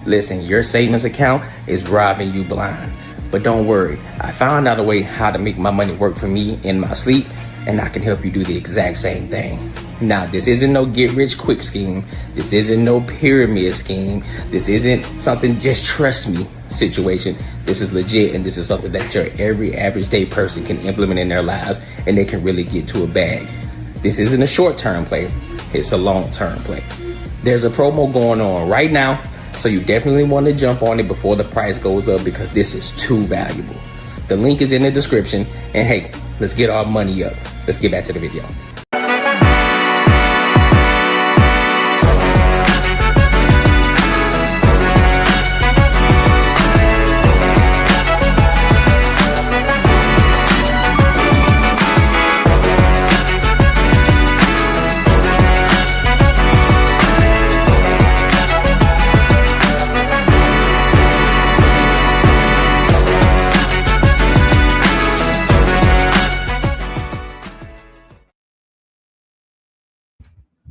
Listen, your savings account is robbing you blind. But don't worry, I found out a way how to make my money work for me in my sleep, and I can help you do the exact same thing. Now, this isn't no get rich quick scheme. This isn't no pyramid scheme. This isn't something just trust me situation. This is legit, and this is something that your every average day person can implement in their lives, and they can really get to a bag. This isn't a short-term play. It's a long-term play. There's a promo going on right now, so you definitely want to jump on it before the price goes up because this is too valuable. The link is in the description, and hey, let's get our money up. Let's get back to the video.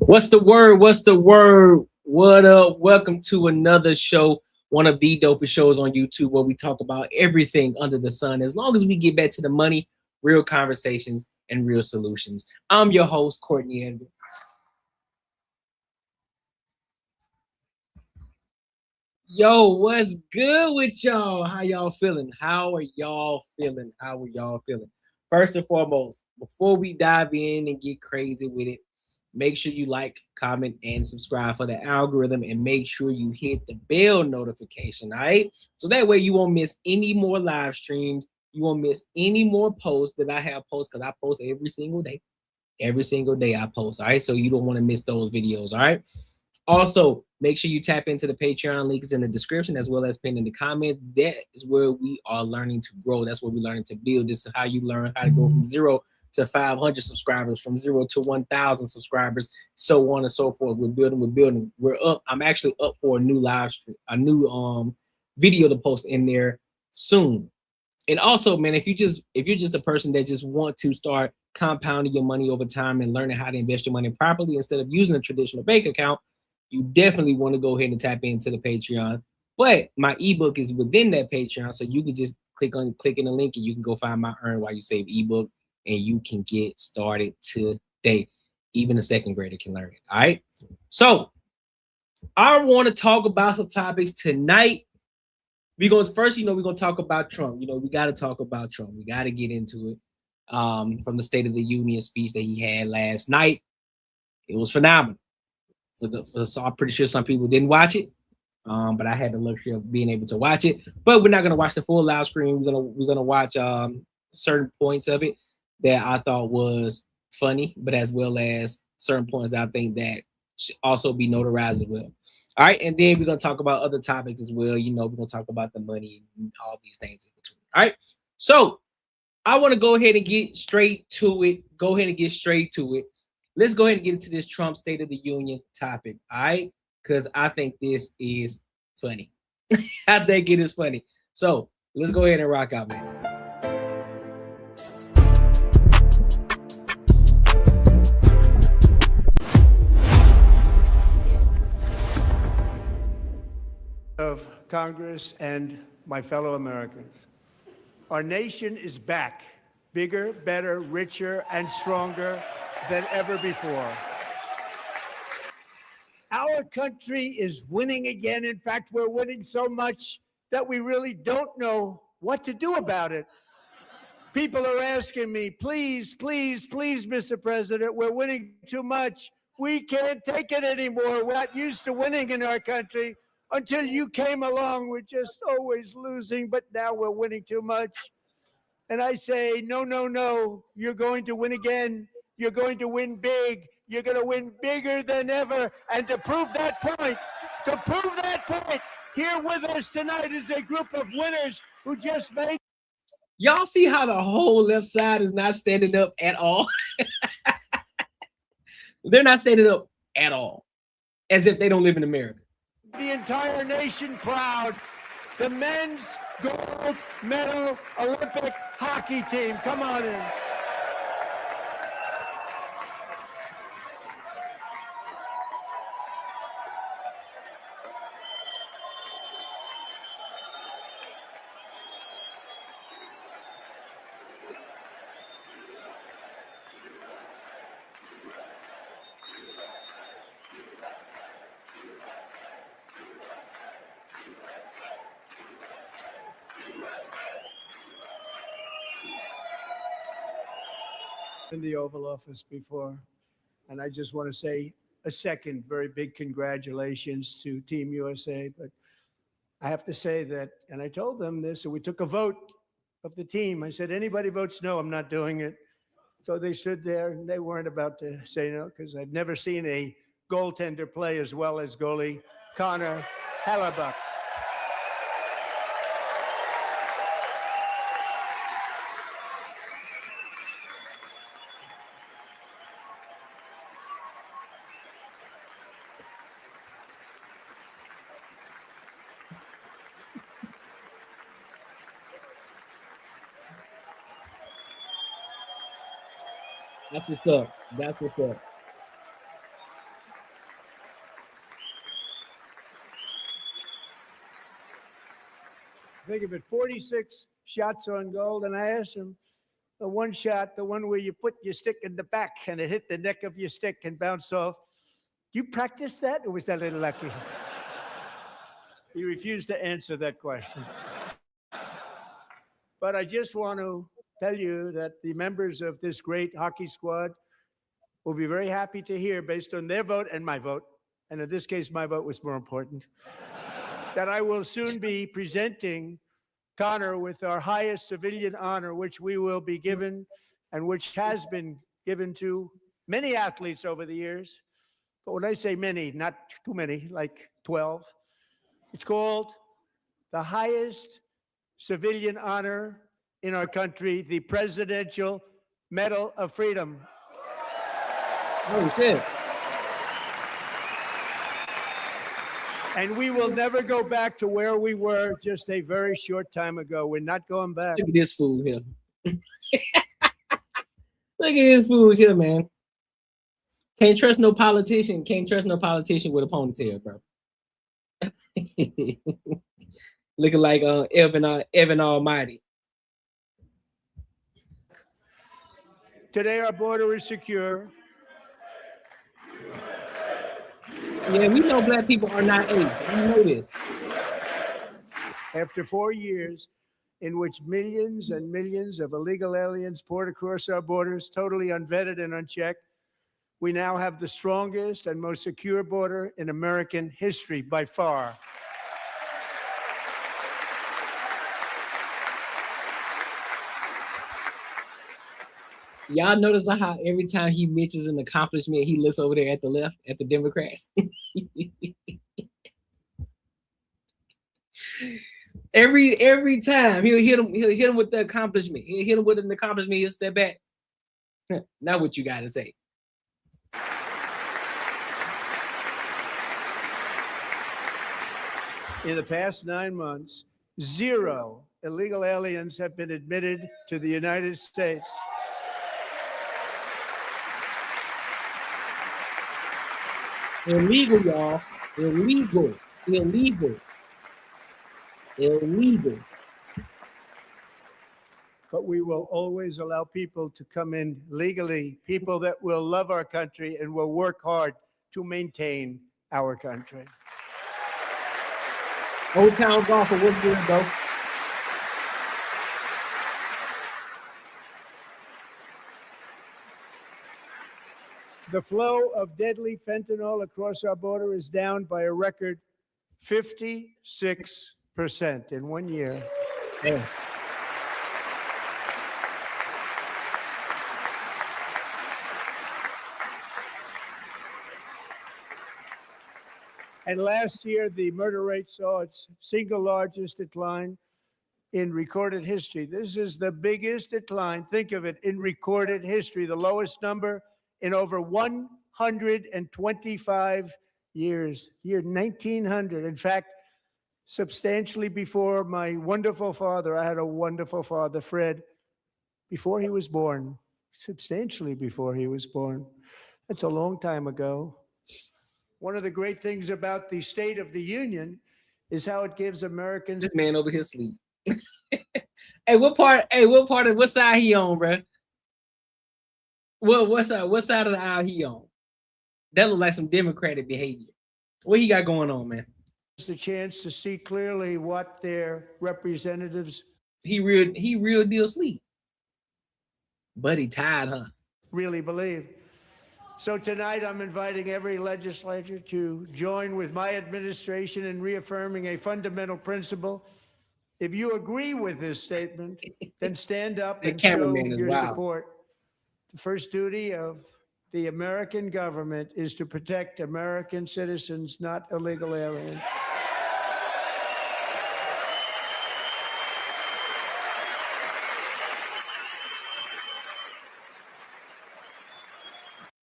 What's the word? What's the word? What up? Welcome to another show, one of the dopest shows on YouTube where we talk about everything under the sun. As long as we get back to the money, real conversations, and real solutions. I'm your host, Courtney Edwards. Yo, what's good with y'all? How y'all feeling? How are y'all feeling? How are y'all feeling? First and foremost, before we dive in and get crazy with it, make sure you like, comment, and subscribe for the algorithm, and make sure you hit the bell notification, all right? So that way you won't miss any more live streams. You won't miss any more posts that I have posts because I post every single day. Every single day I post, all right? So you don't want to miss those videos, all right? Also, make sure you tap into the Patreon. Link is in the description as well as pinned in the comments. That is where we are learning to grow. That's where we're learning to build. This is how you learn how to go from 0 to 500 subscribers, from 0 to 1,000 subscribers, so on and so forth. We're building. We're up. I'm actually up for a new live stream, a new video to post in there soon. And also, man, if you're just a person that just want to start compounding your money over time and learning how to invest your money properly instead of using a traditional bank account, you definitely want to go ahead and tap into the Patreon. But my ebook is within that Patreon, so you can just click in the link and you can go find my Earn While You Save ebook, and you can get started today. Even a second grader can learn it. All right. So I want to talk about some topics tonight. We're gonna talk about Trump. We got to talk about Trump. We got to get into it. From the State of the Union speech that he had last night, it was phenomenal. So I'm pretty sure some people didn't watch it, but I had the luxury of being able to watch it. But we're not gonna watch the full live stream. We're gonna watch certain points of it that I thought was funny, but as well as certain points that I think that should also be notarized as well. All right, and then we're gonna talk about other topics as well. We're gonna talk about the money and all these things in between. All right, so I want to go ahead and get straight to it. Let's go ahead and get into this Trump State of the Union topic, all right? Because I think this is funny. I think it is funny. So let's go ahead and rock out, man. Of Congress and my fellow Americans, our nation is back, bigger, better, richer, and stronger than ever before. Our country is winning again. In fact, we're winning so much that we really don't know what to do about it. People are asking me, please, please, please, Mr. President, we're winning too much. We can't take it anymore. We're not used to winning in our country. Until you came along, we're just always losing, but now we're winning too much. And I say, no, no, no, you're going to win again. You're going to win big. You're going to win bigger than ever. And to prove that point, here with us tonight is a group of winners who just made. Y'all see how the whole left side is not standing up at all? They're not standing up at all, as if they don't live in America. The entire nation proud. The men's gold medal Olympic hockey team. Come on in. in the Oval Office before. And I just want to say a second very big congratulations to Team USA. But I have to say that, and I told them this, and we took a vote of the team. I said, anybody votes no, I'm not doing it. So they stood there and they weren't about to say no, because I've never seen a goaltender play as well as goalie Connor Hellebuck. That's what's up. That's what's up. Think of it, 46 shots on goal. And I asked him, the one shot, the one where you put your stick in the back and it hit the neck of your stick and bounced off. You practice that, or was that a little lucky? He refused to answer that question. But I just want to tell you that the members of this great hockey squad will be very happy to hear, based on their vote and my vote, and in this case, my vote was more important, that I will soon be presenting Connor with our highest civilian honor, which we will be given and which has been given to many athletes over the years. But when I say many, not too many, like 12, it's called the highest civilian honor in our country, the Presidential Medal of Freedom. Oh, shit. And we will never go back to where we were just a very short time ago. We're not going back. Look at this fool here. Look at this fool here, man. Can't trust no politician. Can't trust no politician with a ponytail, bro. Looking like Evan Almighty. Today, our border is secure. Yeah, we know black people are not AIDS. We know this. After 4 years in which millions and millions of illegal aliens poured across our borders, totally unvetted and unchecked, we now have the strongest and most secure border in American history by far. Y'all notice how every time he mentions an accomplishment, he looks over there at the left, at the Democrats. every time he'll hit him with the accomplishment. He'll hit him with an accomplishment. He'll step back. Now what you got to say? In the past 9 months, 0 illegal aliens have been admitted to the United States. Illegal, y'all. Illegal. But we will always allow people to come in legally, people that will love our country and will work hard to maintain our country. Old Town Golfer, what's good, bro? The flow of deadly fentanyl across our border is down by a record 56% in 1 year. Damn. And last year, the murder rate saw its single largest decline in recorded history. This is the biggest decline, think of it, in recorded history, the lowest number in over 125 years, year 1900. In fact, substantially before my wonderful father, I had a wonderful father, Fred, before he was born, substantially before he was born. That's a long time ago. One of the great things about the State of the Union is how it gives Americans. This man over here sleep. Hey, what part of what side he on, bro? What side of the aisle he on? That look like some Democratic behavior. What he got going on, man? It's a chance to see clearly what their representatives. He real deal sleep. But he tired, huh? really believe. So tonight I'm inviting every legislator to join with my administration in reaffirming a fundamental principle. If you agree with this statement, then stand up and show your support. The first duty of the American government is to protect American citizens, not illegal aliens.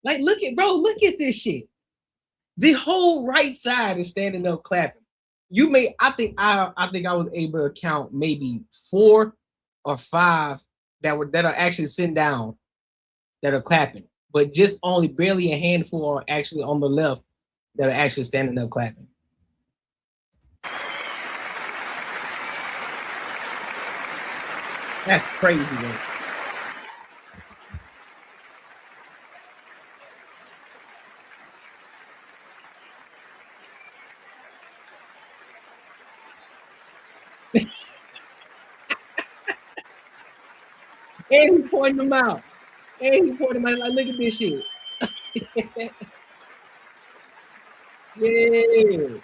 Like, look at this shit. The whole right side is standing up clapping. I think I was able to count maybe 4 or 5 that are actually sitting down that are clapping, but just only barely a handful are actually on the left that are actually standing up clapping. That's crazy, man. And he pointing them out. And he pointing them out like, look at this shit. Yeah.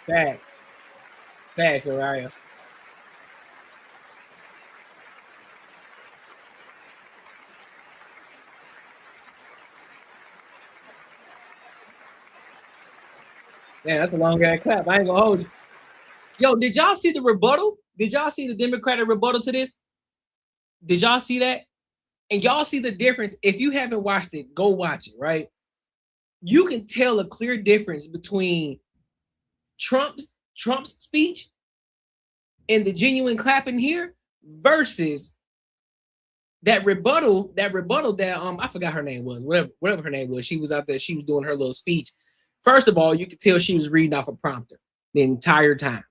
Facts. Facts, Araya. Man, that's a long ass clap. I ain't gonna hold you. Yo, did y'all see the rebuttal? Did y'all see the Democratic rebuttal to this? Did y'all see that? And y'all see the difference. If you haven't watched it, go watch it, right? You can tell a clear difference between Trump's speech and the genuine clapping here versus that rebuttal that I forgot her name was, whatever her name was. She was out there, she was doing her little speech. First of all, you could tell she was reading off a prompter the entire time.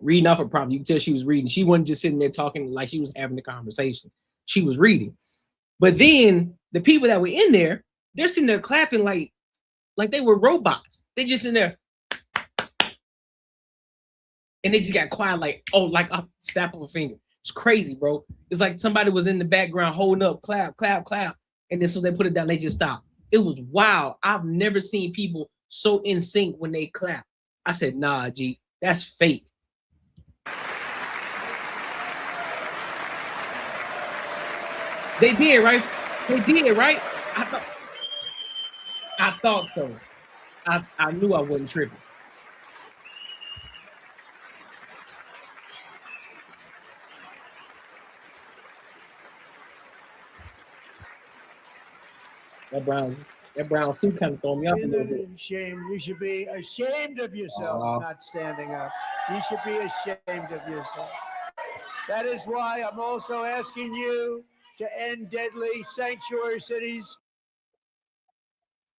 Reading off a prompter. You could tell she was reading. She wasn't just sitting there talking like she was having a conversation. She was reading. But then the people that were in there, they're sitting there clapping like they were robots. They just in there. And they just got quiet like a snap of a finger. It's crazy, bro. It's like somebody was in the background holding up, clap, clap, clap. And then so they put it down, they just stopped. It was wild. I've never seen people so in sync when they clap. I said, nah, G, that's fake. They did, right? They did, right? I thought so. I knew I wasn't tripping. That brown suit kind of throw me off a little bit. Shame. You should be ashamed of yourself, not standing up. You should be ashamed of yourself. That is why I'm also asking you to end deadly sanctuary cities.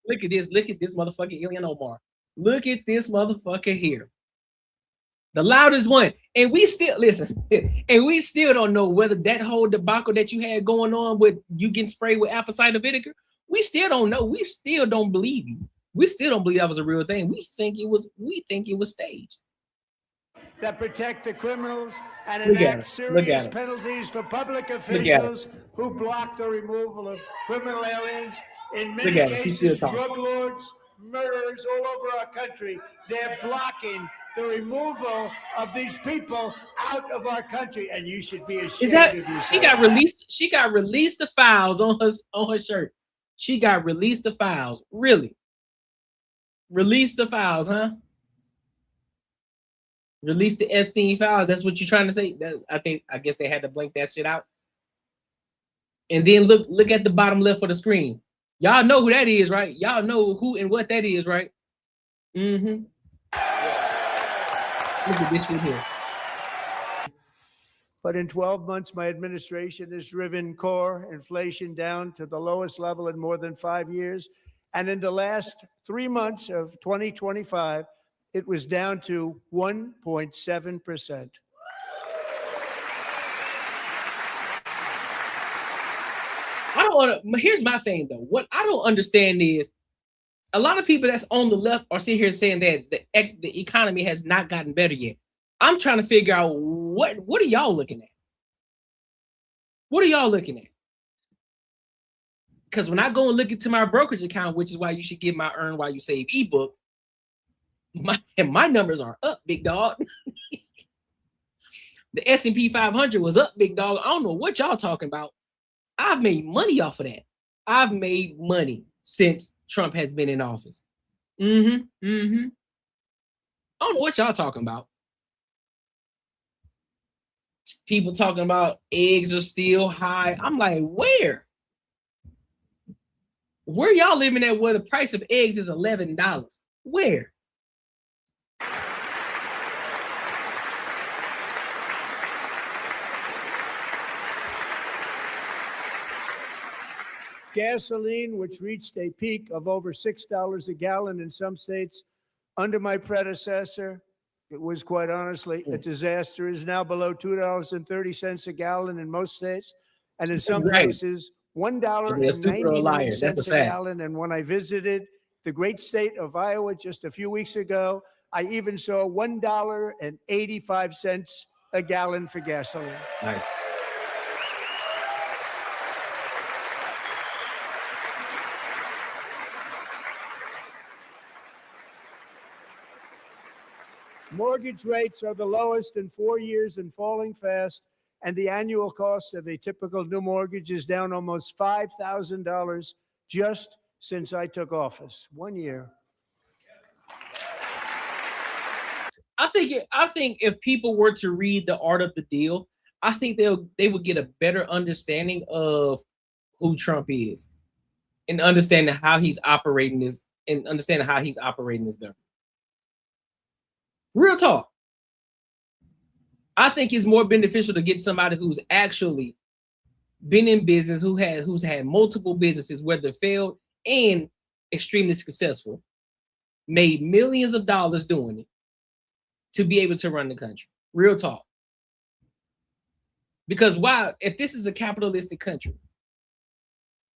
Look at this motherfucker, Ilhan Omar. Look at this motherfucker here. The loudest one. And we still, listen, and we still don't know whether that whole debacle that you had going on with you getting sprayed with apple cider vinegar, we still don't know. We still don't believe you. We still don't believe that was a real thing. We think it was staged. That protect the criminals and enact serious penalties for public officials who block the removal of criminal aliens. In many cases, drug lords, murderers all over our country, they're blocking the removal of these people out of our country, and you should be ashamed of yourself. She got released the files on her shirt. She got released the files. Really? Release the files, huh? Release the Epstein files. That's what you're trying to say? I guess they had to blank that shit out. And then look at the bottom left of the screen. Y'all know who that is, right? Y'all know who and what that is, right? Mm-hmm. Look at this shit here. But in 12 months, my administration has driven core inflation down to the lowest level in more than 5 years. And in the last 3 months of 2025, it was down to 1.7%. I don't want to. Here's my thing, though. What I don't understand is a lot of people that's on the left are sitting here saying that the economy has not gotten better yet. I'm trying to figure out what are y'all looking at? What are y'all looking at? Because when I go and look into my brokerage account, which is why you should get my Earn While You Save ebook, my numbers are up, big dog. The S&P 500 was up, big dog. I don't know what y'all talking about. I've made money off of that. I've made money since Trump has been in office. I don't know what y'all talking about. People talking about eggs are still high. I'm like, where? Where y'all living at where the price of eggs is $11? Where? Gasoline, which reached a peak of over $6 a gallon in some states under my predecessor, it was quite honestly a disaster, is now below $2.30 a gallon in most states. And in some places, $1.99 a gallon. And when I visited the great state of Iowa just a few weeks ago, I even saw $1.85 a gallon for gasoline. Nice. Mortgage rates are the lowest in 4 years and falling fast, and the annual cost of a typical new mortgage is down almost $5,000 just since I took office. 1 year. I think if people were to read The Art of the Deal, I think they would get a better understanding of who Trump is and understanding how he's operating this government. Real talk. I think it's more beneficial to get somebody who's actually been in business, who's had multiple businesses, whether failed and extremely successful, made millions of dollars doing it, to be able to run the country. Real talk. Because if this is a capitalistic country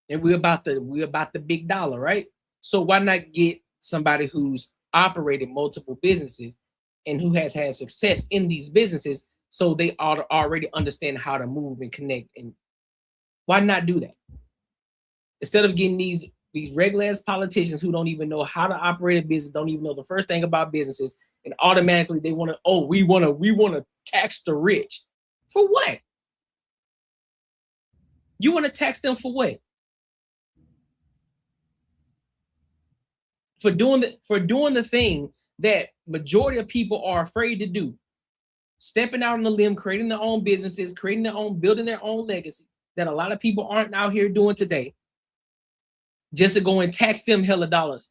and we're about the big dollar, right? So why not get somebody who's operated multiple businesses and who has had success in these businesses, so they already understand how to move and connect? And why not do that? Instead of getting these regular ass politicians who don't even know how to operate a business, don't even know the first thing about businesses, and automatically they want to, we want to tax the rich. For what? You want to tax them for what? For doing the thing that majority of people are afraid to do. Stepping out on the limb, creating their own businesses, building their own legacy that a lot of people aren't out here doing today. Just to go and tax them hella dollars.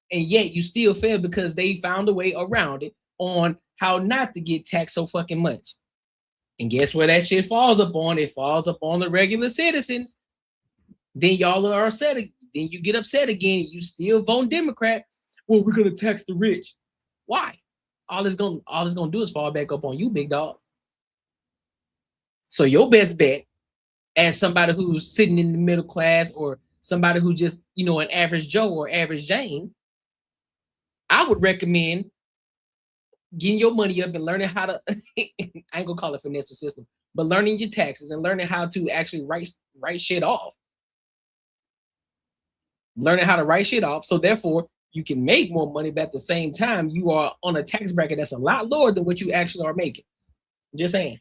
And yet you still fail because they found a way around it on how not to get taxed so fucking much. And guess where that shit falls upon? It falls upon the regular citizens. Then y'all are upset. Then you get upset again. You still vote Democrat. Well, we're gonna tax the rich. Why? All it's gonna do is fall back up on you, big dog. So your best bet, as somebody who's sitting in the middle class or somebody who just, an average Joe or average Jane, I would recommend getting your money up and learning how to, I ain't gonna call it finesse the system, but learning your taxes and learning how to actually write shit off. Learning how to write shit off, so therefore you can make more money, but at the same time, you are on a tax bracket that's a lot lower than what you actually are making. Just saying.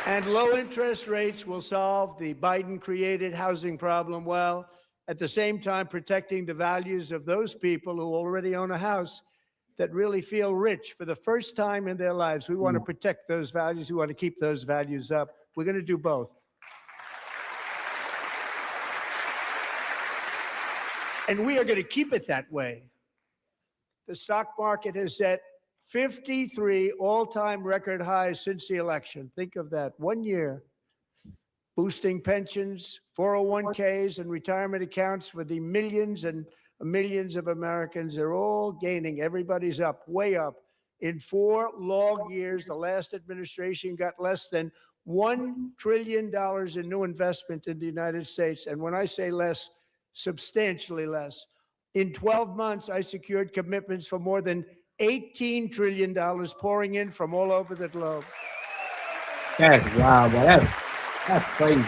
And low interest rates will solve the Biden-created housing problem while at the same time protecting the values of those people who already own a house that really feel rich for the first time in their lives. We want to protect those values. We want to keep those values up. We're going to do both. And we are going to keep it that way. The stock market has set 53 all-time record highs since the election. Think of that. 1 year. Boosting pensions, 401ks, and retirement accounts for the millions and millions of Americans. They're all gaining. Everybody's up, way up. In 4 long years, the last administration got less than $1 trillion in new investment in the United States. And when I say less, substantially less. In 12 months, I secured commitments for more than $18 trillion pouring in from all over the globe. That's wild, boy. That's crazy.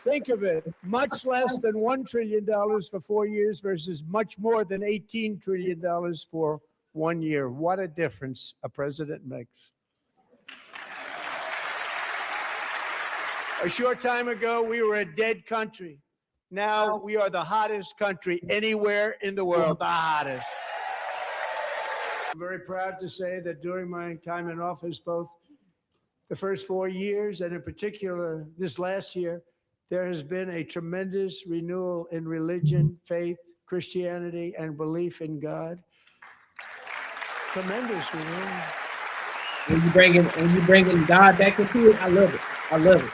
Think of it, much less than $1 trillion for 4 years versus much more than $18 trillion for 1 year. What a difference a president makes. A short time ago, we were a dead country. Now we are the hottest country anywhere in the world, the hottest. I'm very proud to say that during my time in office, both the first 4 years and in particular this last year, there has been a tremendous renewal in religion, faith, Christianity, and belief in God. Tremendous renewal. When you bringing God back into it, I love it. I love it.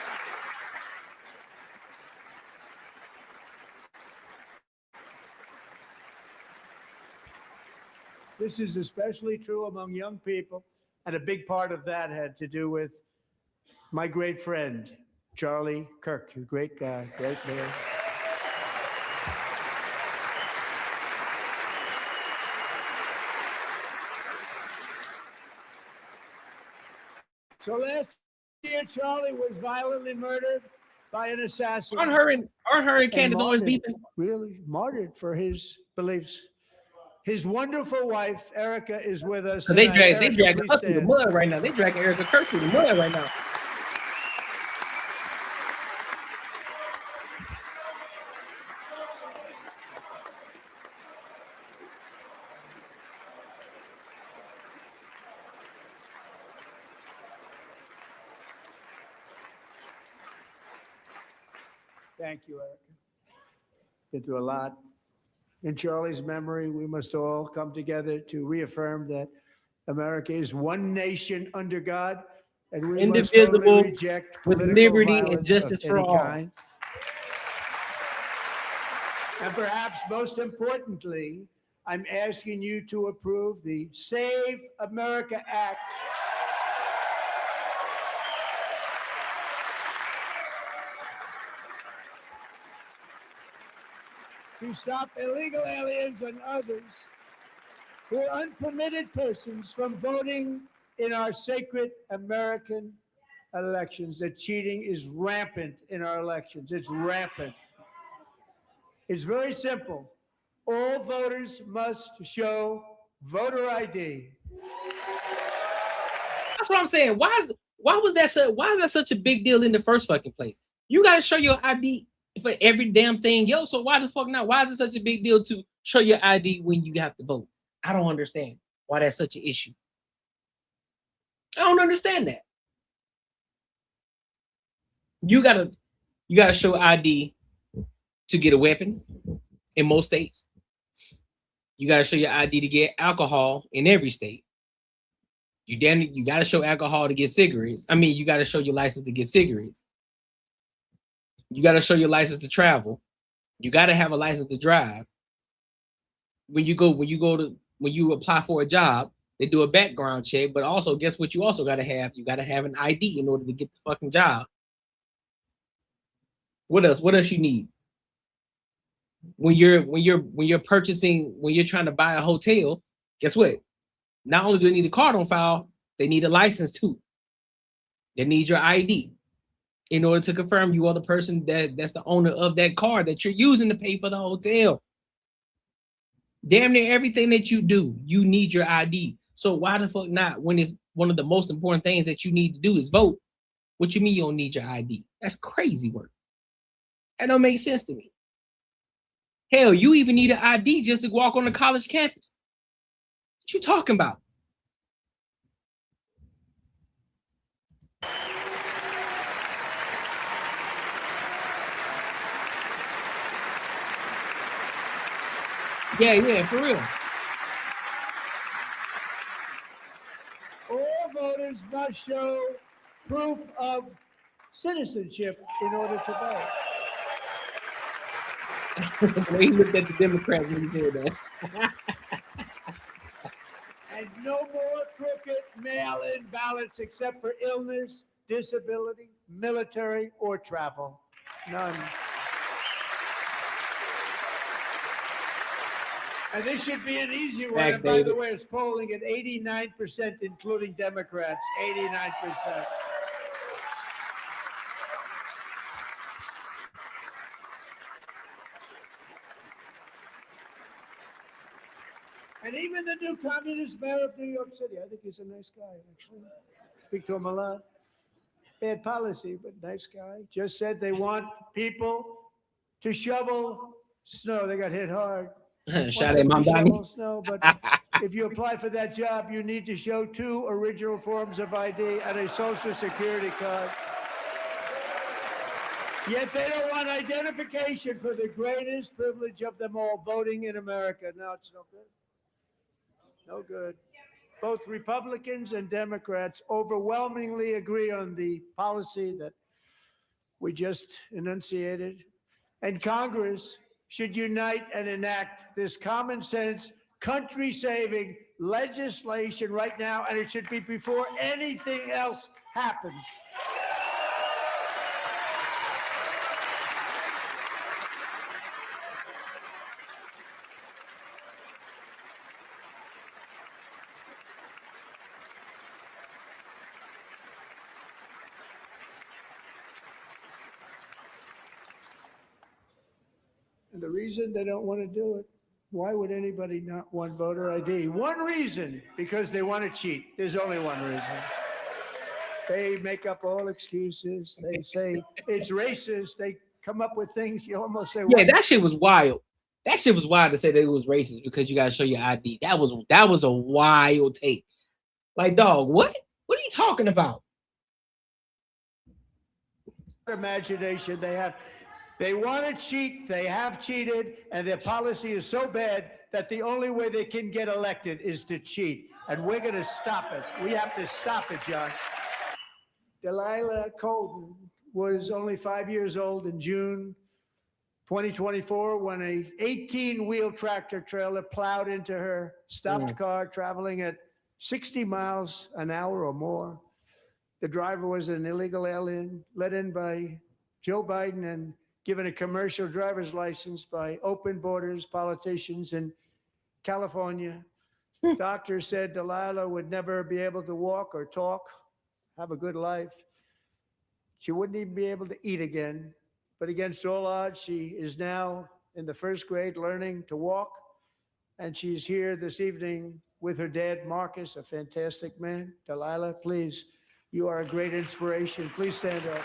This is especially true among young people, and a big part of that had to do with my great friend, Charlie Kirk, a great guy, great man. So last year, Charlie was violently murdered by an assassin. Aren't her and Candace always beefing? Really martyred for his beliefs. His wonderful wife, Erica, is with us. So they dragging us through the mud right now. They dragging Erica Kirk through the mud right now. Thank you, Erica. Been through a lot. In Charlie's memory, we must all come together to reaffirm that America is one nation under God, and we must totally reject with liberty and justice for all. Kind. And perhaps most importantly, I'm asking you to approve the Save America Act. To stop illegal aliens and others who are unpermitted persons from voting in our sacred American elections. That cheating is rampant in our elections. It's rampant. It's very simple. All voters must show voter ID. That's what I'm saying. Why is that such a big deal in the first fucking place? You gotta show your ID for every damn thing else. So why the fuck not? Why is it such a big deal to show your ID when you have to vote? I don't understand why that's such an issue. I don't understand that. You gotta show ID to get a weapon in most states. You gotta show your ID to get alcohol in every state. You gotta show alcohol to get cigarettes. I mean, you gotta show your license to get cigarettes. You got to show your license to travel. You got to have a license to drive. When you apply for a job, they do a background check, but also guess what you also got to have? You got to have an ID in order to get the fucking job. What else? What else you need? When you're trying to buy a hotel, guess what? Not only do they need a card on file, they need a license too. They need your ID in order to confirm you are the person that's the owner of that car that you're using to pay for the hotel. Damn near everything that you do, you need your ID. So why the fuck not, when it's one of the most important things that you need to do is vote? What you mean you don't need your ID? That's crazy work. That don't make sense to me. Hell, you even need an ID just to walk on the college campus. What you talking about? Yeah, for real. All voters must show proof of citizenship in order to vote. The way he looked at the Democrats when he said that. And no more crooked mail-in ballots except for illness, disability, military, or travel. None. And this should be an easy one. Thanks, And by the David. way, it's polling at 89%, including Democrats. 89%. And even the new communist mayor of New York City, I think he's a nice guy, actually. Speak to him a lot. Bad policy, but nice guy. Just said they want people to shovel snow. They got hit hard. Shout out Mom shovel snow, but if you apply for that job, you need to show 2 original forms of ID and a social security card. Yet they don't want identification for the greatest privilege of them all, voting in America. No, it's no good. No good. Both Republicans and Democrats overwhelmingly agree on the policy that we just enunciated. And Congress should unite and enact this common sense, country-saving legislation right now, and it should be before anything else happens. And the reason they don't want to do it, why would anybody not want voter ID? One reason, because they want to cheat. There's only one reason. They make up all excuses. They say it's racist. They come up with things you almost say. Yeah, that shit was wild. That shit was wild to say that it was racist because you got to show your ID. That was a wild take. Like, dog, what? What are you talking about? Imagination they have. They want to cheat. They have cheated, and their policy is so bad that the only way they can get elected is to cheat. And we're going to stop it. We have to stop it, Josh. Delilah Colton was only 5 years old in June 2024 when a 18-wheel tractor trailer plowed into her stopped car traveling at 60 miles an hour or more. The driver was an illegal alien let in by Joe Biden and given a commercial driver's license by open borders politicians in California. Doctors said Delilah would never be able to walk or talk, have a good life. She wouldn't even be able to eat again. But against all odds, she is now in the first grade learning to walk. And she's here this evening with her dad, Marcus, a fantastic man. Delilah, please, you are a great inspiration. Please stand up.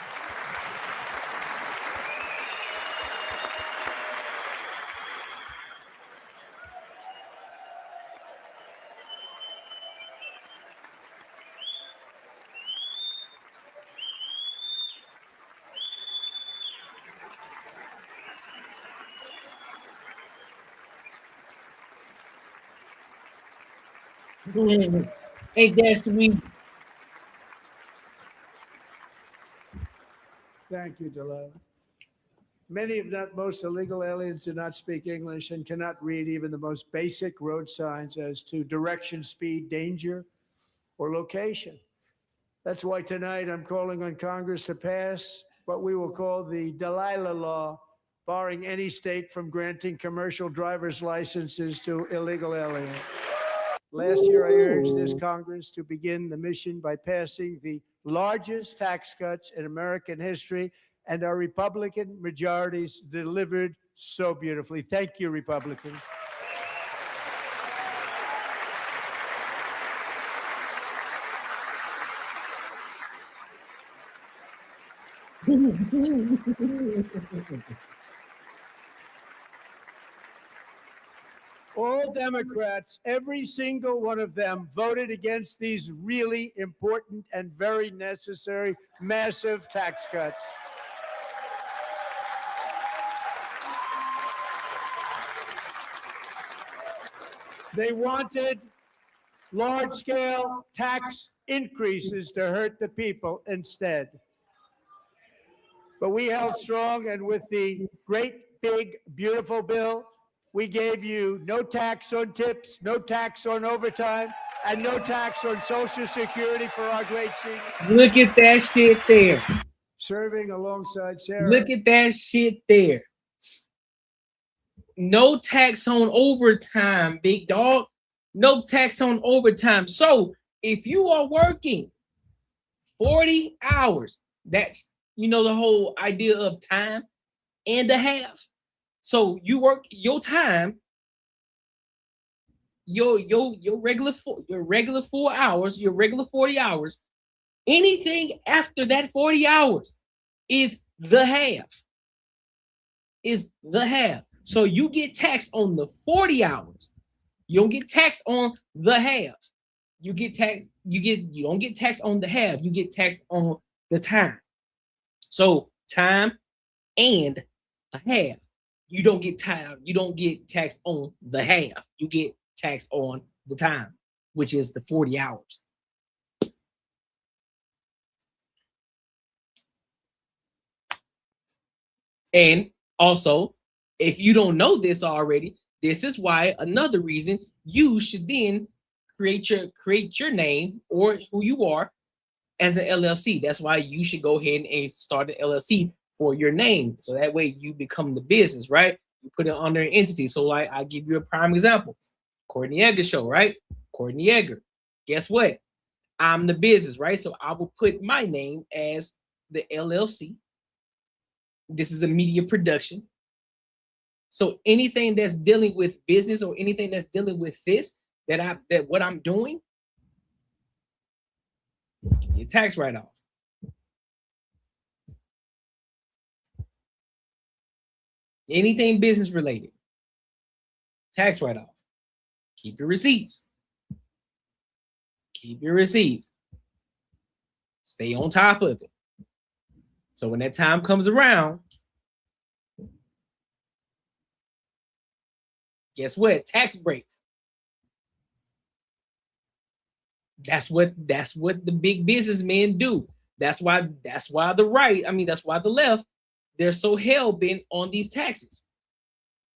Ain't that sweet? Thank you, Delilah. Many, if not most, illegal aliens do not speak English and cannot read even the most basic road signs as to direction, speed, danger, or location. That's why tonight I'm calling on Congress to pass what we will call the Delilah Law, barring any state from granting commercial driver's licenses to illegal aliens. Last year, I urged this Congress to begin the mission by passing the largest tax cuts in American history, and our Republican majorities delivered so beautifully. Thank you, Republicans. All Democrats, every single one of them, voted against these really important and very necessary massive tax cuts. They wanted large-scale tax increases to hurt the people instead. But we held strong, and with the great, big, beautiful bill, we gave you no tax on tips, no tax on overtime, and no tax on Social Security for our great seniors. Look at that shit there. Serving alongside Sarah. Look at that shit there. No tax on overtime, big dog. No tax on overtime. So if you are working 40 hours, that's, you know, the whole idea of time and a half. So you work your time, your regular 4 hours, your regular 40 hours. Anything after that 40 hours is the half. Is the half. So you get taxed on the 40 hours. You don't get taxed on the half. You get taxed, you don't get taxed on the half, you get taxed on the time. So time and a half. You don't get taxed on the half. You get taxed on the time, which is the 40 hours. And also, if you don't know this already, this is why another reason you should then create your name or who you are as an LLC. That's why you should go ahead and start an LLC for your name. So that way you become the business, right? You put it under an entity. So like I'll give you a prime example. Courtney Egger show, right? Courtney Egger. Guess what? I'm the business, right? So I will put my name as the LLC. This is a media production. So anything that's dealing with business or anything that's dealing with this, that what I'm doing, your tax write-off. Anything business related, tax write-off. Keep your receipts. Keep your receipts. Stay on top of it. So when that time comes around, guess what? Tax breaks. That's what the big businessmen do. That's why the right, that's why the left, they're so hell-bent on these taxes.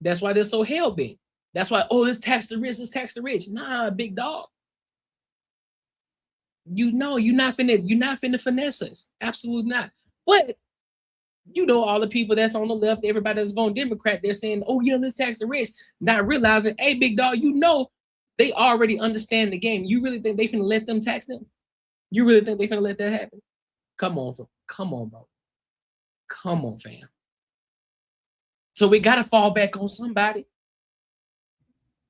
That's why they're so hell-bent. That's why, oh, let's tax the rich, let's tax the rich. Nah, big dog. You know, you're not finna finesse us. Absolutely not. But you know, all the people that's on the left, everybody that's voting Democrat, they're saying, oh yeah, let's tax the rich. Not realizing, hey, big dog, you know, they already understand the game. You really think they finna let them tax them? You really think they finna let that happen? Come on, bro. Come on, bro. Come on, fam. So we gotta fall back on somebody.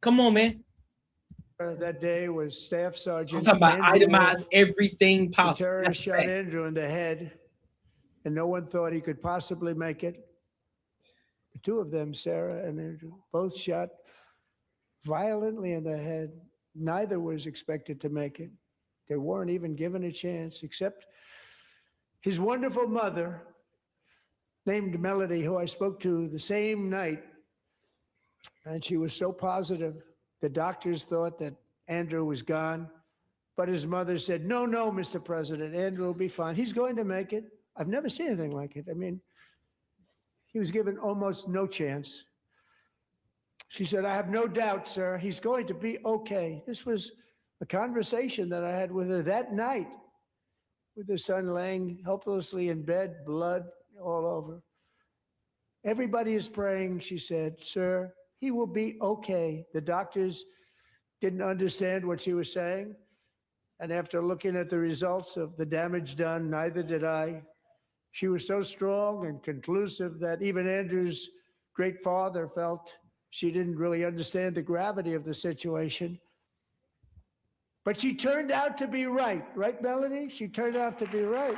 Come on, man. That day was Staff Sergeant. I'm talking about Andrew itemize Wolf. everything The possible. terrorist shot Andrew in the head, and no one thought he could possibly make it. The two of them, Sarah and Andrew, both shot violently in the head. Neither was expected to make it. They weren't even given a chance, except his wonderful mother, named Melody, who I spoke to the same night, and she was so positive. The doctors thought that Andrew was gone, but his mother said, no, Mr. President, Andrew will be fine. He's going to make it. I've never seen anything like it. I mean, he was given almost no chance. She said, I have no doubt, sir, he's going to be okay. This was a conversation that I had with her that night, with her son laying helplessly in bed, blood all over. Everybody is praying, she said, sir, he will be okay. The doctors didn't understand what she was saying. And after looking at the results of the damage done, neither did I. She was so strong and conclusive that even Andrew's great father felt she didn't really understand the gravity of the situation. But she turned out to be right. Right, Melody? She turned out to be right.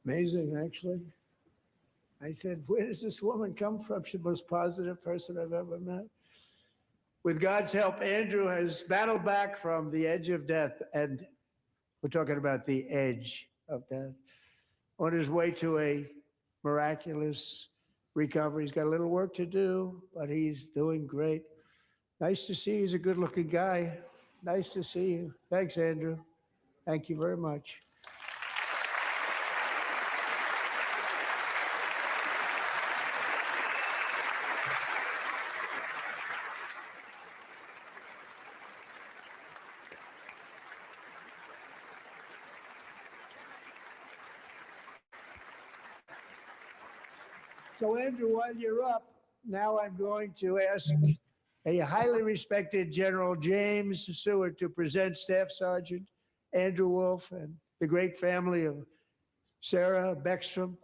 Amazing, actually. I said, where does this woman come from? She's the most positive person I've ever met. With God's help, Andrew has battled back from the edge of death, and we're talking about the edge of death, on his way to a miraculous recovery. He's got a little work to do, but he's doing great. Nice to see you. He's a good-looking guy. Nice to see you. Thanks, Andrew. Thank you very much. So, Andrew, while you're up, now I'm going to ask a highly respected General James Seward to present Staff Sergeant Andrew Wolf and the great family of Sarah Beckstrom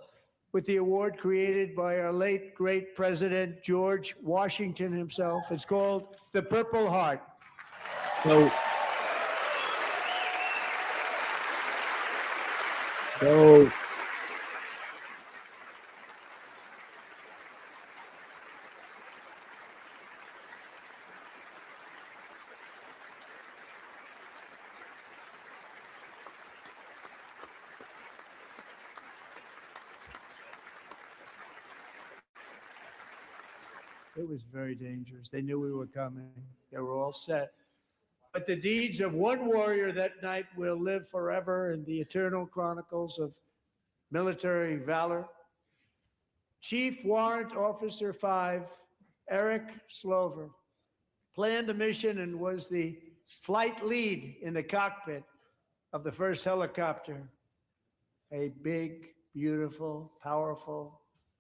with the award created by our late, great President George Washington himself. It's called the Purple Heart. So, so It was very dangerous. They knew we were coming. They were all set. But the deeds of one warrior that night will live forever in the eternal chronicles of military valor. Chief Warrant Officer 5, Eric Slover, planned the mission and was the flight lead in the cockpit of the first helicopter. A big, beautiful, powerful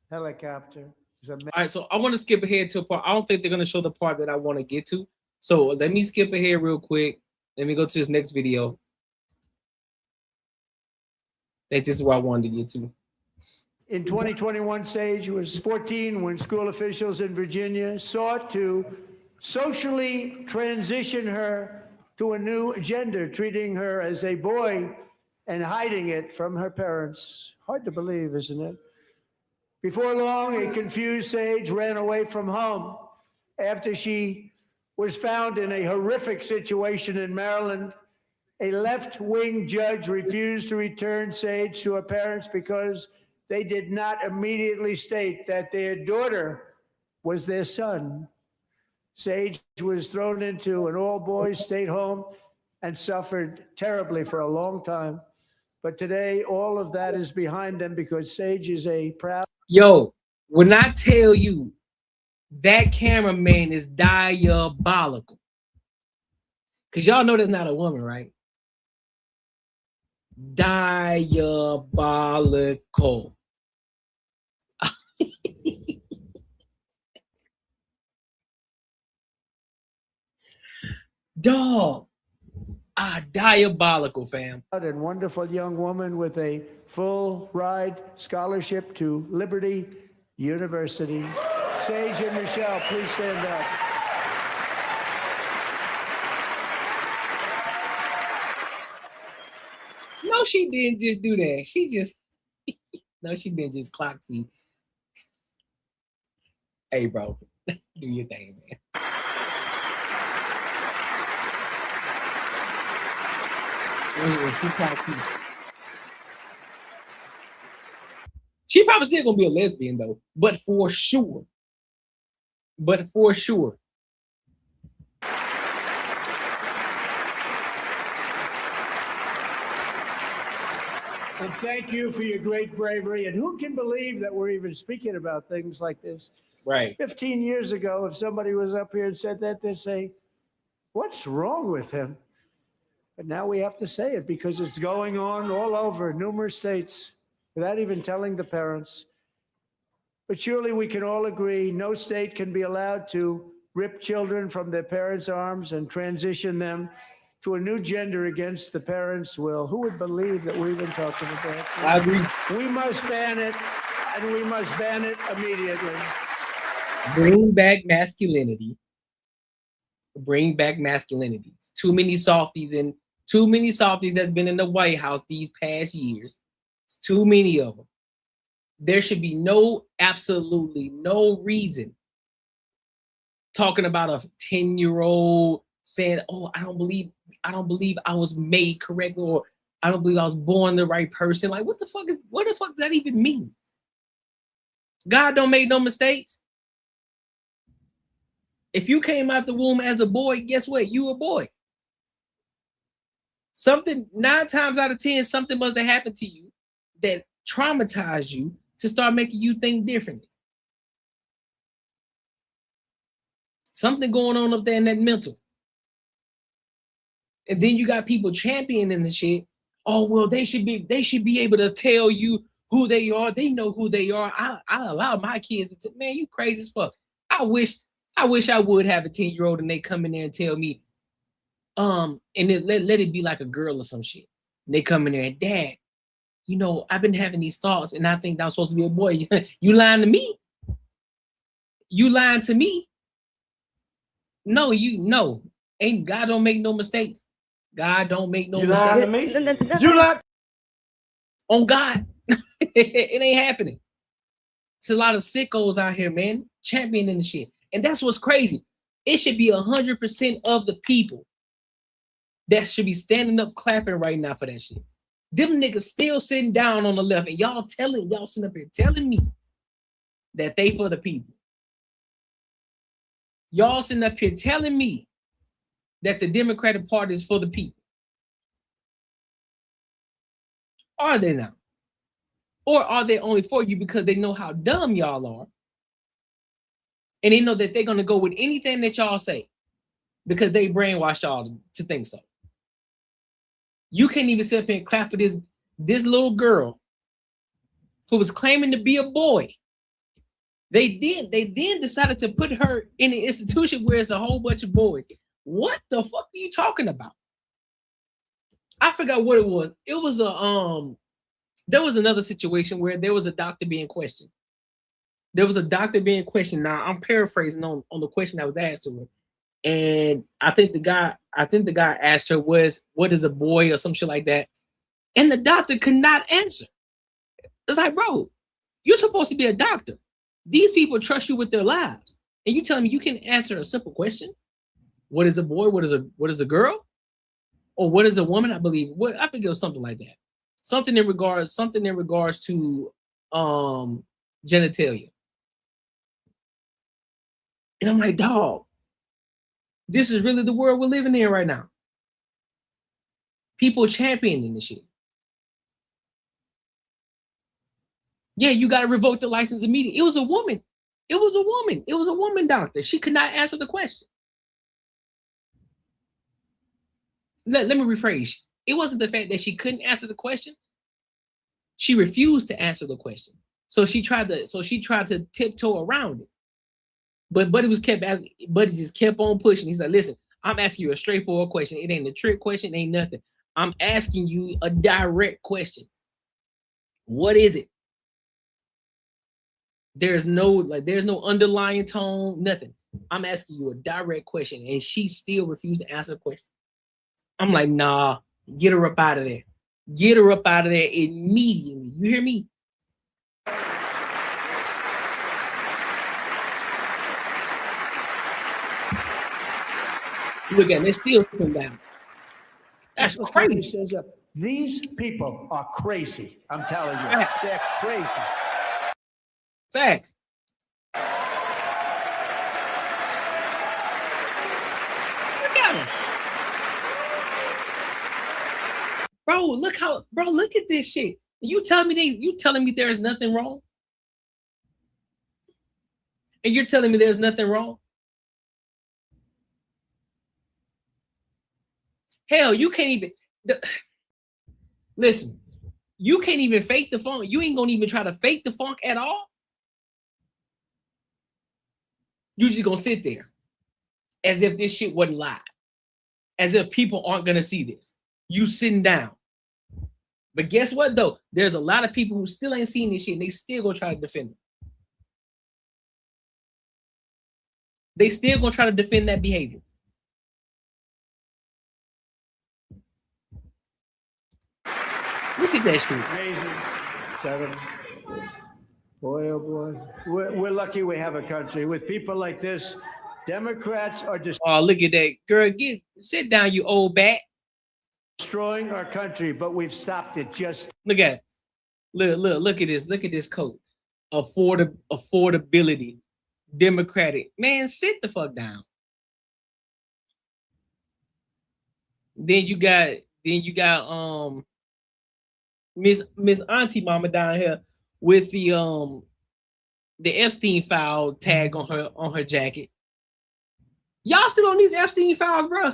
helicopter. all right, so I want to skip ahead to a part. I don't think they're going to show the part that I want to get to. So let me skip ahead real quick. Let me go to this next video. I think this is where I wanted to get to. In 2021, Sage was 14 when school officials in Virginia sought to socially transition her to a new gender, treating her as a boy and hiding it from her parents. Hard to believe, isn't it? Before long, a confused Sage ran away from home after she was found in a horrific situation in Maryland. A left-wing judge refused to return Sage to her parents because they did not immediately state that their daughter was their son. Sage was thrown into an all-boys state home and suffered terribly for a long time. But today, all of that is behind them because Sage is a proud... Yo, when I tell you that cameraman is diabolical, because y'all know that's not a woman, right? Diabolical. Dog. Diabolical, fam. And wonderful young woman with a full ride scholarship to Liberty University. Sage and Michelle, please stand up. No, she didn't just do that. She just, no, she didn't just clock T. Hey, bro, do your thing, man. She probably still gonna be a lesbian though, but for sure. But for sure. And thank you for your great bravery. And who can believe that we're even speaking about things like this? Right. 15 years ago, if somebody was up here and said that, they'd say, what's wrong with him? But now we have to say it because it's going on all over numerous states without even telling the parents. But surely we can all agree no state can be allowed to rip children from their parents' arms and transition them to a new gender against the parents' will. Who would believe that we're even talking about? I agree. We must ban it, and we must ban it immediately. Bring back masculinity. Bring back masculinity. Too many softies that's been in the White House these past years. It's too many of them. There should be absolutely no reason talking about a 10-year-old saying, "Oh, I don't believe I was made correctly," or "I don't believe I was born the right person." Like, what the fuck does that even mean? God don't make no mistakes. If you came out the womb as a boy, guess what? You a boy. Something 9 times out of 10, something must have happened to you that traumatized you to start making you think differently. Something going on up there in that mental. And then you got people championing the shit. Oh, well, they should be able to tell you who they are. They know who they are. I allow my kids to man, you crazy as fuck. I wish I would have a 10-year-old and they come in there and tell me, and then let it be like a girl or some shit. And they come in there and, "Dad, you know, I've been having these thoughts and I think I'm supposed to be a boy." You lying to me? You lying to me? No, ain't God don't make no mistakes. God don't make no mistakes. You lying to me? You lying on God. It ain't happening. It's a lot of sickos out here, man, championing the shit. And that's what's crazy. It should be 100% of the people that should be standing up clapping right now for that shit. Them niggas still sitting down on the left, and y'all sitting up here telling me that they for the people. Y'all sitting up here telling me that the Democratic Party is for the people. Are they now? Or are they only for you because they know how dumb y'all are? And they know that they're going to go with anything that y'all say because they brainwash y'all to think so. You can't even sit up here and clap for this little girl who was claiming to be a boy. They then decided to put her in an institution where it's a whole bunch of boys. What the fuck are you talking about? I forgot what it was. It was there was another situation where there was a doctor being questioned. Now, I'm paraphrasing on the question that was asked to her. And I think the guy asked her what is a boy or some shit like that. And the doctor could not answer. It's like, bro, you're supposed to be a doctor. These people trust you with their lives. And you telling me you can answer a simple question? What is a boy? What is a girl? Or what is a woman? I believe. I think it was something like that. Something in regards to genitalia. And I'm like, dog, this is really the world we're living in right now. People championing this shit. Yeah, you got to revoke the license immediately. It was a woman. It was a woman doctor. She could not answer the question. Let me rephrase. It wasn't the fact that she couldn't answer the question. She refused to answer the question. So she tried to tiptoe around it. But Buddy just kept on pushing. He's like, listen, I'm asking you a straightforward question. It ain't a trick question, ain't nothing. I'm asking you a direct question. What is it? There's no underlying tone, nothing. I'm asking you a direct question, and she still refused to answer the question. I'm like, nah, get her up out of there. Get her up out of there immediately. You hear me? Look at it, still come down. That's crazy. These people are crazy. I'm telling you, they're crazy. Facts. Look at him. Look at this shit. You telling me there's nothing wrong? And you're telling me there's nothing wrong? Hell, you can't even listen. You can't even fake the funk. You ain't gonna even try to fake the funk at all. You just gonna sit there as if this shit wasn't live, as if people aren't gonna see this. You sitting down. But guess what though? There's a lot of people who still ain't seen this shit and they still gonna try to defend it. They still gonna try to defend that behavior. Look at that shit. Amazing. 7. Boy, oh boy. We're lucky we have a country. With people like this, Democrats are Oh, look at that. Girl, sit down, you old bat. destroying our country, but we've stopped it just. Look at it. Look at this. Look at this coat. Affordability. Democratic. Man, sit the fuck down. Then you got Miss Auntie Mama down here with the Epstein file tag on her jacket. Y'all still on these Epstein files, bro?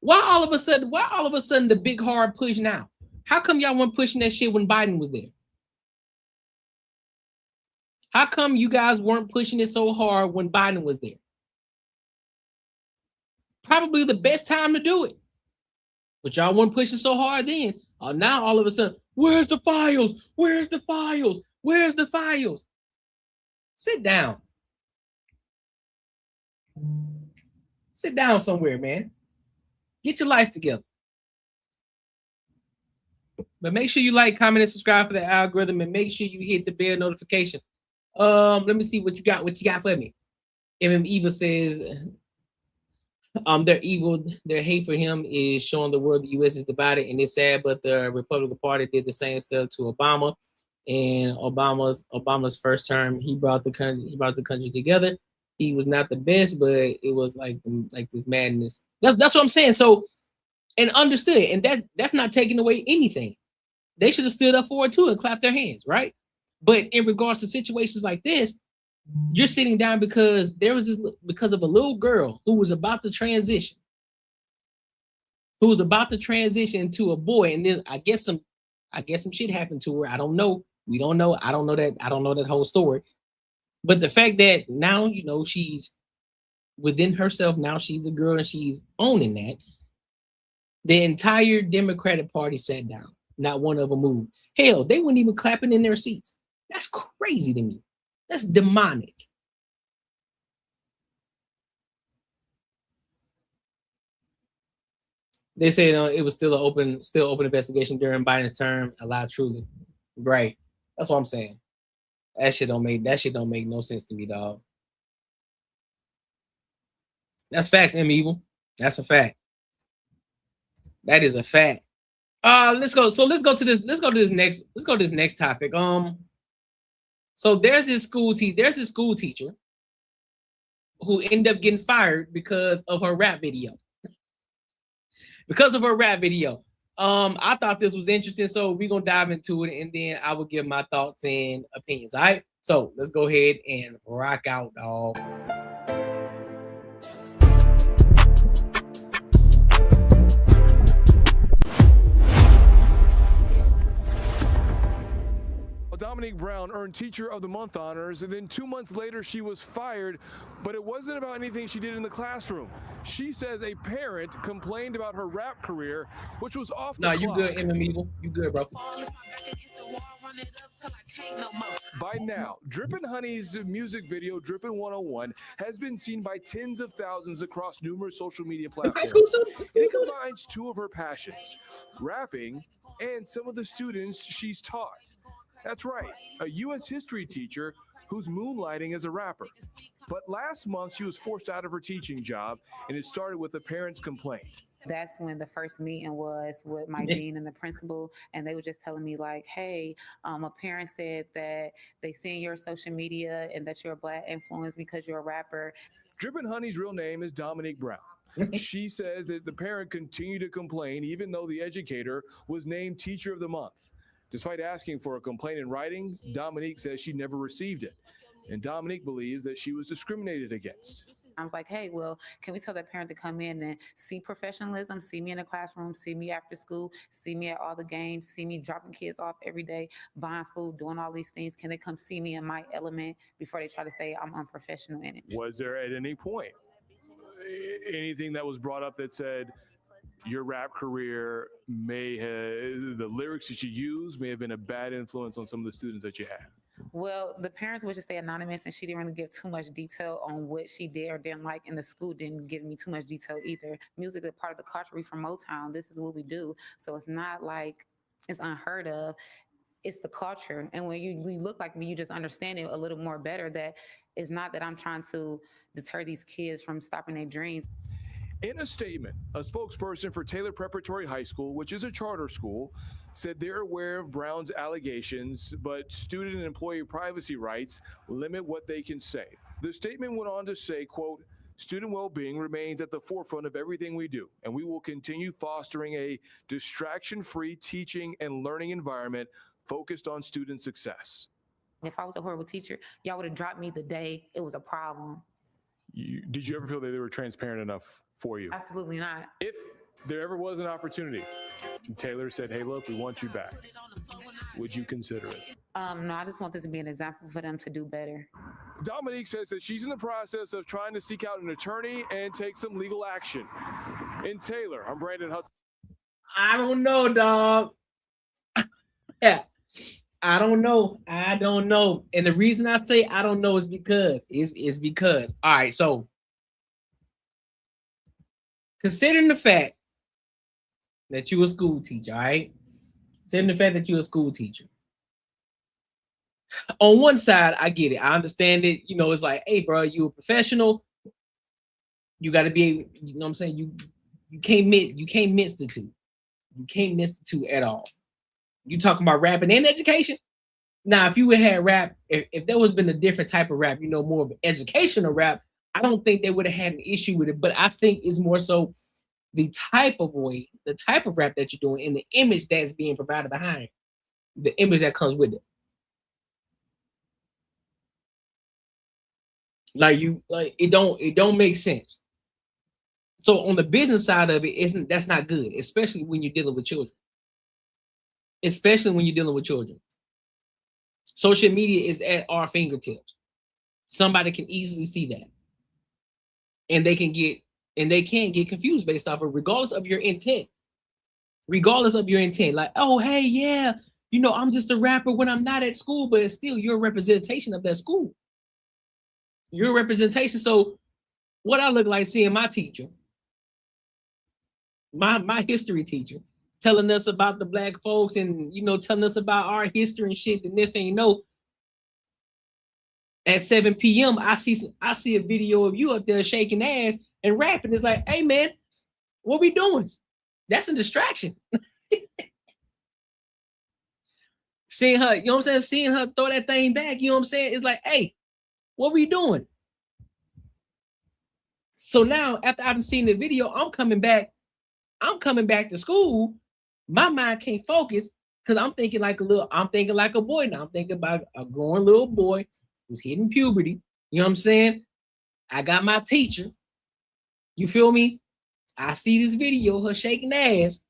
Why all of a sudden the big hard push now? How come y'all weren't pushing that shit when Biden was there? How come you guys weren't pushing it so hard when Biden was there? Probably the best time to do it. But y'all weren't pushing so hard then. Now all of a sudden, where's the files? Where's the files? Where's the files? Sit down. Sit down somewhere, man. Get your life together. But make sure you like, comment, and subscribe for the algorithm, and make sure you hit the bell notification. Let me see what you got. What you got for me? Evil says, their evil, their hate for him is showing the world the U.S. is divided, and it's sad. But the Republican Party did the same stuff to Obama, and Obama's first term, he brought the country together. He was not the best, but it was like this madness. That's what I'm saying. So, and understood, and that's not taking away anything. They should have stood up for it too and clapped their hands, right? But in regards to situations like this, you're sitting down because because of a little girl who was about to transition to a boy, and then I guess some shit happened to her. I don't know. We don't know. I don't know that whole story. But the fact that now, she's within herself, now she's a girl and she's owning that. The entire Democratic Party sat down. Not one of them moved. Hell, they weren't even clapping in their seats. That's crazy to me. That's demonic. They said it was still an open investigation during Biden's term. Allowed truly, right? That's what I'm saying. That shit don't make no sense to me, dog. That's facts, M. Evil. That's a fact. That is a fact. Let's go. So let's go to this next topic. So there's this school teacher who ended up getting fired because of her rap video. I thought this was interesting, so we're gonna dive into it, and then I will give my thoughts and opinions. All right. So let's go ahead and rock out, dog. Dominique Brown earned Teacher of the Month honors, and then 2 months later she was fired, but it wasn't about anything she did in the classroom. She says a parent complained about her rap career, which was off the clock. You good, Evil. You good, bro. By now, Drippin' Honey's music video, Drippin' 101, has been seen by tens of thousands across numerous social media platforms. It combines two of her passions, rapping and some of the students she's taught. That's right, a U.S. history teacher who's moonlighting as a rapper. But last month, she was forced out of her teaching job, and it started with a parent's complaint. That's when the first meeting was with my dean and the principal, and they were just telling me like, hey, a parent said that they seen your social media and that you're a Black influence because you're a rapper. Drippin' Honey's real name is Dominique Brown. She says that the parent continued to complain even though the educator was named Teacher of the Month. Despite asking for a complaint in writing, Dominique says she never received it. And Dominique believes that she was discriminated against. I was like, hey, well, can we tell that parent to come in and see professionalism, see me in the classroom, see me after school, see me at all the games, see me dropping kids off every day, buying food, doing all these things. Can they come see me in my element before they try to say I'm unprofessional in it? Was there at any point anything that was brought up that said your rap career the lyrics that you use may have been a bad influence on some of the students that you had? Well, the parents would just stay anonymous, and she didn't really give too much detail on what she did or didn't like, and the school didn't give me too much detail either. Music is part of the culture. We from Motown. This is what we do. So it's not like It's unheard of. It's the culture. And when you look like me, you just understand it a little more better, that it's not that I'm trying to deter these kids from stopping their dreams. In a statement, a spokesperson for Taylor Preparatory High School, which is a charter school, said they're aware of Brown's allegations, but student and employee privacy rights limit what they can say. The statement went on to say, quote, student well-being remains at the forefront of everything we do, and we will continue fostering a distraction-free teaching and learning environment focused on student success. If I was a horrible teacher, y'all would have dropped me the day it was a problem. Did you ever feel that they were transparent enough for you? Absolutely not. If there ever was an opportunity, and Taylor said, hey, look, we want you back, would you consider it? No, I just want this to be an example for them to do better. Dominique says that she's in the process of trying to seek out an attorney and take some legal action. In Taylor, I'm Brandon Hudson. I don't know, dog. Yeah. I don't know. And the reason I say I don't know is because all right, so considering the fact that you're a school teacher, all right? Considering the fact that you're a school teacher. On one side, I get it. I understand it. You know, it's like, hey, bro, you a professional. You got to be, you know what I'm saying? You can't mix the two. You can't mix the two at all. You talking about rapping and education? Now, if you would have had rap, if there was been a different type of rap, you know, more of an educational rap, I don't think they would have had an issue with it. But I think it's more so the type of rap that you're doing and the image that's being provided behind, the image that comes with it. Like it don't make sense. So on the business side of it, that's not good, especially when you're dealing with children. Social media is at our fingertips. Somebody can easily see that. And they can get confused based off of, regardless of your intent. Like, oh, hey, yeah, you know, I'm just a rapper when I'm not at school, but it's still you're a representation of that school. You're a representation. So what I look like seeing my teacher, my history teacher, telling us about the black folks and, you know, telling us about our history and shit. And next thing you know, at 7 p.m., I see a video of you up there shaking ass and rapping. It's like, hey, man, what we doing? That's a distraction. Seeing her, you know what I'm saying? Seeing her throw that thing back, you know what I'm saying? It's like, hey, what we doing? So now, after I've seen the video, I'm coming back to school. My mind can't focus because I'm thinking like a boy now. I'm thinking about a growing little boy who's hitting puberty. You know what I'm saying? I got my teacher. You feel me? I see this video, her shaking ass.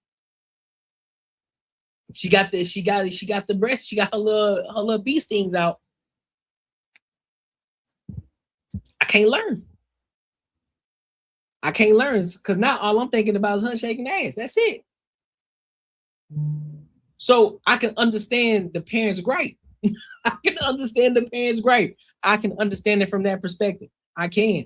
She got the breast, she got her little bee stings out. I can't learn because now all I'm thinking about is her shaking ass. That's it. So I can understand the parents' gripe. I can understand it from that perspective. I can.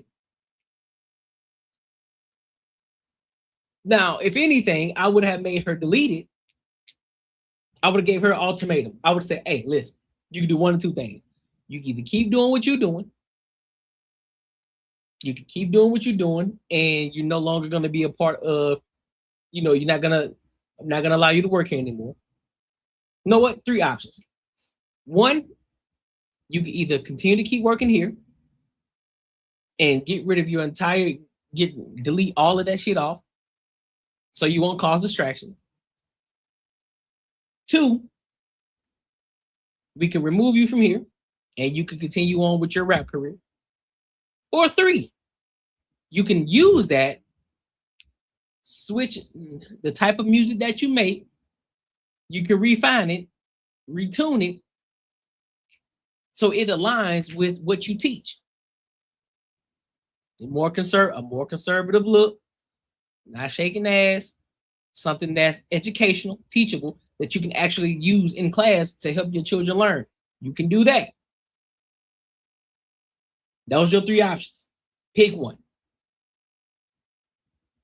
Now, if anything, I would have made her delete it. I would have gave her an ultimatum. I would say, hey, listen, you can do one of two things. You can either keep doing what you're doing. You can keep doing what you're doing, and you're no longer going to be a part of, you know, I'm not going to allow you to work here anymore. You know what? 3 options. 1, you can either continue to keep working here and get rid of your delete all of that shit off so you won't cause distraction. 2, we can remove you from here and you can continue on with your rap career. Or 3, you can use that, switch the type of music that you make, you can refine it, retune it, so it aligns with what you teach. A more conservative look, not shaking ass, something that's educational, teachable, that you can actually use in class to help your children learn. You can do that. Those are your 3 options. Pick one.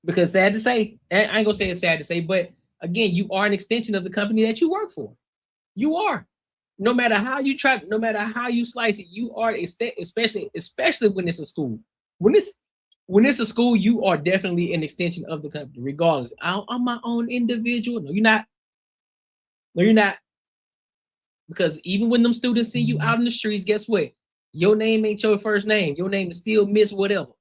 Because sad to say, I ain't gonna say it's sad to say, but Again, you are an extension of the company that you work for. You are. No matter how you try, no matter how you slice it, you are, especially when it's a school. When it's a school, you are definitely an extension of the company, regardless. I'm my own individual. No, you're not. No, you're not. Because even when them students see you out in the streets, guess what? Your name ain't your first name. Your name is still Miss whatever.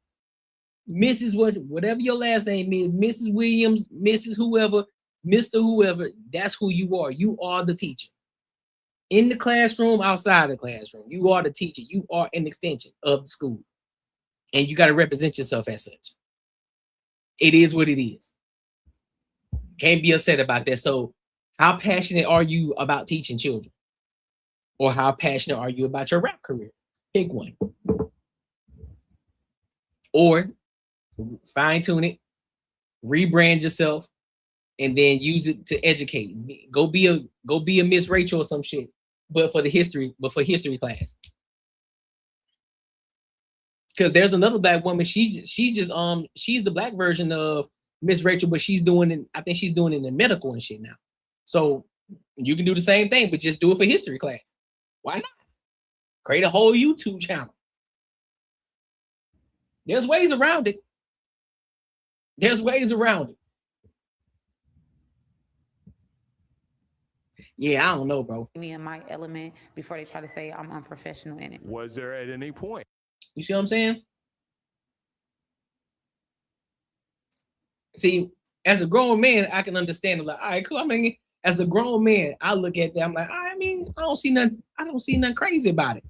Mrs. Whatever your last name is, Mrs. Williams, Mrs. Whoever, Mr. Whoever, that's who you are. You are the teacher. In the classroom, outside the classroom, you are the teacher. You are an extension of the school. And you got to represent yourself as such. It is what it is. Can't be upset about that. So how passionate are you about teaching children? Or how passionate are you about your rap career? Pick one. Or fine tune it, rebrand yourself, and then use it to educate. Go be a Miss Rachel or some shit, but for history class. Because there's another black woman. She's the black version of Miss Rachel, but I think she's doing it in medical and shit now. So you can do the same thing, but just do it for history class. Why not? Create a whole YouTube channel. There's ways around it. There's ways around it. Yeah, I don't know, bro. Me in my element before they try to say I'm unprofessional in it. Was there at any point? You see what I'm saying? See, as a grown man, I can understand it. Like, all right, cool. I mean, as a grown man, I look at that. I'm like, I mean, I don't see nothing crazy about it.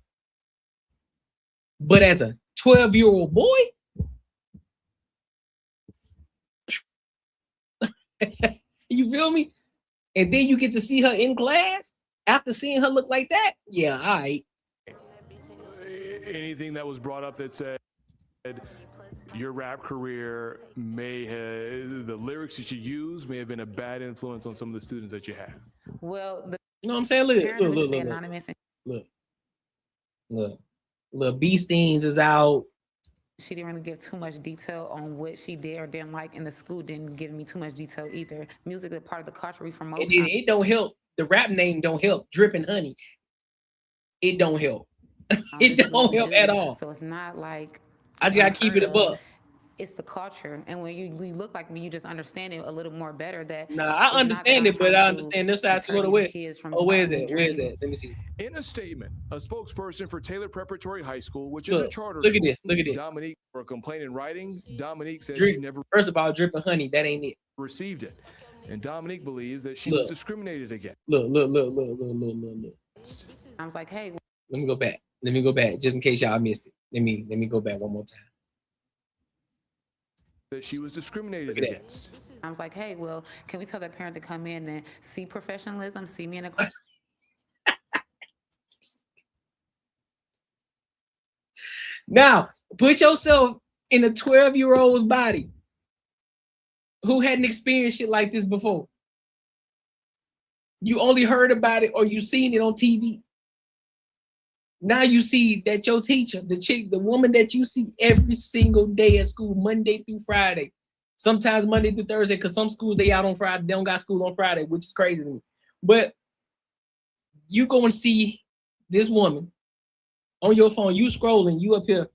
But as a 12-year-old boy, you feel me? And then you get to see her in class after seeing her look like that. Yeah, all right. Anything that was brought up that said your rap career the lyrics that you use may have been a bad influence on some of the students that you have? Well, you know what I'm saying? Look. B Steens is out. She didn't really give too much detail on what she did or didn't like, and the school didn't give me too much detail either. Music is part of the culture from most. It don't help. The rap name don't help. Dripping Honey. It don't help. It don't help at all. So it's not like I just gotta keep it above. It's the culture, and when you look like me, you just understand it a little more better. I understand it, but I understand this side to go to where. Oh, where is it? Where is it? Let me see. In a statement, a spokesperson for Taylor Preparatory High School, which is a charter school. Look at this. Dominique, for a complaint in writing, Dominique says she never. First of all, Dripping Honey, that ain't it. Received it, and Dominique believes that she was discriminated against. Look. I was like, hey. Let me go back, just in case y'all missed it. Let me go back one more time. That she was discriminated against. I was like, hey, well, can we tell that parent to come in and see professionalism, see me in a class? Now, put yourself in a 12-year-old's body who hadn't experienced shit like this before. You only heard about it or you seen it on TV. Now you see that your teacher, the woman that you see every single day at school, Monday through Friday, sometimes Monday through Thursday, because some schools they out on Friday, they don't got school on Friday, which is crazy to me. But you go and see this woman on your phone, you scrolling, you up here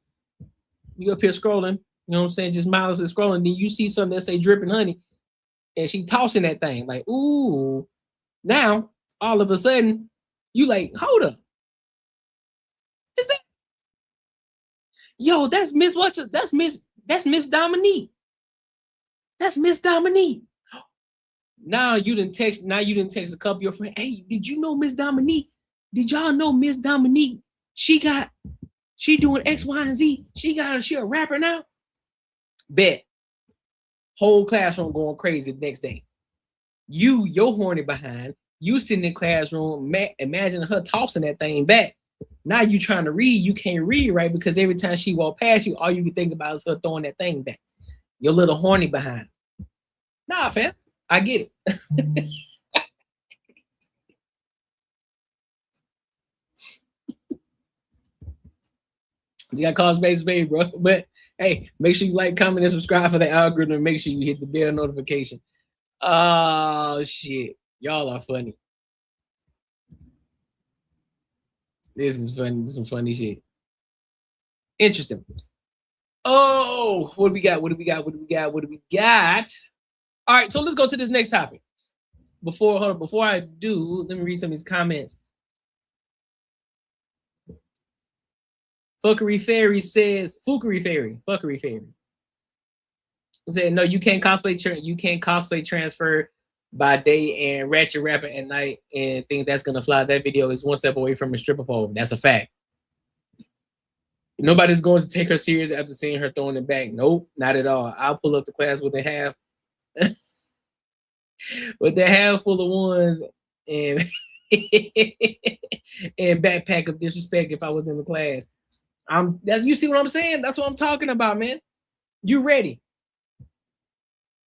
scrolling, you know what I'm saying, just mindlessly scrolling, then you see something that say Dripping Honey, and she tossing that thing like, ooh. Now, all of a sudden, you like, hold up. Is that? Yo, that's Miss Watcher. That's Miss Dominique. That's Miss Dominique. Now you didn't text a couple of your friends. Hey, did you know Miss Dominique? Did y'all know Miss Dominique? She doing X, Y, and Z. She a rapper now. Bet. Whole classroom going crazy the next day. You're horny behind. You sitting in the classroom, imagine her tossing that thing back. Now you trying to read, you can't read right because every time she walk past you, all you can think about is her throwing that thing back. You're a little horny behind. Nah, fam, I get it. You got to call space, bro. But hey, make sure you like, comment, and subscribe for the algorithm. Make sure you hit the bell notification. Oh shit. Y'all are funny. This is funny. This is some funny shit. Interesting. Oh, what do we got? What do we got? What do we got? What do we got? All right, so let's go to this next topic. Before I do, let me read some of these comments. Fuckery Fairy says, Fuckery Fairy. Said, no, you can't cosplay transfer by day and ratchet rapper at night and think that's gonna fly. That video is one step away from a stripper pole. That's a fact. Nobody's going to take her serious after seeing her throwing it back. Nope, not at all. I'll pull up the class with a half with the half full of ones and and backpack of disrespect if I was in the class. You see what I'm saying? That's what I'm talking about, man. You ready.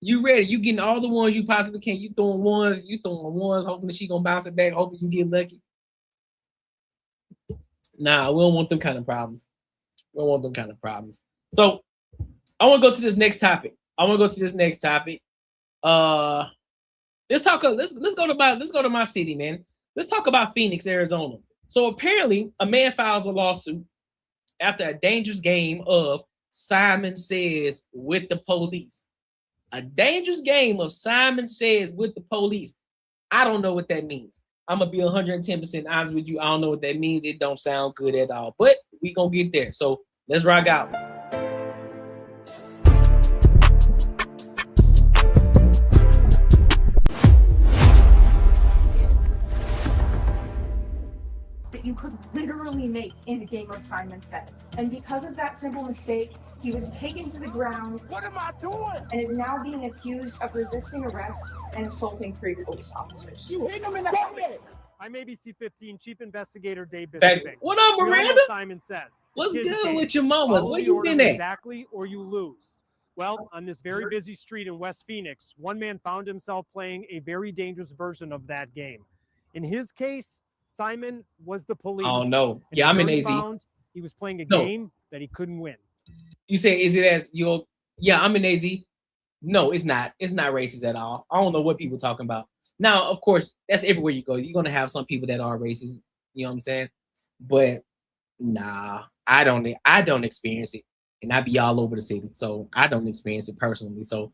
You ready. You getting all the ones you possibly can. You throwing ones, hoping that she gonna bounce it back, hoping you get lucky. Nah, we don't want them kind of problems. So I want to go to this next topic. Let's go to my city, man. Let's talk about Phoenix, Arizona. So apparently, a man files a lawsuit after a dangerous game of Simon Says with the police. A dangerous game of Simon Says with the police. I don't know what that means. I'm gonna be 110% honest with you. I don't know what that means. It don't sound good at all, but we gonna get there. So let's rock out. That you could literally make in a game of Simon Says. And because of that simple mistake, he was taken to the ground. What am I doing? And is now being accused of resisting arrest and assaulting 3 police officers. You hit him in the head. I'm ABC 15 Chief Investigator Dave Fact. Bisping. What up, Miranda? Simon Says. What's Kids good game. with your mama? Follow Where the you orders been at? exactly, or you lose. Well, on this very busy street in West Phoenix, one man found himself playing a very dangerous version of that game. In his case, Simon was the police. Oh no! And Yeah, I'm in he AZ. found he was playing a game that he couldn't win. You say, is it as your? Yeah, I'm in AZ. No, it's not. It's not racist at all. I don't know what people talking about. Now, of course, that's everywhere you go. You're gonna have some people that are racist. You know what I'm saying? But nah, I don't experience it, and I be all over the city, so I don't experience it personally. So.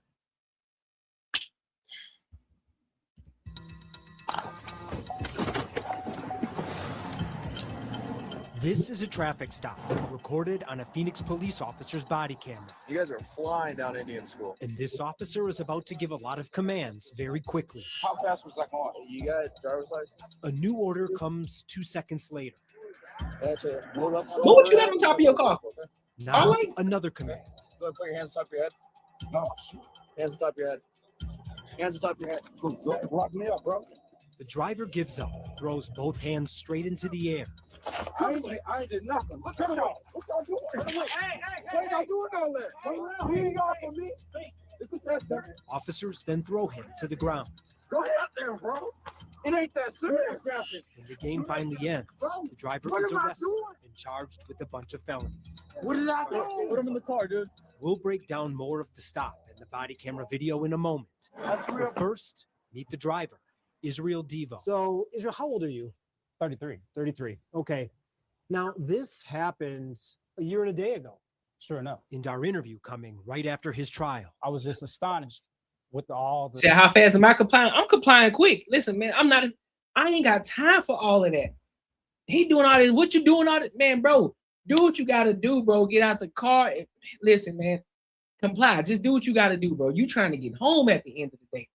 This is a traffic stop recorded on a Phoenix police officer's body camera. You guys are flying down Indian School. And this officer is about to give a lot of commands very quickly. How fast was that going? You got a driver's license? A new order comes 2 seconds later. That's it. Load up. What would you have on top of your car? Now, right. another command. Go ahead, put your hands on top of your head. No. Hands on top of your head. Hands on top of your head. Go, lock me up, bro. The driver gives up, throws both hands straight into the air. I ain't did nothing. Look at y'all. What y'all doing? Hey. What y'all doing all that? He ain't off of me. This is that serious. Officers then throw him to the ground. Go ahead there, bro. It ain't that serious. When the game finally ends, the driver is arrested and charged with a bunch of felonies. What did I do? Put him in the car, dude. We'll break down more of the stop and the body camera video in a moment. But first, meet the driver, Israel Devo. So, Israel, how old are you? 33. Okay. Now, this happened a year and a day ago. Sure enough. And our interview coming right after his trial. I was just astonished with all the... Say, how fast am I complying? I'm complying quick. Listen, man, I ain't got time for all of that. He doing all this. What you doing all that? Man, bro, do what you got to do, bro. Get out the car. Listen, man, comply. Just do what you got to do, bro. You trying to get home at the end of the day.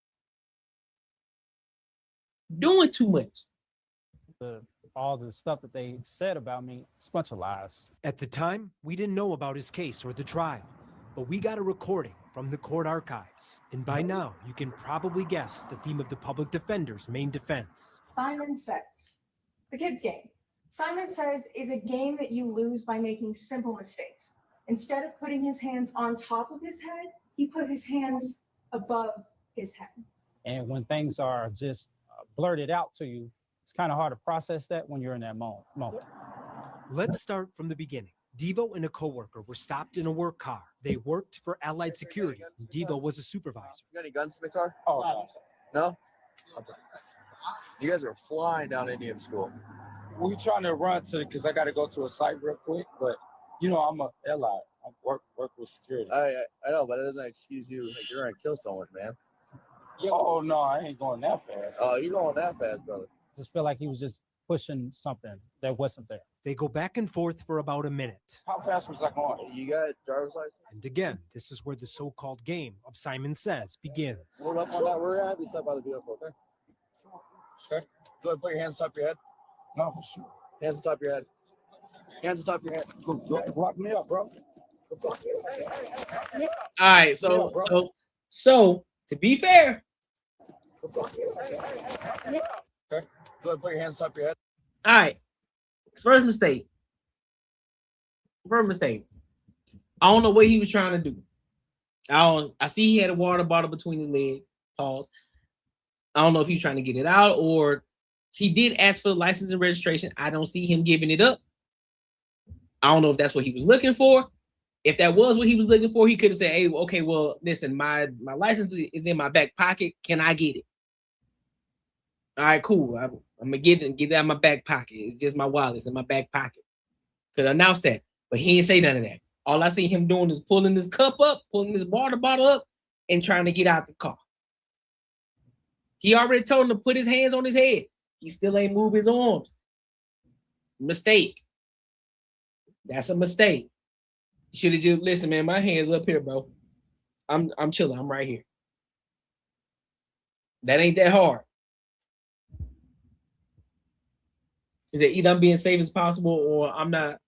Doing too much. All the stuff that they said about me, it's a bunch of lies. At the time, we didn't know about his case or the trial, but we got a recording from the court archives. And by now, you can probably guess the theme of the public defender's main defense. Simon Says. The kids game. Simon Says is a game that you lose by making simple mistakes. Instead of putting his hands on top of his head, he put his hands above his head. And when things are just blurted out to you, it's kind of hard to process that when you're in that moment. Let's start from the beginning. Devo and a coworker were stopped in a work car. They worked for Allied Security, and Devo was a supervisor. You got any guns in the car? Oh, No? Okay. You guys are flying down Indian school. we trying to run to because I got to go to a site real quick, but you know I'm a allied. I work with security. I know, but it doesn't excuse you. Like, you're gonna kill someone, man. Oh no, I ain't going that fast. Oh, you going that fast, brother? Just feel like he was just pushing something that wasn't there. They go back and forth for about a minute. How fast was I going? You got driver's license? And again, this is where the so-called game of Simon Says begins. Hold up on that. We're gonna have you step by the vehicle, okay? Okay. Go ahead, put your hands on top of your head. No, for sure. Hands on top of your head. Hands on top of your head. Lock me up, bro. All right, so to be fair, Okay. Go ahead, put your hands on top of your head. all right. First mistake. I don't know what he was trying to do. I see he had a water bottle between his legs. Pause. I don't know if he was trying to get it out or he did ask for the license and registration. I don't see him giving it up. I don't know if that's what he was looking for. If that was what he was looking for, he could have said, hey, okay, well, listen, my license is in my back pocket. Can I get it? All right, cool. I'm gonna get it out of my back pocket. It's just my wallet. It's in my back pocket. Could announce that, but he didn't say none of that. All I see him doing is pulling this cup up, pulling this water bottle up, and trying to get out the car. He already told him to put his hands on his head. He still ain't move his arms. Mistake. That's a mistake. Should have just listen, man. My hands up here, bro. I'm chilling. I'm right here. That ain't that hard. Is it either I'm being safe as possible or I'm not,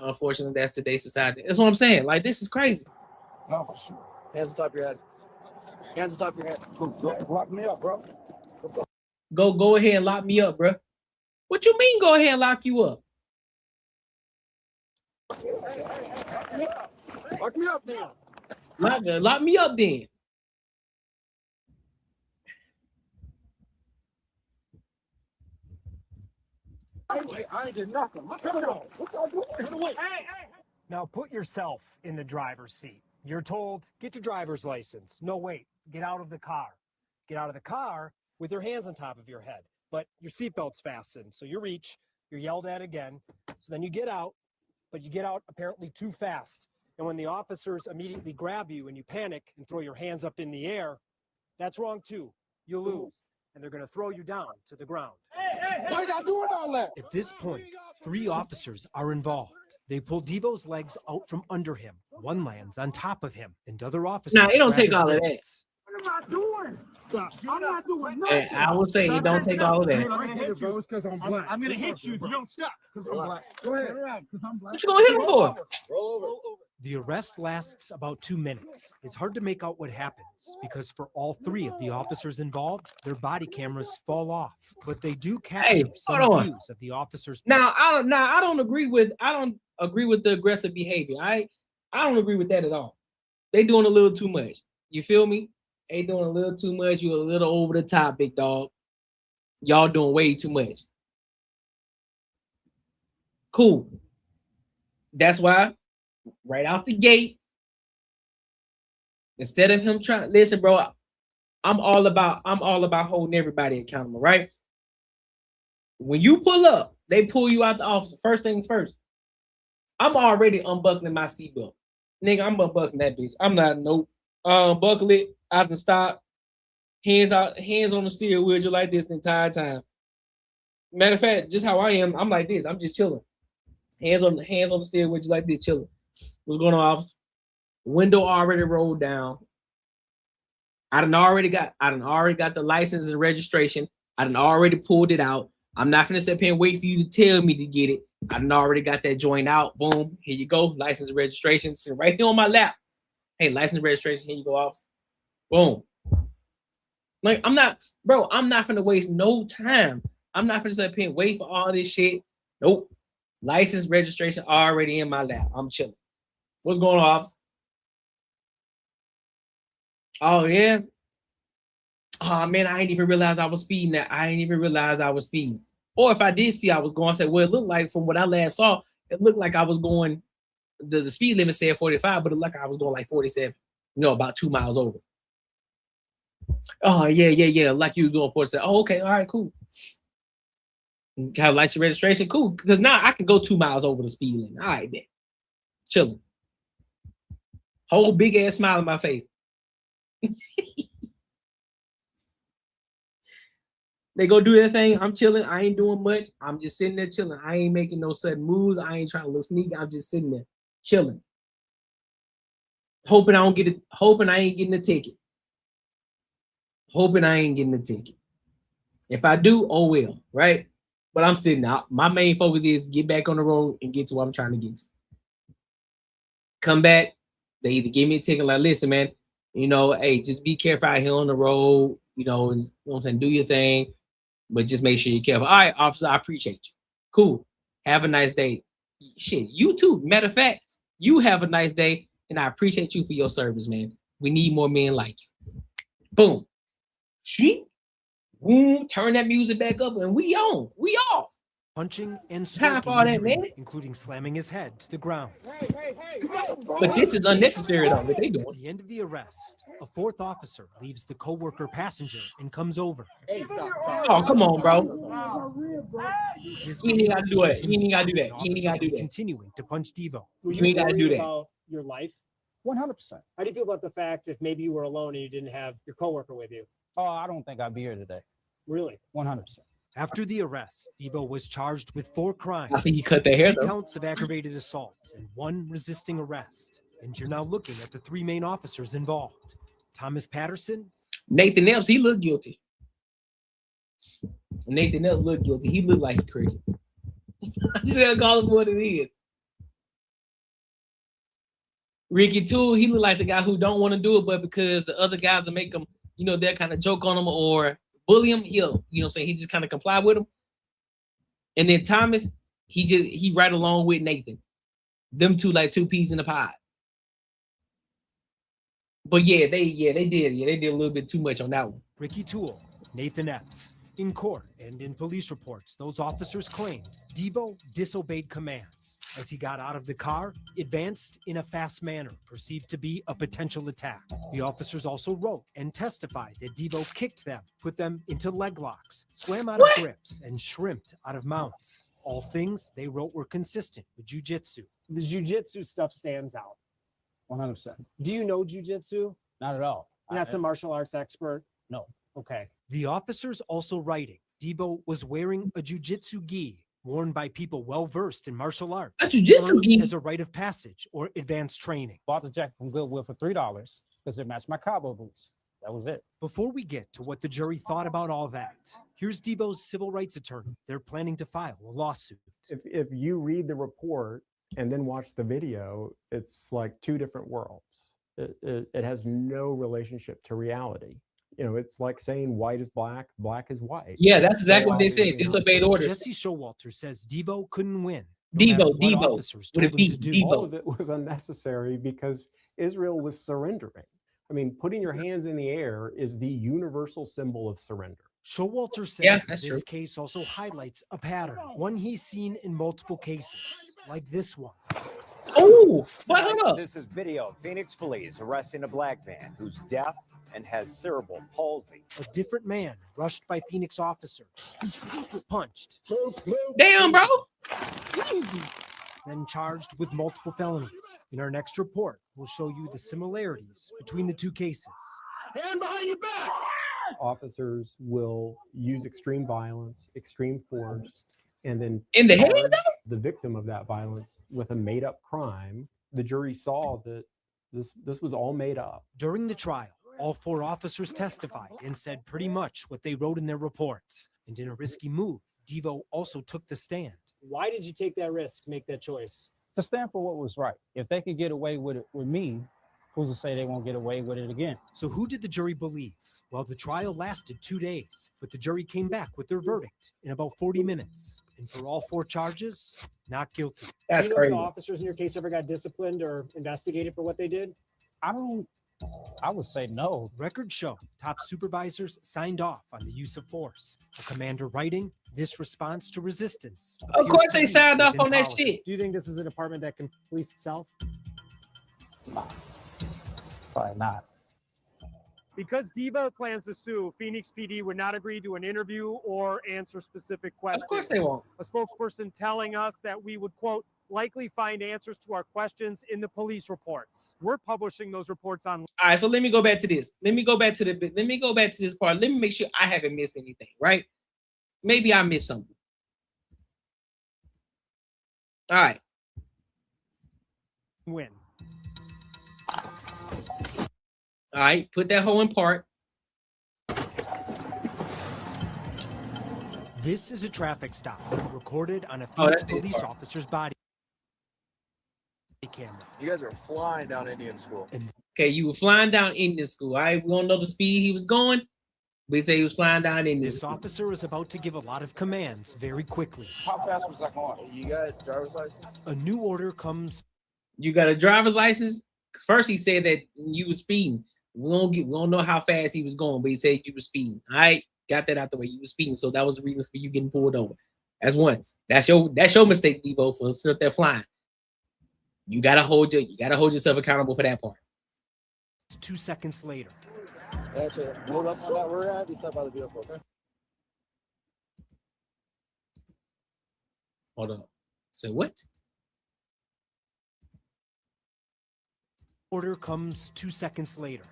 unfortunately, that's today's society. That's what I'm saying. Like, this is crazy. No, for sure. Hands on top of your head. Hands on top of your head. Lock me up, bro. Go ahead and lock me up, bro. What you mean go ahead and lock you up? Lock me up now. Lock me up then. I did nothing. What y'all doing? Hey. Now put yourself in the driver's seat. You're told, get your driver's license. No, wait, get out of the car. Get out of the car with your hands on top of your head, but your seatbelt's fastened. So you reach, you're yelled at again. So then you get out, but you get out apparently too fast. And when the officers immediately grab you and you panic and throw your hands up in the air, that's wrong too. You lose. And they're going to throw you down to the ground. Why y'all doing all that? At this point, 3 officers are involved. They pull Devo's legs out from under him. One lands on top of him, and other officers. Nah, it don't grab take his all of that. wrists. What am I doing? Stop. I'm not doing Hey, nothing. I would say it don't take all of that. I'm gonna hit you because I'm black. I'm gonna hit you if you don't stop. Because I'm black. Go ahead. Because I'm black. What you gonna hit him for? Roll over. The arrest lasts about 2 minutes. It's hard to make out what happens because for all 3 of the officers involved, their body cameras fall off. But they do capture some views of the officers. Now I don't agree with the aggressive behavior. I don't agree with that at all. They doing a little too much. You feel me? They doing a little too much. You're a little over the top, big dog. Y'all doing way too much. Cool. That's why right out the gate, instead of him trying, listen, bro, I'm all about holding everybody accountable, right? When you pull up, they pull you out the office. First things first, I'm already unbuckling my seatbelt. Nigga, I'm unbuckling that bitch. I'm not, nope. Buckle it, I can stop. Hands out, hands on the steering wheel, just like this the entire time. Matter of fact, just how I am, I'm like this. I'm just chilling. Hands on the steering wheel, just like this, chilling. What's going on, officer? Window already rolled down. I done already got the license and registration. I done already pulled it out. I'm not gonna sit here and wait for you to tell me to get it. I done already got that joint out. Boom, here you go. License and registration sitting right here on my lap. Hey, license and registration, here you go, officer. Boom. Like, I'm not gonna waste no time. I'm not gonna sit here and wait for all this shit. Nope. License, registration already in my lap. I'm chilling. What's going on, officer? Oh, yeah. Oh, man, I didn't even realize I was speeding. Or if I did see I was going, I say, well, it looked like from what I last saw, it looked like I was going. The speed limit said 45, but it looked like I was going like 47. You know, about 2 miles over. Oh yeah. Like you were doing 47. Oh, okay, all right, cool. Have license registration, cool. Because now I can go 2 miles over the speed limit. All right, then. Chilling. Whole big ass smile on my face. They go do their thing. I'm chilling. I ain't doing much. I'm just sitting there chilling. I ain't making no sudden moves. I ain't trying to look sneaky. I'm just sitting there chilling. Hoping I don't get it. Hoping I ain't getting a ticket. Hoping I ain't getting a ticket. If I do, oh well, right? But I'm sitting out. My main focus is get back on the road and get to what I'm trying to get to. Come back. They either give me a ticket like, listen, man, you know, hey, just be careful out here on the road, you know, and you know what I'm saying, do your thing, but just make sure you're careful. All right, officer, I appreciate you. Cool. Have a nice day. Shit, you too. Matter of fact, you have a nice day, and I appreciate you for your service, man. We need more men like you. Boom. Sheep. Boom. Turn that music back up, and we on. We off. Punching and Time for striking all his that, man. including slamming his head to the ground. But this is unnecessary, though, what they doing. At the end of the arrest, a fourth officer leaves the co-worker passenger and comes over. Oh, come on, bro. You ain't gotta do it. You ain't gotta do that. You ain't gotta do that. Continuing to punch Devo. You ain't gotta do that. About your life? 100%. How do you feel about the fact if maybe you were alone and you didn't have your coworker with you? Oh, I don't think I'd be here today. Really? 100%. After the arrest, Devo was charged with 4 crimes. I see he cut their hair, 3 though. counts of aggravated assault and 1 resisting arrest. And you're now looking at the 3 main officers involved. Thomas Patterson. Nathan Epps, he looked guilty. Nathan Epps looked guilty. He looked like he cricket. I just gotta call it what it is. Ricky Toole, he looked like the guy who don't want to do it, but because the other guys will make him, you know, they'll kind of joke on him or bully him, you know what I'm saying? He just kind of comply with him. And then Thomas, he right along with Nathan. Them two like 2 peas in a pod. But they did a little bit too much on that one. Ricky Toole, Nathan Epps. In court and in police reports, those officers claimed Devo disobeyed commands. As he got out of the car, advanced in a fast manner, perceived to be a potential attack. The officers also wrote and testified that Devo kicked them, put them into leg locks, swam out of grips, and shrimped out of mounts. All things they wrote were consistent with jiu-jitsu. The jiu-jitsu stuff stands out. 100%. Do you know jiu-jitsu? Not at all. You're not some martial arts expert? No. Okay. The officers also writing Devo was wearing a jiu-jitsu gi worn by people well-versed in martial arts. A jiu-jitsu gi? As a rite of passage or advanced training. Bought the jacket from Goodwill for $3 because it matched my cowboy boots. That was it. Before we get to what the jury thought about all that, here's Devo's civil rights attorney. They're planning to file a lawsuit. If you read the report and then watch the video, it's like 2 different worlds. It has no relationship to reality. You know, it's like saying white is black, black is white. Yeah, that's exactly what they said. Disobeyed orders. Jesse Showalter says Devo couldn't win. Devo. Officers told him to do. All of it was unnecessary because Israel was surrendering. I mean, putting your hands in the air is the universal symbol of surrender. Showalter says this case also highlights a pattern, one he's seen in multiple cases, like this one. Oh, but hold up. This is video of Phoenix police arresting a black man who's deaf and has cerebral palsy. A different man rushed by Phoenix officers, punched. Damn, bro. Then charged with multiple felonies. In our next report, we'll show you the similarities between the 2 cases. Hand behind your back! Officers will use extreme violence, extreme force, and then in the head, the victim of that violence with a made-up crime. The jury saw that this was all made up. During the trial, all 4 officers testified and said pretty much what they wrote in their reports. And in a risky move, Devo also took the stand. Why did you take that risk, make that choice? To stand for what was right. If they could get away with it with me, who's to say they won't get away with it again? So who did the jury believe? Well, the trial lasted 2 days, but the jury came back with their verdict in about 40 minutes. And for all 4 charges, not guilty. That's crazy. crazy. The officers in your case ever got disciplined or investigated for what they did? I would say no. Records show top supervisors signed off on the use of force. A commander writing, This response to resistance. Of appears course to they be signed off within on that policy. shit. Do you think this is a department that can police itself? Probably not. Because Diva plans to sue, Phoenix PD would not agree to an interview or answer specific questions. Of course they won't. A spokesperson telling us that we would, quote, likely find answers to our questions in the police reports. We're publishing those reports on. All right, so let me go back to this. Let me go back to this part. Let me make sure I haven't missed anything, right? Maybe I missed something. All right. Win. All right, put that whole in part. This is a traffic stop recorded on a Phoenix police officer's body camera. You guys are flying down Indian school. Okay, you were flying down Indian school. All right, we don't know the speed he was going. We say he was flying down Indian This school. officer is about to give a lot of commands very quickly. How fast was that going? You got driver's license? A new order comes. You got a driver's license? First he said that you were speeding. We don't know how fast he was going, but he said you were speeding. All right, got that out the way. You were speeding, so that was the reason for you getting pulled over. That's one. That's your mistake, Devo, for sitting up there flying. You gotta hold yourself accountable for that part. 2 seconds later. Actually, load up so that we're at. Be set by the vehicle, okay? Hold up. Say what? Order comes 2 seconds later.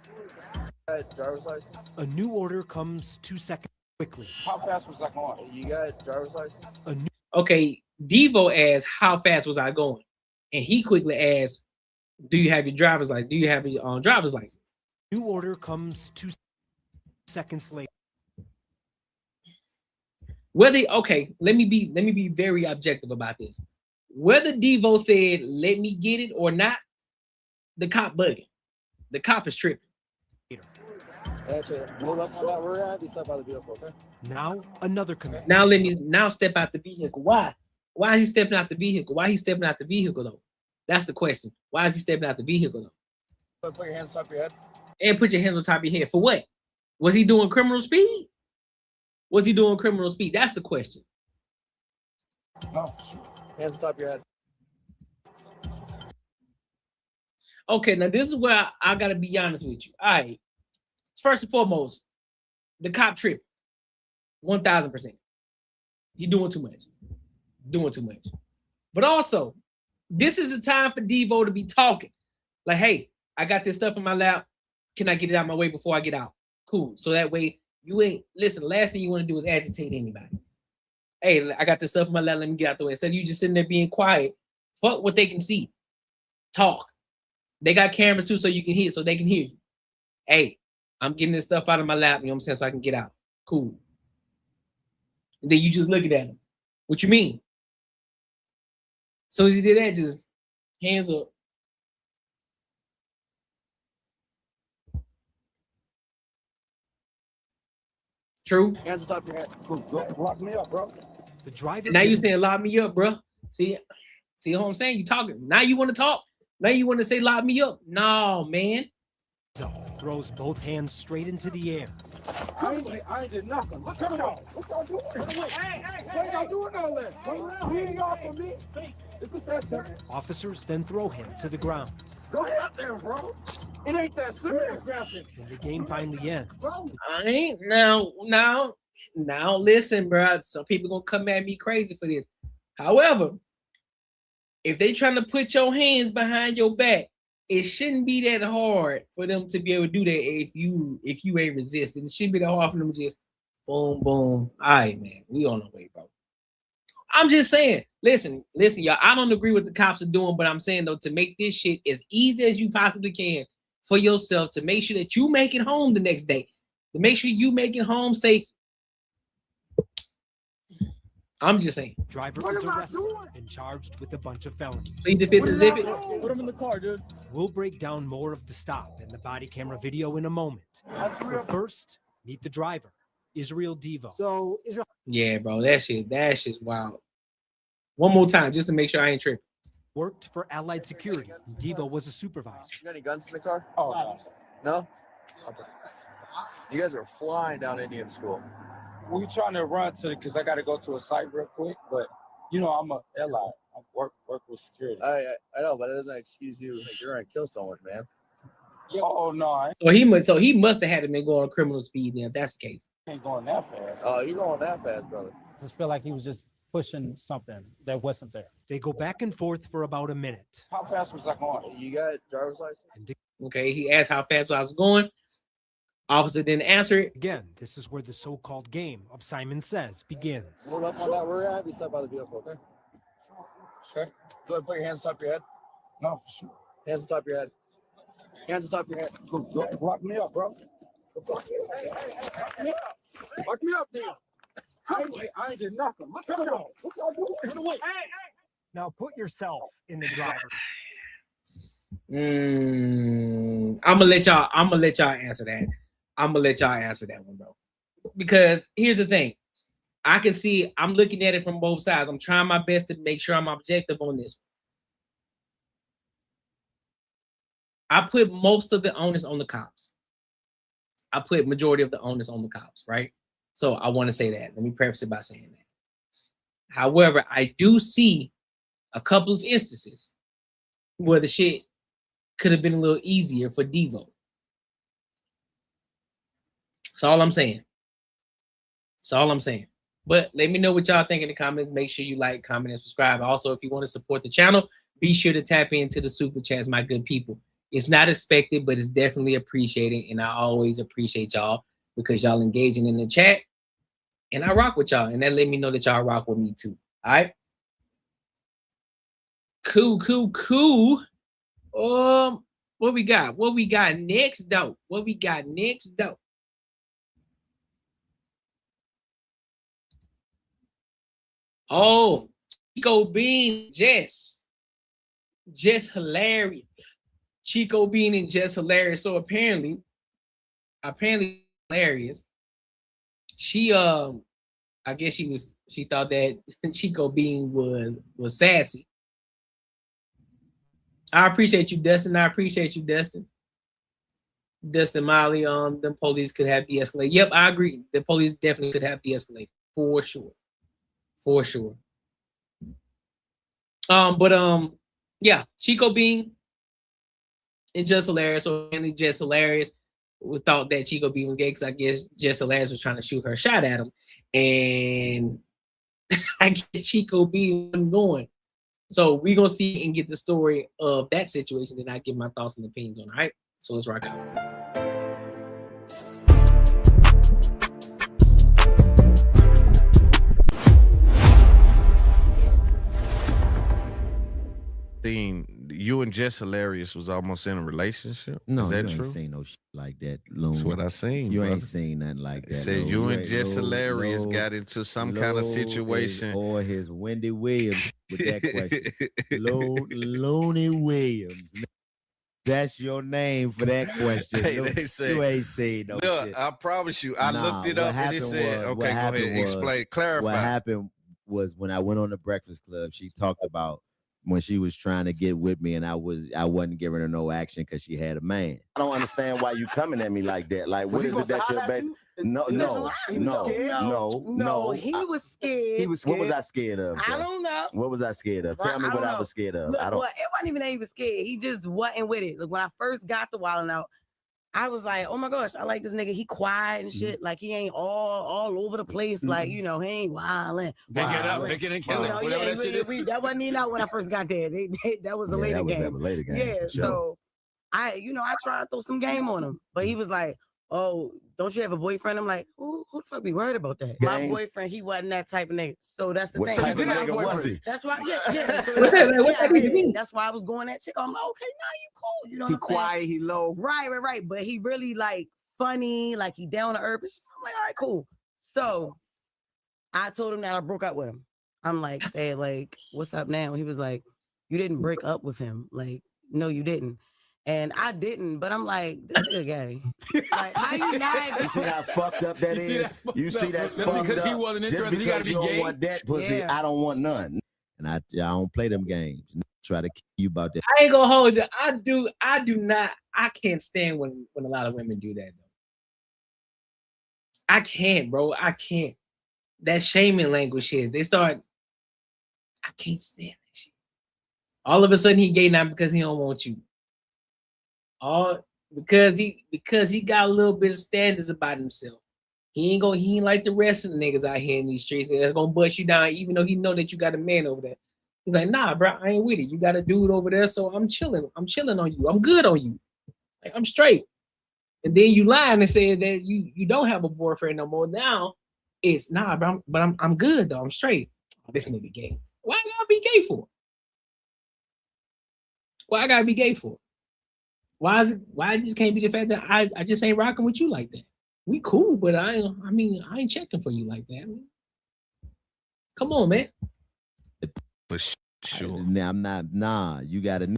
Driver's license? A new order comes 2 seconds quickly. How fast was that going? You got driver's license? Okay, Devo asked, how fast was I going? And he quickly asked, do you have your driver's license? Do you have your driver's license? New order comes 2 seconds later. Okay, let me be very objective about this. Whether Devo said, let me get it or not, the cop bugging. The cop is tripping. Actually, load up so that we're at. Be set by the vehicle, okay? Now another command. Now step out the vehicle. Why? Why is he stepping out the vehicle? Why he stepping out the vehicle though? That's the question. Why is he stepping out the vehicle though? Put your hands on top of your head. And put your hands on top of your head. For what? Was he doing criminal speed? Was he doing criminal speed? That's the question. No. Hands on top of your head. Okay, now this is where I gotta be honest with you. All right. First and foremost, the cop tripped. 1000%. He doing too much. Doing too much. But also, this is a time for Devo to be talking. Like, hey, I got this stuff in my lap. Can I get it out of my way before I get out? Cool. So that way you ain't, listen, the last thing you want to do is agitate anybody. Hey, I got this stuff in my lap. Let me get out the way. Instead of you just sitting there being quiet, fuck what they can see. Talk. They got cameras too, so you can hear, so they can hear you. Hey, I'm getting this stuff out of my lap, you know what I'm saying, so I can get out. Cool. And then you just looking at him. What you mean? So as he did that, just hands up. True. Hands on top of your head. Lock me up, bro. The driver. Now you saying lock me up, bro. See what I'm saying? You talking. Now you want to talk? Now you want to say lock me up? No, man. Throws both hands straight into the air. I ain't did nothing. What y'all doing? Hey, what y'all doing all that? He ain't off of me. Is this that serious? Officers then throw him to the ground. Go ahead there, bro. It ain't that serious. And the game finally ends. I ain't now listen, bro. Some people gonna come at me crazy for this. However, if they trying to put your hands behind your back, it shouldn't be that hard for them to be able to do that if you ain't resisting. It shouldn't be that hard for them to just boom, boom. All right, man. We on our way, bro. I'm just saying, listen, y'all. I don't agree with the cops are doing, but I'm saying though, to make this shit as easy as you possibly can for yourself, to make sure that you make it home the next day, to make sure you make it home safe. I'm just saying. Driver is arrested and charged with a bunch of felonies. Plead the fifth and zip it. Put him in the car, dude. We'll break down more of the stop and the body camera video in a moment. But first, meet the driver, Israel Devo. So Israel. Yeah, bro, that's just wild. One more time, just to make sure I ain't tripping. Worked for Allied Security. Devo was a supervisor. You got any guns in the car? Oh, No? Okay. You guys are flying down Indian school. We trying to run to because I got to go to a site real quick, but you know I'm a ally. I work with security. I know, but it doesn't excuse you. Like, you're gonna kill someone, man. Oh no! So he must have had to been going on criminal speed then, if that's the case. Ain't going that fast. Oh, you going that fast, brother? I just feel like he was just pushing something that wasn't there. They go back and forth for about a minute. How fast was I going? You got driver's license? Okay, he asked how fast I was going. Officer didn't answer it. Again, this is where the so-called game of Simon Says begins. Hold up on that. We're gonna have you step by the vehicle, okay? Okay. Go ahead, put your hands on top of your head. No, for sure. Hands on top of your head. Hands on top of your head. Go block me up, bro. Lock me up, then. I ain't did nothing. What y'all doing? What y'all doing? Get away. Hey. Now put yourself in the driver's I'm gonna let y'all answer that. I'm gonna let y'all answer that one, bro. Because here's the thing. I can see, I'm looking at it from both sides. I'm trying my best to make sure I'm objective on this. I put most of the onus on the cops. I put majority of the onus on the cops, right? So I want to say that. Let me preface it by saying that. However, I do see a couple of instances where the shit could have been a little easier for Devo. That's all I'm saying. That's all I'm saying. But let me know what y'all think in the comments. Make sure you like, comment, and subscribe. Also, if you want to support the channel, be sure to tap into the super chats, my good people. It's not expected, but it's definitely appreciated. And I always appreciate y'all because y'all engaging in the chat. And I rock with y'all. And that let me know that y'all rock with me too. All right. Cool. What we got? What we got next, though? What we got next, though? Oh, Chico Bean, Jess hilarious. Chico Bean and Jess hilarious. So apparently hilarious. She I guess she thought that Chico Bean was sassy. I appreciate you, Dustin. Dustin Miley, the police could have de-escalated. Yep, I agree. The police definitely could have de-escalated for sure. Yeah, Chico Bean and Just Hilarious, or mainly Just Hilarious, we thought that Chico Bean was gay because I guess Just Hilarious was trying to shoot her shot at him, and I guess Chico Bean wasn't going. So we're gonna see and get the story of that situation, then I give my thoughts and opinions on it. All right, so let's rock out. You and Jess Hilarious was almost in a relationship. No, is that you true? Ain't seen no shit like that. Loon. That's what I seen. You brother. Ain't seen nothing like that. It said no. you and Jess Hilarious got into some kind of situation. Or his Wendy Williams with that question. Looney Williams. That's your name for that question. Hey, they say, you ain't seen no shit. I promise you. I looked it up and it said, okay, go ahead. Explain, clarify. What happened was when I went on the Breakfast Club, she talked about when she was trying to get with me and I wasn't giving her no action because she had a man. I don't understand why you coming at me like that. Like, what is it that you're basically... No. He was scared. He was scared. What was I scared of? I don't know. What was I scared of? Tell me what I was scared of. Look, well, it wasn't even that he was scared. He just wasn't with it. Look, when I first got the Wildin' Out, I was like, oh my gosh, I like this nigga. He quiet and shit. Like he ain't all over the place. Like, you know, he ain't wildin'. Pick it up, pick it and kill it. That wasn't even out when I first got there. That was a later game. Yeah, sure. So I tried to throw some game on him, but he was like, oh, don't you have a boyfriend? I'm like, who the fuck be worried about that? My boyfriend, he wasn't that type of nigga. So that's the thing. What type of nigga was he? That's why, yeah. So that's why I was going that chick. I'm like, okay, now you cool. You know what I'm saying? He quiet, he low. Right. But he really like funny, like he down to earth. I'm like, all right, cool. So I told him that I broke up with him. I'm like, say, like, what's up now? He was like, you didn't break up with him. Like, no, you didn't. And I didn't, but I'm like, this is gay. Like, how you not? You see how fucked up that is? You see that fucked because up? he wasn't interested, Just because he you gotta be don't gay? want that pussy, I don't want none. And I don't play them games. Try to kill you about that. I ain't gonna hold you. I do not. I can't stand when a lot of women do that though. I can't, bro. I can't. That shaming language shit. They start. I can't stand that shit. All of a sudden he gay now because he don't want you. All because he got a little bit of standards about himself. He ain't like the rest of the niggas out here in these streets that's gonna bust you down, even though he know that you got a man over there. He's like, nah, bro, I ain't with it. You got a dude over there, so I'm chilling. I'm chilling on you. I'm good on you. Like, I'm straight. And then you lying and say that you don't have a boyfriend no more. Now it's nah, bro, but I'm good though. I'm straight. Oh, this nigga gay. Why I gotta be gay for? Why I gotta be gay for? Why it just can't be the fact that I just ain't rocking with you like that? We cool, but I ain't checking for you like that. Come on, man. For sure. I'm not. Nah, you gotta.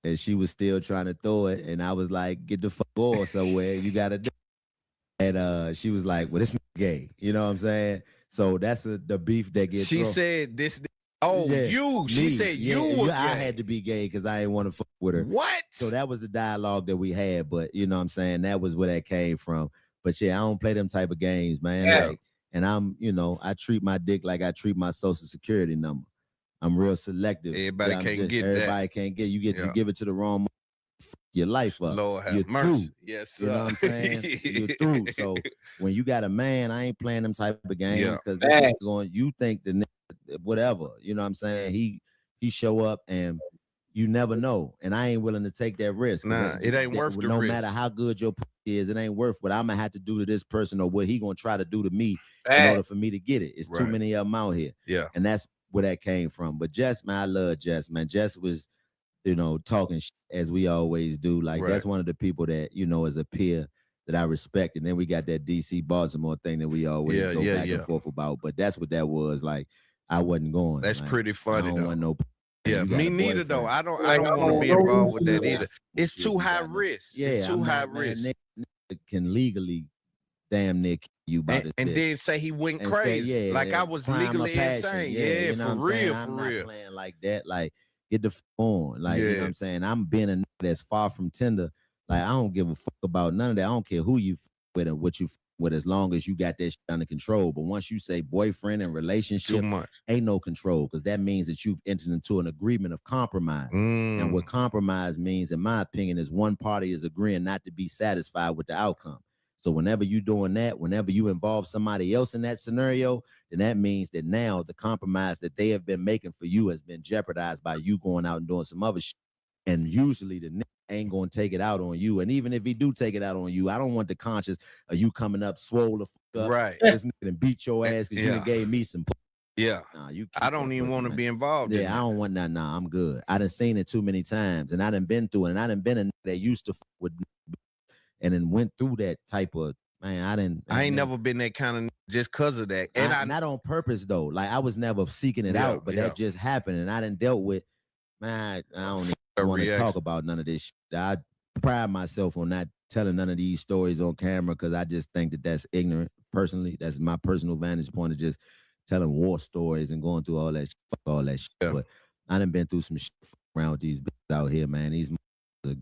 And she was still trying to throw it, and I was like, "Get the fuck off somewhere. You gotta do." And she was like, "Well, this is gay." You know what I'm saying? So that's the beef that gets. She said this. Oh, yeah, you. She said you. I had to be gay because I didn't want to fuck with her. What? So that was the dialogue that we had. But you know what I'm saying? That was where that came from. But yeah, I don't play them type of games, man. Yeah. Like, and I'm, I treat my dick like I treat my social security number. I'm real selective. Everybody can't get that. Everybody can't get. You give it to the wrong. Your life up. Lord have You're mercy. through. Yes, sir. You know what I'm saying? You're through. So when you got a man, I ain't playing them type of games because you think the whatever. You know what I'm saying? He show up and you never know, and I ain't willing to take that risk. Nah, it ain't worth the no risk. matter how good your is, it ain't worth what I'm gonna have to do to this person or what he gonna try to do to me in order for me to get it. It's too many of them out here. Yeah, and that's where that came from. But Jess, man, I love Jess, man. Jess was, talking as we always do. Like that's one of the people that is a peer that I respect. And then we got that DC Baltimore thing that we always go back and forth about. But that's what that was. Like I wasn't going. That's like, pretty funny. I don't want no. Yeah, me neither though. I don't want to be involved with that either. It's too high risk. Yeah, it's too high risk. Nigga can legally damn near kill you by and then say he went crazy. Like I was legally insane. Yeah, you know for real, I'm for not real. playing like that. Like get the on. Like you know what I'm saying. I'm being a nigga that's far from tender. Like I don't give a fuck about none of that. I don't care who you with and what you with, as long as you got that shit under control. But once you say boyfriend and relationship, Too much. ain't no control, because that means that you've entered into an agreement of compromise. And what compromise means, in my opinion, is one party is agreeing not to be satisfied with the outcome. So whenever you're doing that, whenever you involve somebody else in that scenario, then that means that now the compromise that they have been making for you has been jeopardized by you going out and doing some other shit. And usually the nigga ain't going to take it out on you. And even if he do take it out on you, I don't want the conscience of you coming up swole the fuck up. Right. This nigga and beat your ass because you done gave me some. Yeah. Nah, you I don't even want to be involved in I don't want that. Nah, I'm good. I done seen it too many times, and I done been through it, and I done been a nigga that used to fuck with and then went through that type of, man, I ain't never been that kind of just because of that. And I not on purpose though. Like I was never seeking it out, but that just happened, and I done dealt with, man, I don't even want to talk about none of this shit. I pride myself on not telling none of these stories on camera because I just think that that's ignorant. Personally, that's my personal vantage point of just telling war stories and going through all that shit, fuck all that shit. But I done been through some shit around with these bitches out here, man. These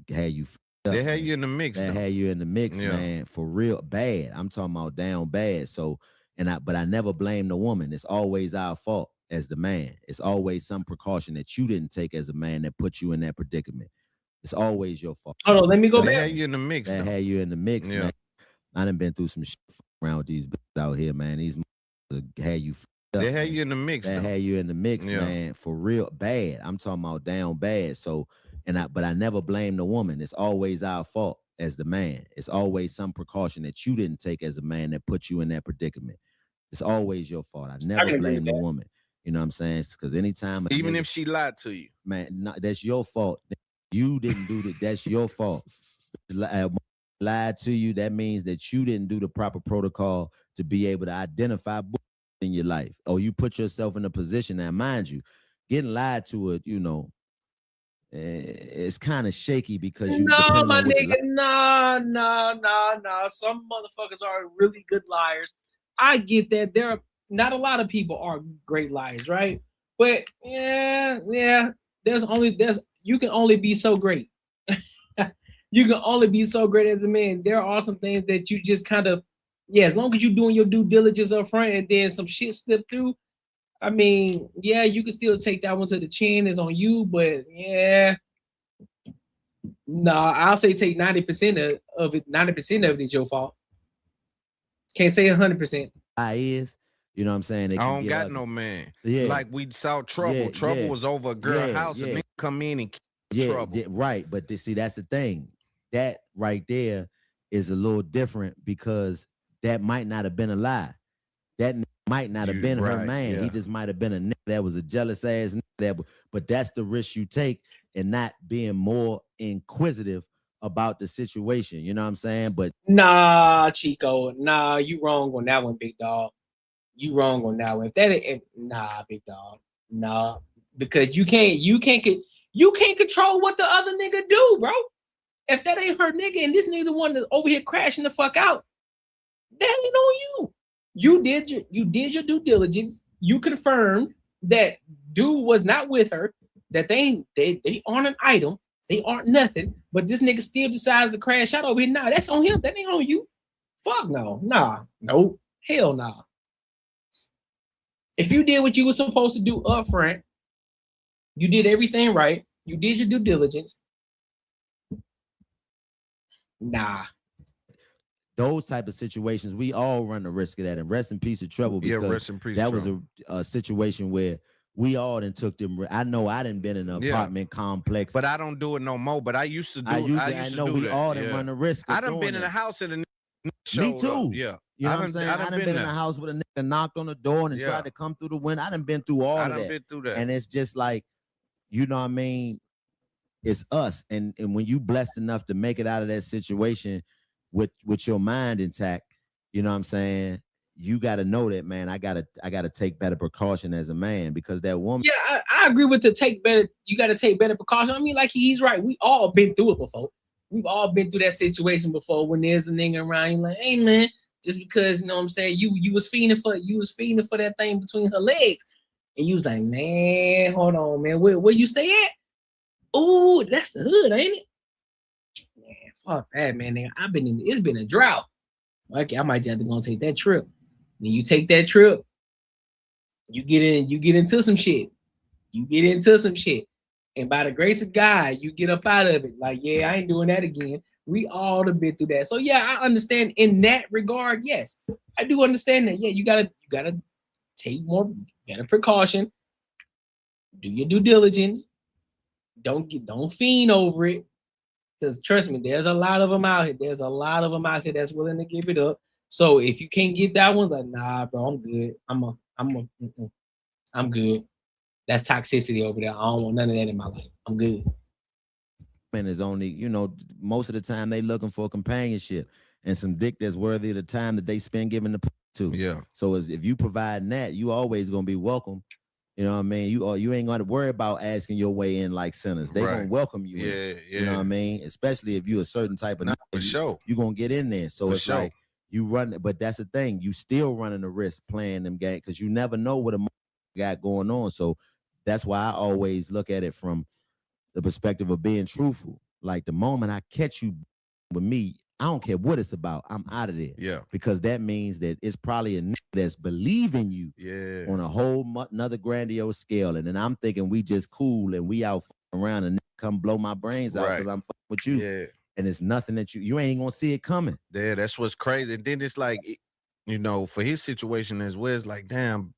had you. They had you in the mix. They had you in the mix, man, for real bad. I'm talking about down bad. So, but I never blame the woman. It's always our fault as the man. It's always some precaution that you didn't take as a man that put you in that predicament. It's always your fault. Hold on, let me go back. They had you in the mix. They had you in the mix, man. I done been through some shit around with these bitches out here, man. These had you. They had you in the mix. They had you in the mix, man, for real bad. I'm talking about down bad. So, but I never blame the woman. It's always our fault as the man. It's always some precaution that you didn't take as a man that put you in that predicament. It's always your fault. I never blame the woman. You know what I'm saying? Because anytime, even if she lied to you, man, that's your fault. You didn't do that. That's your fault. Lied to you. That means that you didn't do the proper protocol to be able to identify in your life, or you put yourself in a position. Now, mind you, getting lied to it, it's kind of shaky because you. No, my nigga, nah. Some motherfuckers are really good liars. I get that. There are not a lot of people are great liars, right? But yeah. You can only be so great. You can only be so great as a man. There are some things that you just kind of Yeah, as long as you're doing your due diligence up front and then some shit slip through, I mean, yeah, you can still take that one to the chin. It's on you, but yeah. Nah, I'll say take 90% of it. 90% of it is your fault. Can't say 100%. I is, you know what I'm saying? I don't got no man. Yeah. Like we saw Trouble. Yeah, Trouble yeah. was over a girl Yeah, house and yeah. nigga come in and kill Trouble. Right. But see, that's the thing. That right there is a little different because that might not have been a lie. That might not have been her man. yeah. He just might have been a nigga that was a jealous ass nigga. But that's the risk you take in not being more inquisitive about the situation. You know what I'm saying? But nah, Chico, nah, you wrong on that one, big dog. You wrong on that one. Nah, big dog, nah, because you can't control what the other nigga do, bro. If that ain't her nigga and this nigga the one that's over here crashing the fuck out, that ain't on you. You did your due diligence. You confirmed that dude was not with her, that they aren't an item, they aren't nothing, but this nigga still decides to crash out over here. Nah, that's on him. That ain't on you. Fuck no. Nah. Nope. Hell nah. If you did what you were supposed to do up front, you did everything right, you did your due diligence. Nah. Those type of situations, we all run the risk of that. And rest in peace to Trouble, because rest in peace, that was a situation where we all done took them. I know I done been in an apartment complex, but I don't do it no more. But I used to do. I know we all done run the risk. I done been in a house and me too. Yeah, you know what I'm saying. I done been in a house with a nigga knocked on the door and tried to come through the window. I done been through all of that. Been through that. And it's just like, you know what I mean. It's us, and when you blessed enough to make it out of that situation with your mind intact, you know what I'm saying, you got to know that, man, I gotta take better precaution as a man, because that woman. Yeah, I agree with the take better. You got to take better precaution. I mean, like he's right. We all been through it before. We've all been through that situation before when there's a nigga around. You're like, hey man, just because, you know what I'm saying, you was feeding for that thing between her legs, and you was like, man, hold on, man, where you stay at? Ooh, that's the hood, ain't it? Man, fuck that, man. Nigga, it's been a drought. Okay, I might just have to go take that trip. Then you take that trip, you get into some shit. And by the grace of God, you get up out of it. Like, yeah, I ain't doing that again. We all have been through that. So yeah, I understand in that regard. Yes, I do understand that. Yeah, you gotta take more better precaution. Do your due diligence. Don't fiend over it. Because trust me, there's a lot of them out here. There's a lot of them out here that's willing to give it up. So if you can't get that one, like, nah, bro, I'm good. I'm good. That's toxicity over there. I don't want none of that in my life. I'm good. Man is only, you know, most of the time they looking for companionship and some dick that's worthy of the time that they spend giving the to. Yeah. So if you provide that, you always gonna be welcome. You know what I mean? You ain't gonna worry about asking your way in like sinners. They gonna welcome you in. You know what I mean? Especially if you a certain type of you gonna get in there. So it's like you run, but that's the thing. You still running the risk playing them games because you never know what a got going on. So that's why I always look at it from the perspective of being truthful. Like the moment I catch you with me, I don't care what it's about. I'm out of there. Yeah. Because that means that it's probably a nigga that's believing you on a whole another grandiose scale. And then I'm thinking we just cool and we out around and come blow my brains out because I'm fucking with you. Yeah. And it's nothing that you ain't gonna see it coming. Yeah, that's what's crazy. And then it's like, you know, for his situation as well, it's like, damn,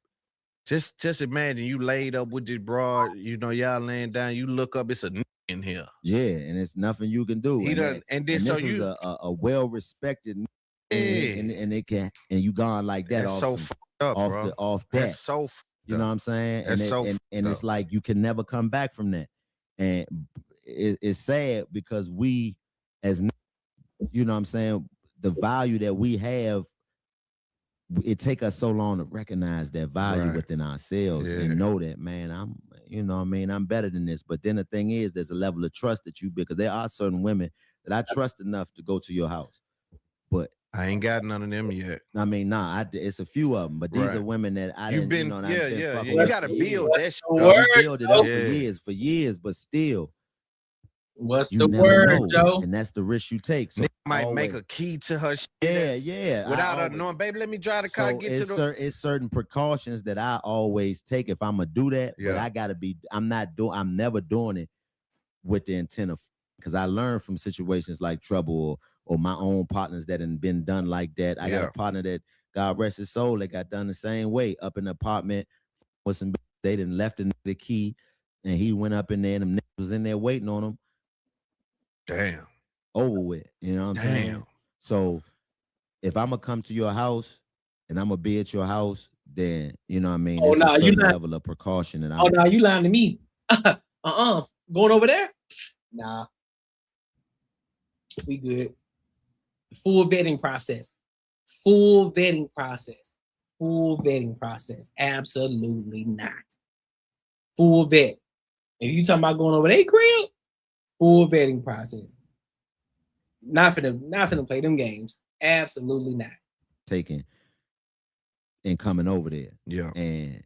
just imagine you laid up with this broad, you know, y'all laying down, you look up, it's a nigga in here. Yeah, and it's nothing you can do. And then so this you was a well-respected and it can, and you gone like that off so fucked up, bro. Off that. That's so you know what I'm saying? And it's like you can never come back from that. And it's sad because we, as you know what I'm saying, the value that we have, it take us so long to recognize that value within ourselves and know that, man, I'm, you know what I mean, I'm better than this. But then the thing is, there's a level of trust that you, because there are certain women that I trust enough to go to your house. But I ain't got none of them yet. I mean, it's a few of them, but these are women that I You've didn't, been, you know, you gotta build that shit. You build it up for years, but still, What's You the never word, know, Joe? and that's the risk you take. So Nigga might make always- a key to her shit. Yeah. Without her always- knowing, baby, let me drive the car, So get to it's, the. it's certain precautions that I always take if I'm gonna do that. But Yeah. I gotta be. I'm never doing it with the intent of, because I learned from situations like Trouble or my own partners that have been done like that. I got Yeah. a partner that, God rest his soul, that got done the same way up in the apartment with some. They didn't left the key, and he went up in there, and them niggas was in there waiting on him. Damn. Over with. You know what I'm saying? So if I'm gonna come to your house and I'm gonna be at your house, then you know what I mean. Oh, It's nah, a you certain not- level of precaution that Oh, no, you lying to me. Going over there? Nah. We good. Full vetting process. Full vetting process. Full vetting process. Absolutely not. Full vet. If you talking about going over their crib, full vetting process. Not for them play them games. Absolutely not. taking and coming over there. Yeah. And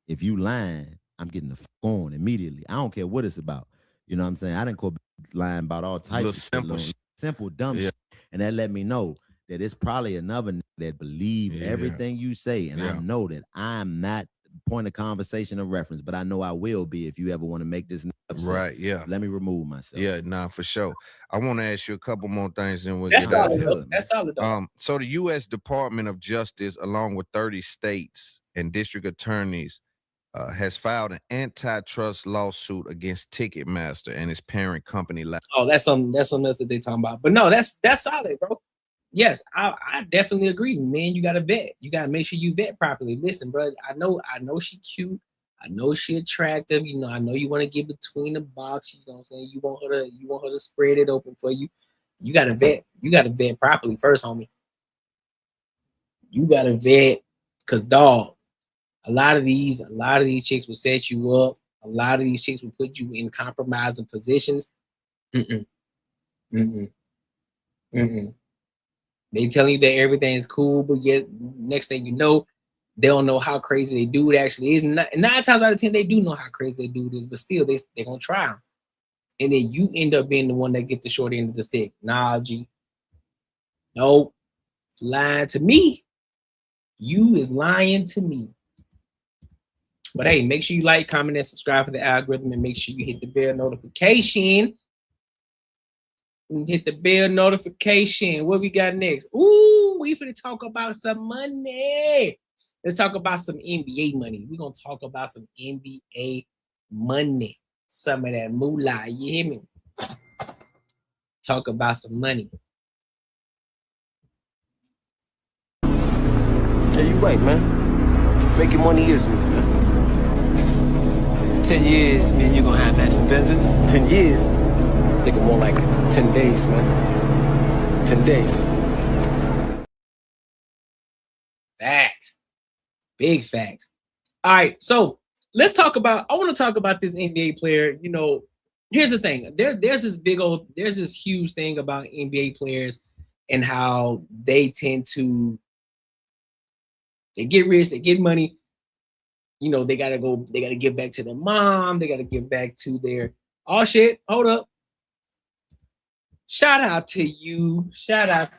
if you lying, I'm getting the fuck on immediately. I don't care what it's about. You know what I'm saying? I didn't go lying about all types Little of simple shit, shit. simple dumb Yeah. shit. And that let me know that it's probably another that believe Yeah. everything you say. And I Yeah. know that I'm not point of conversation or reference, but I know I will be if you ever want to make this upset. Right, yeah. Let me remove myself. Yeah, nah, for sure. I want to ask you a couple more things, and we'll That's get out solid, of though. here. That's solid, though. So the U.S. Department of Justice, along with 30 states and district attorneys, has filed an antitrust lawsuit against Ticketmaster and its parent company. Oh, that's something else that they talking about. But no, that's solid, bro. Yes, I definitely agree, man. You gotta vet. You gotta make sure you vet properly. Listen, bro, I know she cute. I know she attractive. You know, I know you want to get between the box. You know what I'm saying? You want her to spread it open for you. You gotta vet. You gotta vet properly first, homie. You gotta vet, cause dog, a lot of these chicks will set you up. A lot of these chicks will put you in compromising positions. They telling you that everything is cool, but yet next thing you know, they don't know how crazy they dude actually is. And 9 times out of 10, they do know how crazy they dude is, but still they're gonna try them. And then you end up being the one that get the short end of the stick. Nah, G. Nope. Lying to me. You is lying to me. But hey, make sure you like, comment, and subscribe for the algorithm, and make sure you hit the bell notification. Hit the bell notification. What we got next? Ooh, we finna talk about some money. Let's talk about some NBA money. We're gonna talk about some NBA money. Some of that moolah. You hear me? Talk about some money. Yeah, you right, man. Making money is me, man. 10 years, me and you gonna have matching Benzes. 10 years? Think more like 10 days, man. 10 days. Facts. Big facts. All right, so let's talk about, I want to talk about this NBA player. You know, here's the thing. There's this huge thing about NBA players and how they tend to, they get rich, they get money. You know, they gotta give back to their mom, they gotta give back to their, oh shit, hold up. Shout out to you. Shout out.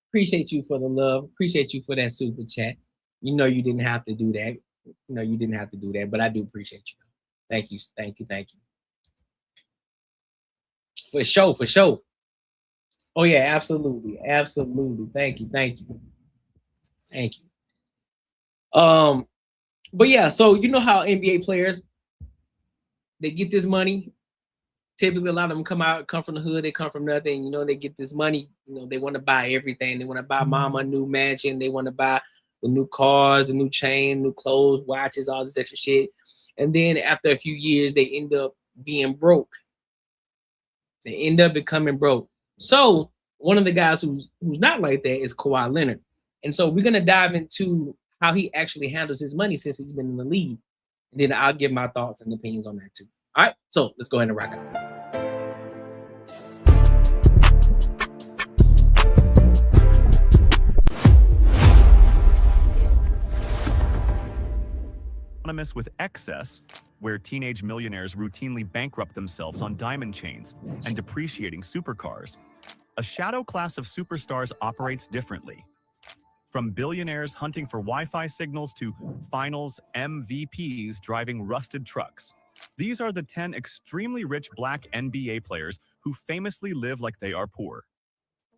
Appreciate you for the love. Appreciate you for that super chat. You know you didn't have to do that. You know you didn't have to do that, but I do appreciate you. Thank you. Thank you. Thank you. For sure. For sure. Oh yeah, absolutely. Absolutely. Thank you. Thank you. Thank you. But yeah, so you know how NBA players, they get this money. Typically, a lot of them come from the hood. They come from nothing. You know, they get this money. You know, they want to buy everything. They want to buy mama a new mansion. They want to buy the new cars, the new chain, new clothes, watches, all this extra shit. And then after a few years, they end up being broke. They end up becoming broke. So one of the guys who's not like that is Kawhi Leonard. And so we're gonna dive into how he actually handles his money since he's been in the league. And then I'll give my thoughts and opinions on that too. All right, so let's go ahead and rock out. synonymous with excess, where teenage millionaires routinely bankrupt themselves on diamond chains and depreciating supercars, a shadow class of superstars operates differently. From billionaires hunting for Wi-Fi signals to finals MVPs driving rusted trucks, these are the 10 extremely rich black NBA players who famously live like they are poor.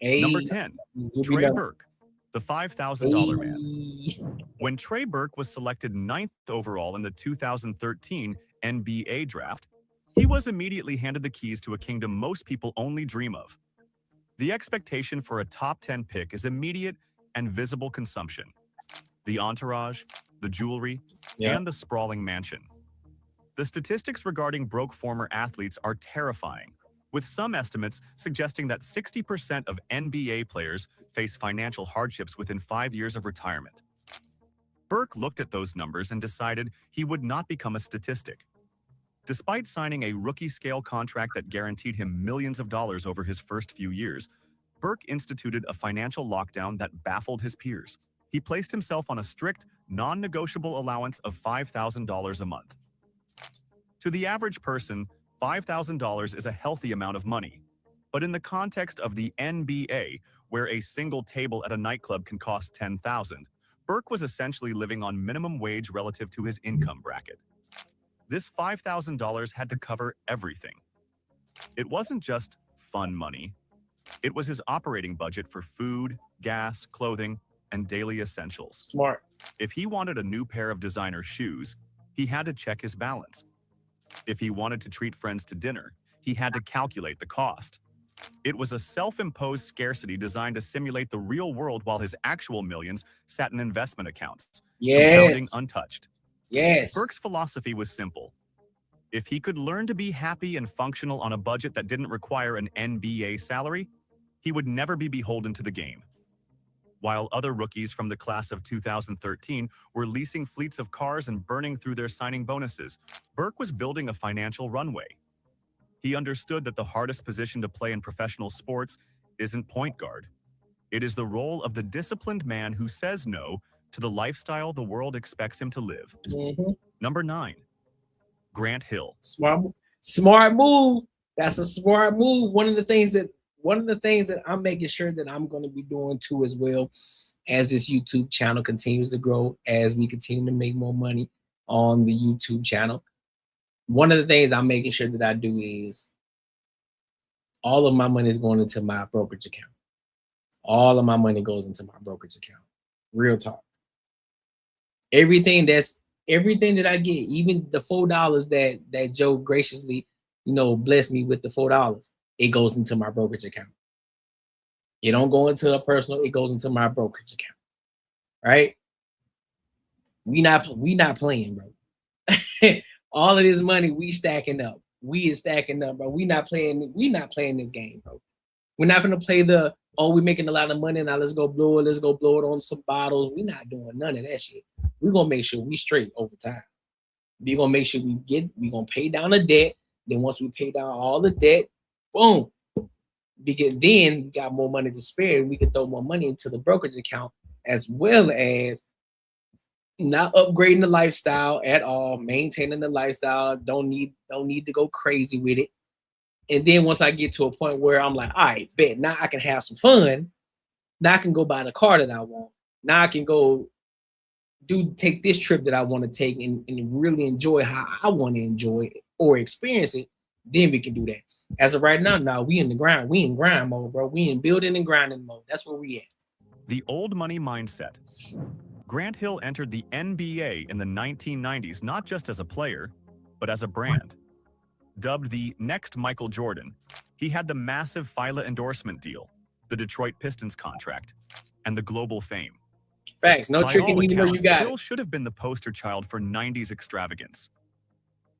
Number 10, Trey Burke, the $5,000 man. When Trey Burke was selected 9th overall in the 2013 NBA draft, he was immediately handed the keys to a kingdom most people only dream of. The expectation for a top 10 pick is immediate and visible consumption. The entourage, the jewelry, and the sprawling mansion. The statistics regarding broke former athletes are terrifying, with some estimates suggesting that 60% of NBA players face financial hardships within 5 years of retirement. Burke looked at those numbers and decided he would not become a statistic. Despite signing a rookie-scale contract that guaranteed him millions of dollars over his first few years, Burke instituted a financial lockdown that baffled his peers. He placed himself on a strict, non-negotiable allowance of $5,000 a month. To the average person, $5,000 is a healthy amount of money. But in the context of the NBA, where a single table at a nightclub can cost $10,000, Burke was essentially living on minimum wage relative to his income bracket. This $5,000 had to cover everything. It wasn't just fun money. It was his operating budget for food, gas, clothing, and daily essentials. Smart. If he wanted a new pair of designer shoes, he had to check his balance. If he wanted to treat friends to dinner, he had to calculate the cost. It was a self-imposed scarcity designed to simulate the real world while his actual millions sat in investment accounts, compounding untouched. Burke's philosophy was simple. If he could learn to be happy and functional on a budget that didn't require an NBA salary, he would never be beholden to the game. While other rookies from the class of 2013 were leasing fleets of cars and burning through their signing bonuses, Burke was building a financial runway. He understood that the hardest position to play in professional sports isn't point guard. It is the role of the disciplined man who says no to the lifestyle the world expects him to live. Number 9, Grant Hill. Smart move. That's a smart move. One of the things that I'm making sure that I'm going to be doing too as well, as this YouTube channel continues to grow, as we continue to make more money on the YouTube channel. One of the things I'm making sure that I do is all of my money is going into my brokerage account. All of my money goes into my brokerage account. Real talk. Everything that I get, even the $4 that Joe graciously, blessed me with, the $4, it goes into my brokerage account. It don't go into a personal, it goes into my brokerage account. Right? We not playing, bro. All of this money we stacking up. We is stacking up, bro. We not playing this game, bro. We're not gonna play we're making a lot of money now, let's go blow it on some bottles. We not doing none of that shit. We're gonna make sure we straight over time. We're gonna make sure we're gonna pay down the debt. Then once we pay down all the debt, boom. Because then we got more money to spare and we can throw more money into the brokerage account, as well as not upgrading the lifestyle at all, maintaining the lifestyle. Don't need to go crazy with it. And then once I get to a point where I'm like, all right, bet, now I can have some fun. Now I can go buy the car that I want. Now I can go take this trip that I want to take and really enjoy how I want to enjoy it or experience it. Then we can do that. As of right now, we in the grind. We in grind mode, bro. We in building and grinding mode. That's where we at. The old money mindset. Grant Hill entered the NBA in the 1990s not just as a player, but as a brand. Dubbed the next Michael Jordan, he had the massive Fila endorsement deal, the Detroit Pistons contract, and the global fame. Facts, no tricking even though you got Hill should have been the poster child for 90s extravagance.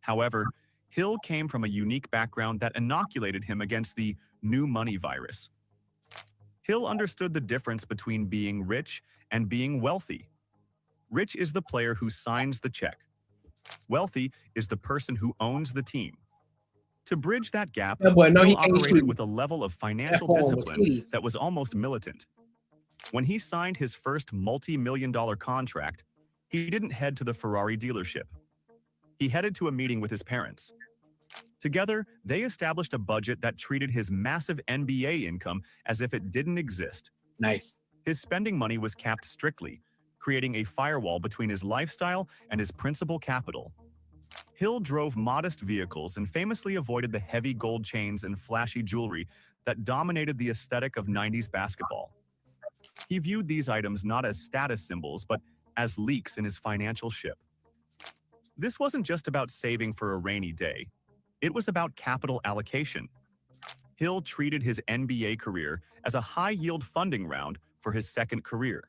However, Hill came from a unique background that inoculated him against the new money virus. Hill understood the difference between being rich and being wealthy. Rich is the player who signs the check. Wealthy is the person who owns the team. To bridge that gap, Hill operated with a level of financial discipline that was almost militant. When he signed his first multi-million-dollar contract, he didn't head to the Ferrari dealership. he headed to a meeting with his parents. Together, they established a budget that treated his massive NBA income as if it didn't exist. Nice. His spending money was capped strictly, creating a firewall between his lifestyle and his principal capital. Hill drove modest vehicles and famously avoided the heavy gold chains and flashy jewelry that dominated the aesthetic of 90s basketball. He viewed these items not as status symbols, but as leaks in his financial ship. This wasn't just about saving for a rainy day. It was about capital allocation. Hill treated his NBA career as a high-yield funding round for his second career.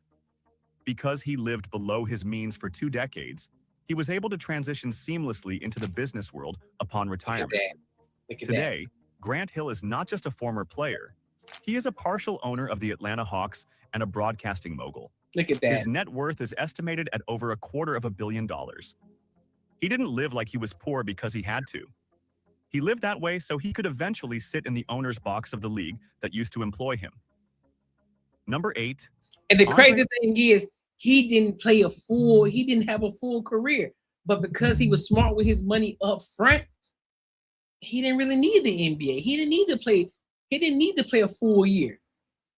Because he lived below his means for 2 decades, he was able to transition seamlessly into the business world upon retirement. Today, Grant Hill is not just a former player. He is a partial owner of the Atlanta Hawks and a broadcasting mogul. Look at that. His net worth is estimated at over $250 million. He didn't live like he was poor because he had to. He lived that way so he could eventually sit in the owner's box of the league that used to employ him. Number 8. And the crazy thing is, he didn't have a full career. But because he was smart with his money up front, he didn't really need the NBA. He didn't need to play a full year.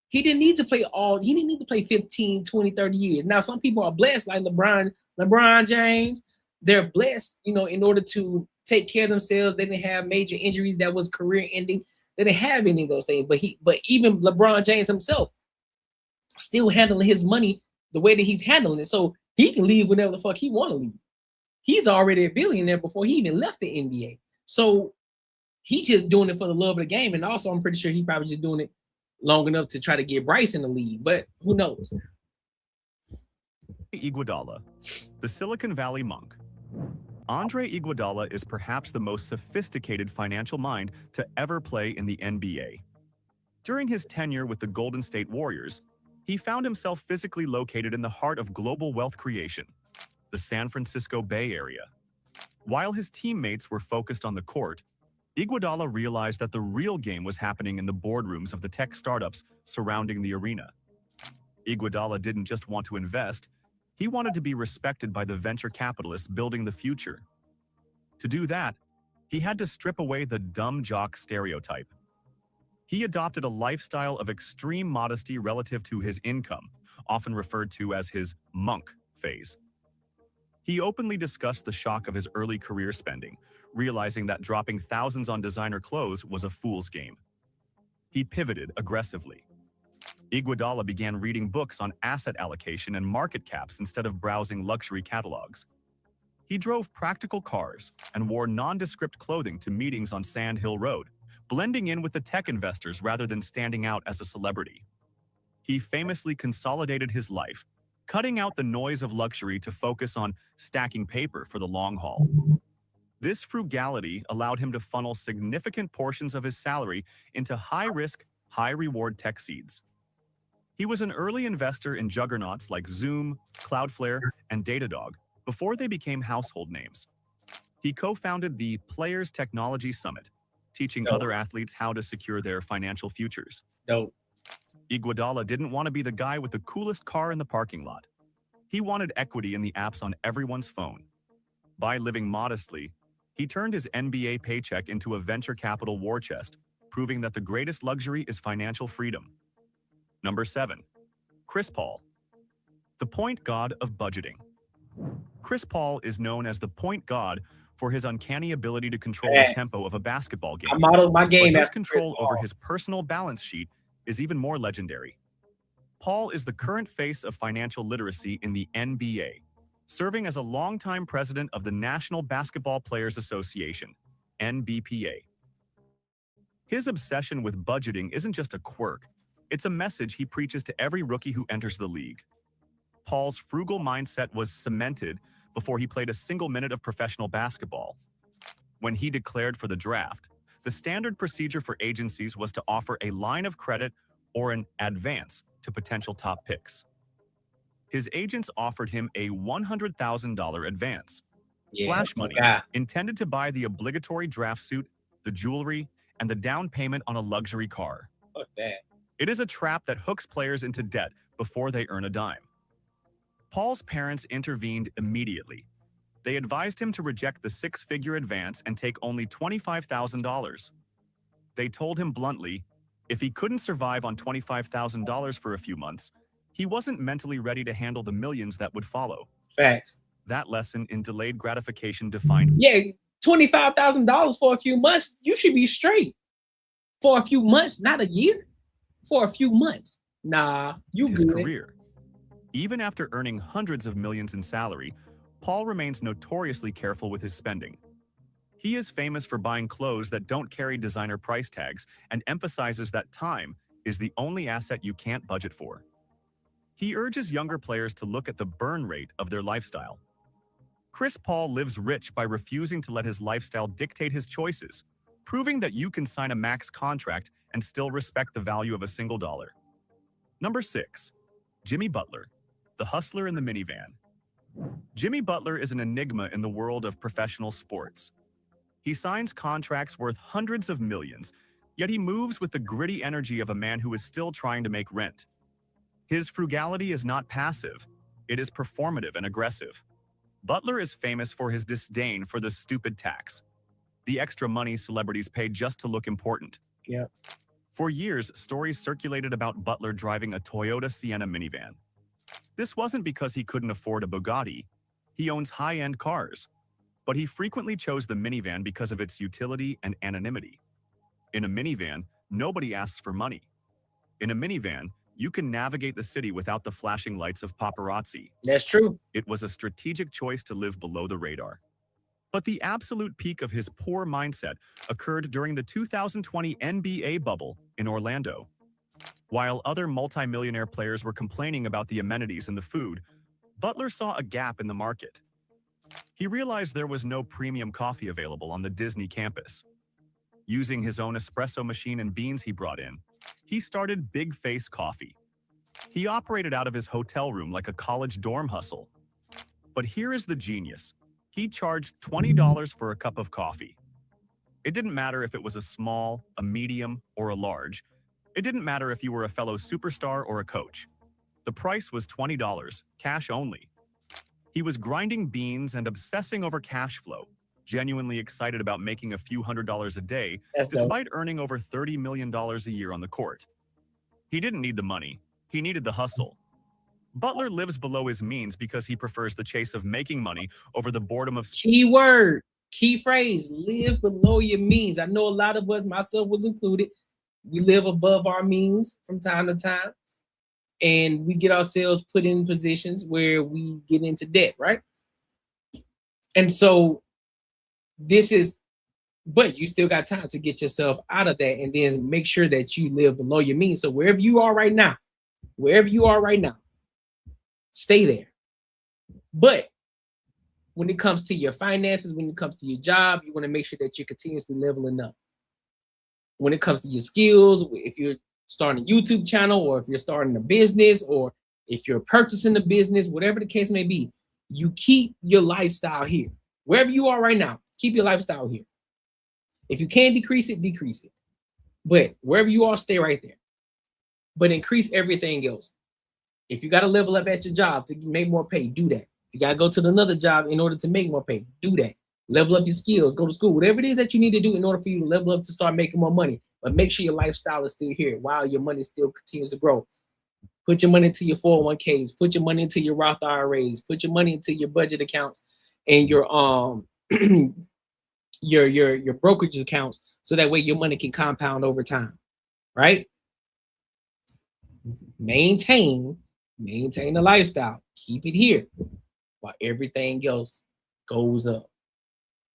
He didn't need to play 15, 20, 30 years. Now, some people are blessed, like LeBron James. They're blessed, in order to take care of themselves. They didn't have major injuries that was career ending. They didn't have any of those things. But even LeBron James himself still handling his money the way that he's handling it. So he can leave whenever the fuck he want to leave. He's already a billionaire before he even left the NBA. So he's just doing it for the love of the game. And also, I'm pretty sure he's probably just doing it long enough to try to get Bryce in the league. But who knows? Iguodala, the Silicon Valley monk. Andre Iguodala is perhaps the most sophisticated financial mind to ever play in the NBA. During his tenure with the Golden State Warriors, he found himself physically located in the heart of global wealth creation, the San Francisco Bay Area. While his teammates were focused on the court, Iguodala realized that the real game was happening in the boardrooms of the tech startups surrounding the arena. Iguodala didn't just want to invest, he wanted to be respected by the venture capitalists building the future. To do that, he had to strip away the dumb jock stereotype. He adopted a lifestyle of extreme modesty relative to his income, often referred to as his monk phase. He openly discussed the shock of his early career spending, realizing that dropping thousands on designer clothes was a fool's game. He pivoted aggressively. Iguodala began reading books on asset allocation and market caps instead of browsing luxury catalogs. He drove practical cars and wore nondescript clothing to meetings on Sand Hill Road, blending in with the tech investors rather than standing out as a celebrity. He famously consolidated his life, cutting out the noise of luxury to focus on stacking paper for the long haul. This frugality allowed him to funnel significant portions of his salary into high-risk, high-reward tech seeds. He was an early investor in juggernauts like Zoom, Cloudflare, and Datadog before they became household names. He co-founded the Players Technology Summit, teaching other athletes how to secure their financial futures. Iguodala didn't want to be the guy with the coolest car in the parking lot. He wanted equity in the apps on everyone's phone. By living modestly, he turned his NBA paycheck into a venture capital war chest, proving that the greatest luxury is financial freedom. Number 7. Chris Paul, the point god of budgeting. Chris Paul is known as the point god for his uncanny ability to control the tempo of a basketball game. I modeled my game But his after control Chris over Paul. his personal balance sheet is even more legendary. Paul is the current face of financial literacy in the NBA, serving as a longtime president of the National Basketball Players Association, NBPA. His obsession with budgeting isn't just a quirk, it's a message he preaches to every rookie who enters the league. Paul's frugal mindset was cemented before he played a single minute of professional basketball. When he declared for the draft, the standard procedure for agencies was to offer a line of credit or an advance to potential top picks. His agents offered him a $100,000 advance, flash money, intended to buy the obligatory draft suit, the jewelry, and the down payment on a luxury car. Fuck that. It is a trap that hooks players into debt before they earn a dime. Paul's parents intervened immediately. They advised him to reject the six-figure advance and take only $25,000. They told him bluntly, if he couldn't survive on $25,000 for a few months, he wasn't mentally ready to handle the millions that would follow. Facts. That lesson in delayed gratification defined. Yeah, $25,000 for a few months, you should be straight. For a few months, not a year. For a few months. Nah, you his good. Career. Even after earning hundreds of millions in salary, Paul remains notoriously careful with his spending. He is famous for buying clothes that don't carry designer price tags and emphasizes that time is the only asset you can't budget for. He urges younger players to look at the burn rate of their lifestyle. Chris Paul lives rich by refusing to let his lifestyle dictate his choices, proving that you can sign a max contract and still respect the value of a single dollar. Number 6. Jimmy Butler, the hustler in the minivan. Jimmy Butler is an enigma in the world of professional sports. He signs contracts worth hundreds of millions, yet he moves with the gritty energy of a man who is still trying to make rent. His frugality is not passive, it is performative and aggressive. Butler is famous for his disdain for the stupid tax, the extra money celebrities pay just to look important. Yeah. For years, stories circulated about Butler driving a Toyota Sienna minivan. This wasn't because he couldn't afford a Bugatti. He owns high-end cars. But he frequently chose the minivan because of its utility and anonymity. In a minivan, nobody asks for money. In a minivan, you can navigate the city without the flashing lights of paparazzi. That's true. It was a strategic choice to live below the radar. But the absolute peak of his poor mindset occurred during the 2020 NBA bubble in Orlando. While other multimillionaire players were complaining about the amenities and the food, Butler saw a gap in the market. He realized there was no premium coffee available on the Disney campus. Using his own espresso machine and beans he brought in, he started Big Face Coffee. He operated out of his hotel room like a college dorm hustle. But here is the genius. He charged $20 for a cup of coffee. It didn't matter if it was a small, a medium, or a large. It didn't matter if you were a fellow superstar or a coach. The price was $20, cash only. He was grinding beans and obsessing over cash flow, genuinely excited about making a few $100s a day, despite earning over $30 million a year on the court. He didn't need the money. He needed the hustle. Butler lives below his means because he prefers the chase of making money over the boredom of... Key word, key phrase, live below your means. I know a lot of us, myself was included, we live above our means from time to time. And we get ourselves put in positions where we get into debt, right? And so this is, but you still got time to get yourself out of that and then make sure that you live below your means. So wherever you are right now, stay there. But when it comes to your finances, when it comes to your job, you want to make sure that you're continuously leveling up. When it comes to your skills, if you're starting a YouTube channel, or if you're starting a business, or if you're purchasing a business, whatever the case may be, you keep your lifestyle here. Wherever you are right now, keep your lifestyle here. If you can decrease it, decrease it. But wherever you are, stay right there. But increase everything else. If you got to level up at your job to make more pay, do that. If you got to go to another job in order to make more pay, do that. Level up your skills, go to school, whatever it is that you need to do in order for you to level up to start making more money. But make sure your lifestyle is still here while your money still continues to grow. Put your money into your 401ks, put your money into your Roth IRAs, put your money into your budget accounts and your your brokerage accounts, so that way your money can compound over time, right? Maintain the lifestyle. Keep it here while everything else goes up.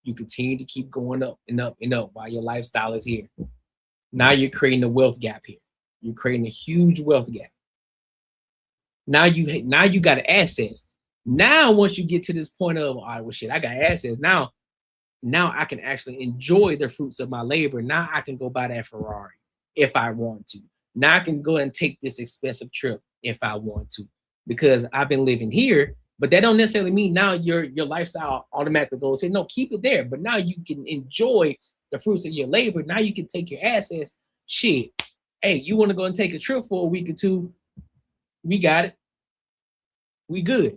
You continue to keep going up and up and up while your lifestyle is here. Now you're creating a wealth gap here. You're creating a huge wealth gap. Now you got assets. Now once you get to this point of, all right, well shit, I got assets. Now I can actually enjoy the fruits of my labor. Now I can go buy that Ferrari if I want to. Now I can go and take this expensive trip if I want to, because I've been living here. But that don't necessarily mean now your lifestyle automatically goes here. No, keep it there. But now you can enjoy the fruits of your labor. Now you can take your assets. Shit. Hey, you want to go and take a trip for a week or two? We got it. We good.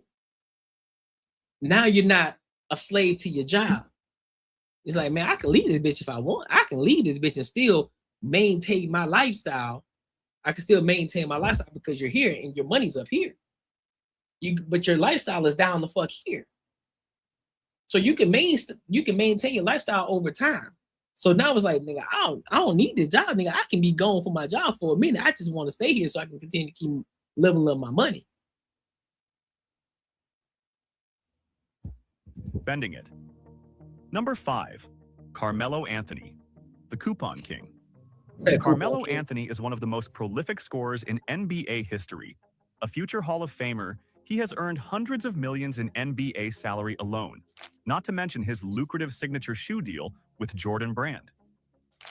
Now you're not a slave to your job. It's like, man, I can leave this bitch if I want. I can leave this bitch and still maintain my lifestyle. I can still maintain my lifestyle because you're here and your money's up here. But your lifestyle is down the fuck here. So you can maintain your lifestyle over time. So now it's like, nigga, I don't need this job, nigga. I can be gone from my job for a minute. I just want to stay here so I can continue to keep leveling up my money. Bending it. Number 5, Carmelo Anthony, the Coupon King. Carmelo Anthony is one of the most prolific scorers in NBA history. A future Hall of Famer, he has earned hundreds of millions in NBA salary alone, not to mention his lucrative signature shoe deal with Jordan Brand.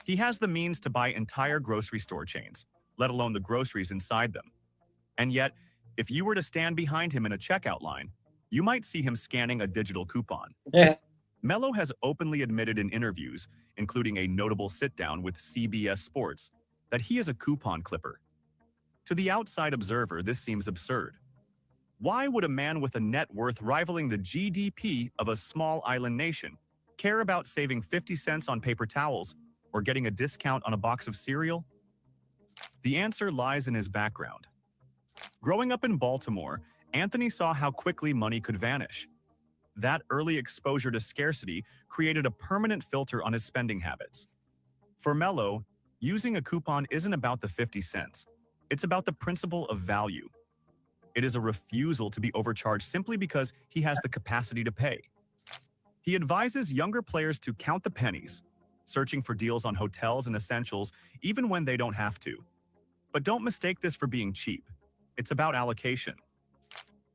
He has the means to buy entire grocery store chains, let alone the groceries inside them. And yet, if you were to stand behind him in a checkout line, you might see him scanning a digital coupon. Yeah. Melo has openly admitted in interviews, including a notable sit-down with CBS Sports, that he is a coupon clipper. To the outside observer, this seems absurd. Why would a man with a net worth rivaling the GDP of a small island nation care about saving 50 cents on paper towels or getting a discount on a box of cereal? The answer lies in his background. Growing up in Baltimore, Anthony saw how quickly money could vanish. That early exposure to scarcity created a permanent filter on his spending habits. For Melo, using a coupon isn't about the 50 cents. It's about the principle of value. It is a refusal to be overcharged simply because he has the capacity to pay. He advises younger players to count the pennies, searching for deals on hotels and essentials even when they don't have to. But don't mistake this for being cheap. It's about allocation.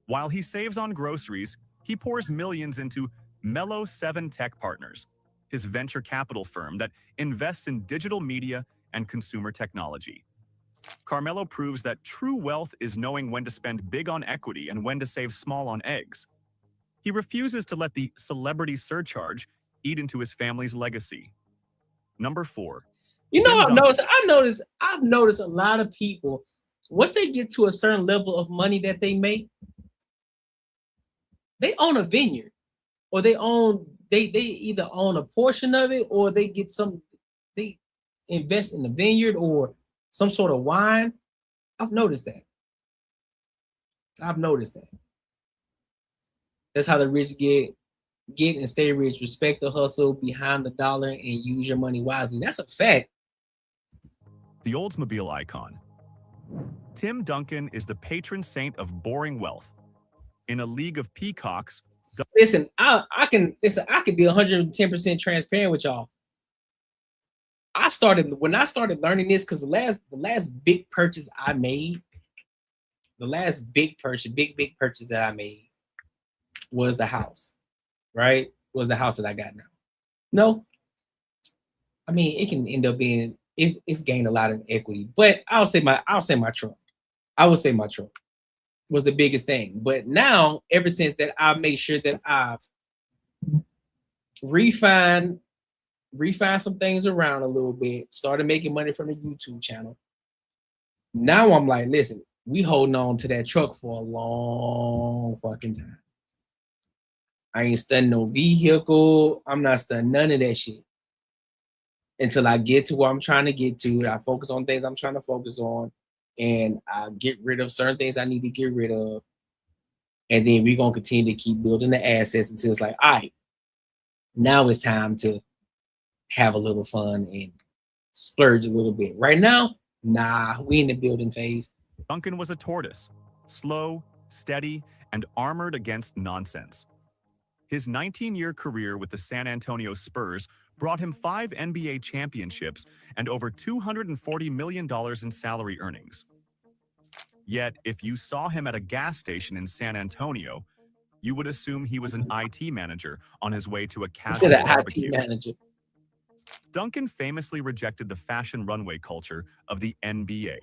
While he saves on groceries, he pours millions into Melo 7 Tech Partners, his venture capital firm that invests in digital media and consumer technology. Carmelo proves that true wealth is knowing when to spend big on equity and when to save small on eggs. He refuses to let the celebrity surcharge eat into his family's legacy. Number 4. You know, Tim Duncan. I've noticed a lot of people, once they get to a certain level of money that they make, they own a vineyard, or they either own a portion of it, or they invest in the vineyard or some sort of wine. I've noticed that. That's how the rich get and stay rich. Respect the hustle behind the dollar and use your money wisely. That's a fact. The Oldsmobile icon. Tim Duncan is the patron saint of boring wealth. In a league of peacocks. Listen, I can be 110% transparent with y'all. When I started learning this, because the last big purchase I made, big purchase that I made was the house, right? Was the house that I got now. No, I mean, it can end up being, it's gained a lot of equity, but I'll say my truck. I would say my truck was the biggest thing. But now, ever since that, I've made sure that I've refined some things around a little bit, started making money from the YouTube channel. Now I'm like, listen, we holding on to that truck for a long fucking time. I ain't studying no vehicle. I'm not studying none of that shit until I get to where I'm trying to get to. I focus on things I'm trying to focus on, and I get rid of certain things I need to get rid of. And then we're going to continue to keep building the assets until it's like, all right, now it's time to have a little fun and splurge a little bit. Right now, nah, we in the building phase. Duncan was a tortoise, slow, steady, and armored against nonsense. His 19-year career with the San Antonio Spurs brought him 5 NBA championships and over $240 million in salary earnings. Yet, if you saw him at a gas station in San Antonio, you would assume he was an IT manager on his way to a casual barbecue. IT manager. Duncan famously rejected the fashion runway culture of the NBA.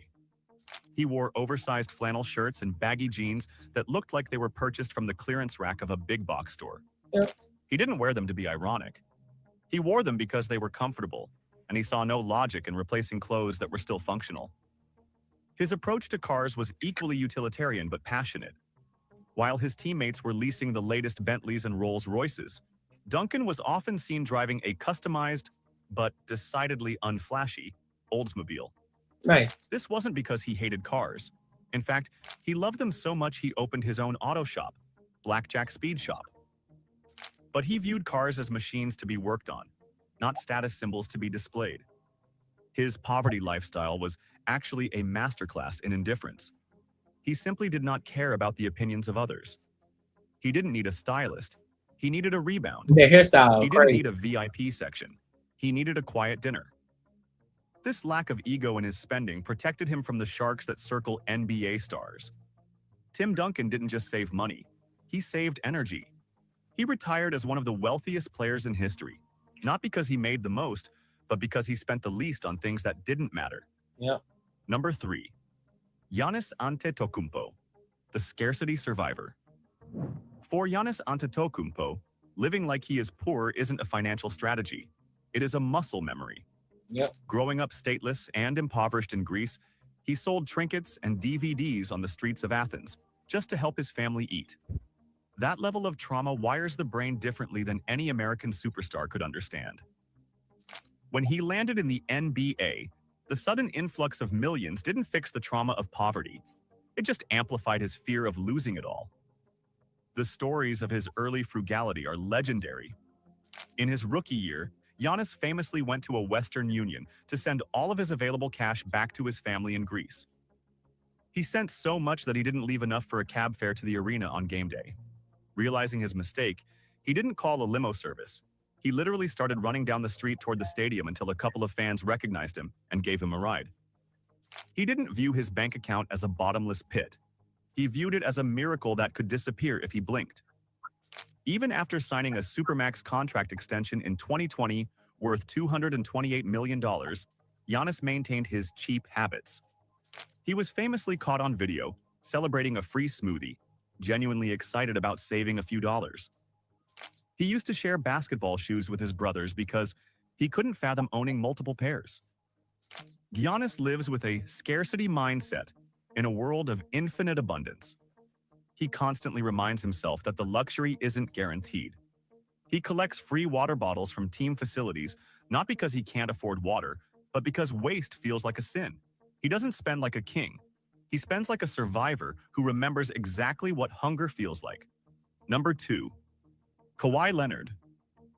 He wore oversized flannel shirts and baggy jeans that looked like they were purchased from the clearance rack of a big box store. Yep. He didn't wear them to be ironic. He wore them because they were comfortable, and he saw no logic in replacing clothes that were still functional. His approach to cars was equally utilitarian but passionate. While his teammates were leasing the latest Bentleys and Rolls-Royces, Duncan was often seen driving a customized, but decidedly unflashy, Oldsmobile. Right. This wasn't because he hated cars. In fact, he loved them so much he opened his own auto shop, Blackjack Speed Shop. But he viewed cars as machines to be worked on, not status symbols to be displayed. His poverty lifestyle was actually a masterclass in indifference. He simply did not care about the opinions of others. He didn't need a stylist. He needed a rebound. Their hairstyle, He didn't crazy. need a VIP section. He needed a quiet dinner. This lack of ego in his spending protected him from the sharks that circle NBA stars. Tim Duncan didn't just save money. He saved energy. He retired as one of the wealthiest players in history, not because he made the most, but because he spent the least on things that didn't matter. Yeah. Number 3, Giannis Antetokounmpo, the scarcity survivor. For Giannis Antetokounmpo, living like he is poor isn't a financial strategy. It is a muscle memory. Yep. Growing up stateless and impoverished in Greece, he sold trinkets and DVDs on the streets of Athens just to help his family eat. That level of trauma wires the brain differently than any American superstar could understand. When he landed in the NBA, the sudden influx of millions didn't fix the trauma of poverty. It just amplified his fear of losing it all. The stories of his early frugality are legendary. In his rookie year, Giannis famously went to a Western Union to send all of his available cash back to his family in Greece. He sent so much that he didn't leave enough for a cab fare to the arena on game day. Realizing his mistake, he didn't call a limo service. He literally started running down the street toward the stadium until a couple of fans recognized him and gave him a ride. He didn't view his bank account as a bottomless pit. He viewed it as a miracle that could disappear if he blinked. Even after signing a Supermax contract extension in 2020 worth $228 million, Giannis maintained his cheap habits. He was famously caught on video celebrating a free smoothie, genuinely excited about saving a few dollars. He used to share basketball shoes with his brothers because he couldn't fathom owning multiple pairs. Giannis lives with a scarcity mindset in a world of infinite abundance. He constantly reminds himself that the luxury isn't guaranteed. He collects free water bottles from team facilities, not because he can't afford water, but because waste feels like a sin. He doesn't spend like a king. He spends like a survivor who remembers exactly what hunger feels like. Number 2, Kawhi Leonard,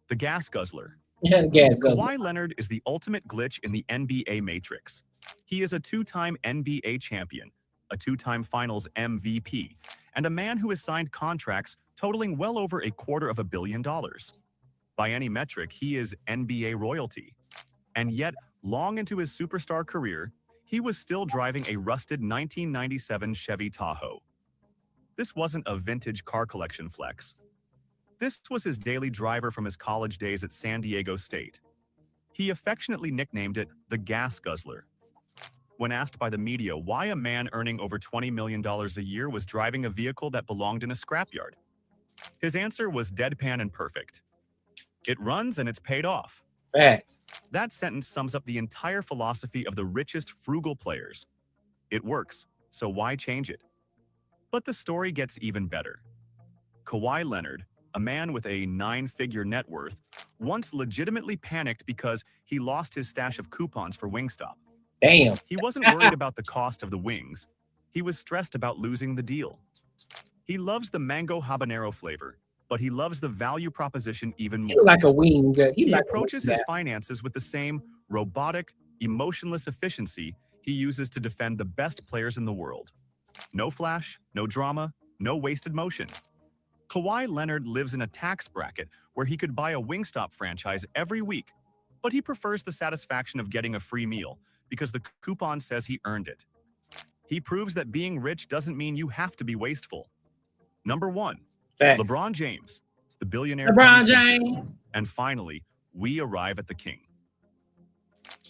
the gas guzzler. Yeah, gas guzzler. Kawhi Leonard is the ultimate glitch in the NBA matrix. He is a 2-time NBA champion, a 2-time finals MVP, and a man who has signed contracts totaling well over $250 million. By any metric, he is NBA royalty. And yet, long into his superstar career, he was still driving a rusted 1997 Chevy Tahoe. This wasn't a vintage car collection flex. This was his daily driver from his college days at San Diego State. He affectionately nicknamed it the Gas Guzzler. When asked by the media why a man earning over $20 million a year was driving a vehicle that belonged in a scrapyard, his answer was deadpan and perfect. It runs and it's paid off. Facts. That sentence sums up the entire philosophy of the richest frugal players. It works, so why change it? But the story gets even better. Kawhi Leonard, a man with a 9-figure net worth, once legitimately panicked because he lost his stash of coupons for Wingstop. Damn. He wasn't worried about the cost of the wings. He was stressed about losing the deal. He loves the mango habanero flavor, but he loves the value proposition even more. He like a wing. He approaches his finances with the same robotic, emotionless efficiency he uses to defend the best players in the world. No flash, no drama, no wasted motion. Kawhi Leonard lives in a tax bracket where he could buy a Wingstop franchise every week, but he prefers the satisfaction of getting a free meal because the coupon says he earned it. He proves that being rich doesn't mean you have to be wasteful. Number 1, Facts. LeBron James, the billionaire. LeBron James. And finally, we arrive at the king.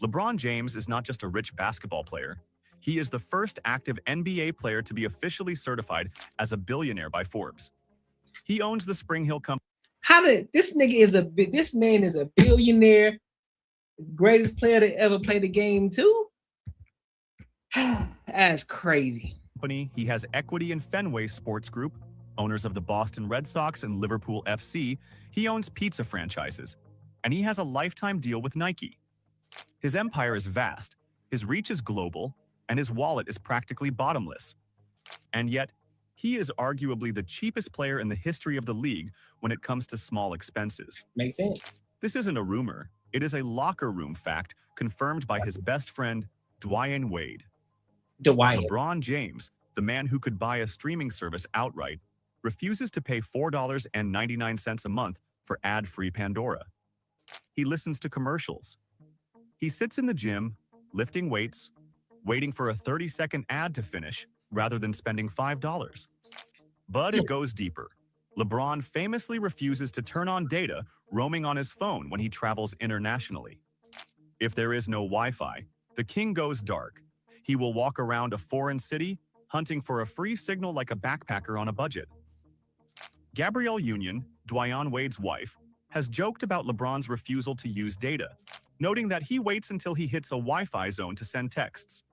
LeBron James is not just a rich basketball player. He is the first active NBA player to be officially certified as a billionaire by Forbes. He owns the Spring Hill Company. How did this man is a billionaire, greatest player to ever play the game too? That's crazy. He has equity in Fenway Sports Group, Owners of the Boston Red Sox and Liverpool FC, he owns pizza franchises, and he has a lifetime deal with Nike. His empire is vast, his reach is global, and his wallet is practically bottomless. And yet, he is arguably the cheapest player in the history of the league when it comes to small expenses. Makes sense. This isn't a rumor. It is a locker room fact confirmed by his best friend, Dwyane Wade. LeBron James, the man who could buy a streaming service outright, refuses to pay $4.99 a month for ad-free Pandora. He listens to commercials. He sits in the gym, lifting weights, waiting for a 30-second ad to finish rather than spending $5. But it goes deeper. LeBron famously refuses to turn on data roaming on his phone when he travels internationally. If there is no Wi-Fi, the king goes dark. He will walk around a foreign city, hunting for a free signal like a backpacker on a budget. Gabrielle Union, Dwyane Wade's wife, has joked about LeBron's refusal to use data, noting that he waits until he hits a Wi-Fi zone to send texts.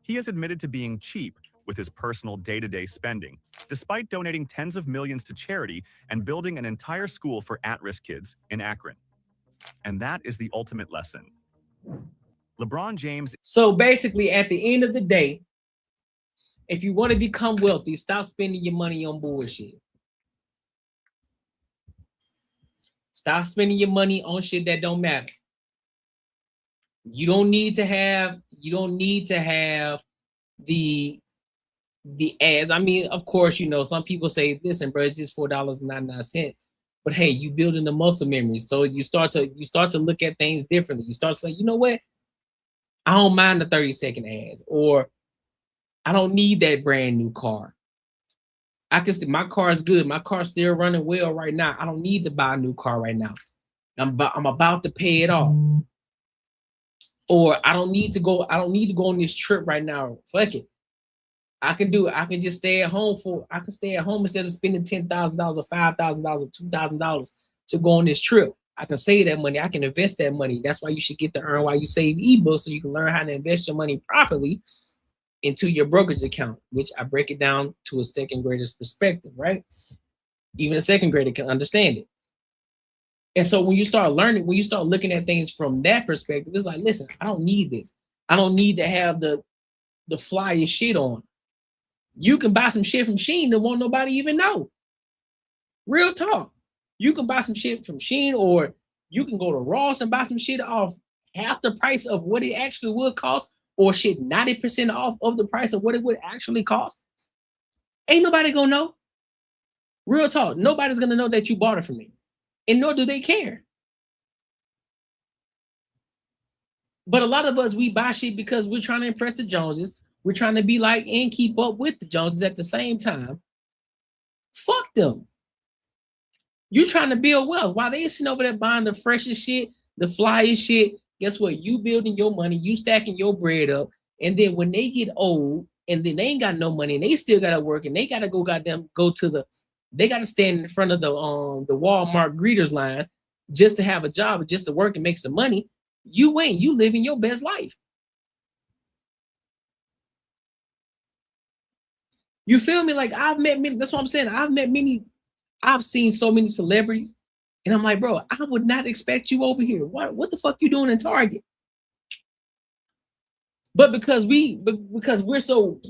He has admitted to being cheap with his personal day-to-day spending, despite donating tens of millions to charity and building an entire school for at-risk kids in Akron. And that is the ultimate lesson. LeBron James. So basically, at the end of the day, if you want to become wealthy, stop spending your money on bullshit. Stop spending your money on shit that don't matter. You don't need to have the ads. I mean, of course, you know, some people say, listen, bro, it's just $4.99. But hey, you building the muscle memory. So you start to look at things differently. You start to say, you know what? I don't mind the 30-second ads, or I don't need that brand new car. I can see my car is good. My car's still running well right now. I don't need to buy a new car right now. I'm about to pay it off. Or I don't need to go on this trip right now. Fuck it. I can just stay at home instead of spending $10,000 or $5,000 or $2,000 to go on this trip. I can save that money. I can invest that money. That's why you should get the Earn While You Save ebook, so you can learn how to invest your money properly into your brokerage account, which I break it down to a second grader's perspective, right? Even a second grader can understand it. And so when you start looking at things from that perspective, it's like, listen, I don't need this. I don't need to have the flyest shit on. You can buy some shit from Shein that won't nobody even know. Real talk. You can buy some shit from Shein, or you can go to Ross and buy some shit off half the price of what it actually would cost, or shit 90% off of the price of what it would actually cost. Ain't nobody gonna know. Real talk. Nobody's gonna know that you bought it from me. And nor do they care. But a lot of us, we buy shit because we're trying to impress the Joneses. We're trying to be like and keep up with the Joneses at the same time. Fuck them. You're trying to build wealth. While they sitting over there buying the freshest shit, the flyest shit, guess what? You building your money, you stacking your bread up. And then when they get old and then they ain't got no money and they still got to work and they got to they got to stand in front of the Walmart greeters line just to have a job or just to work and make some money. You living your best life. You feel me? Like I've met many, that's what I'm saying. I've seen so many celebrities and I'm like, bro, I would not expect you over here. What the fuck you doing in Target? But because we're so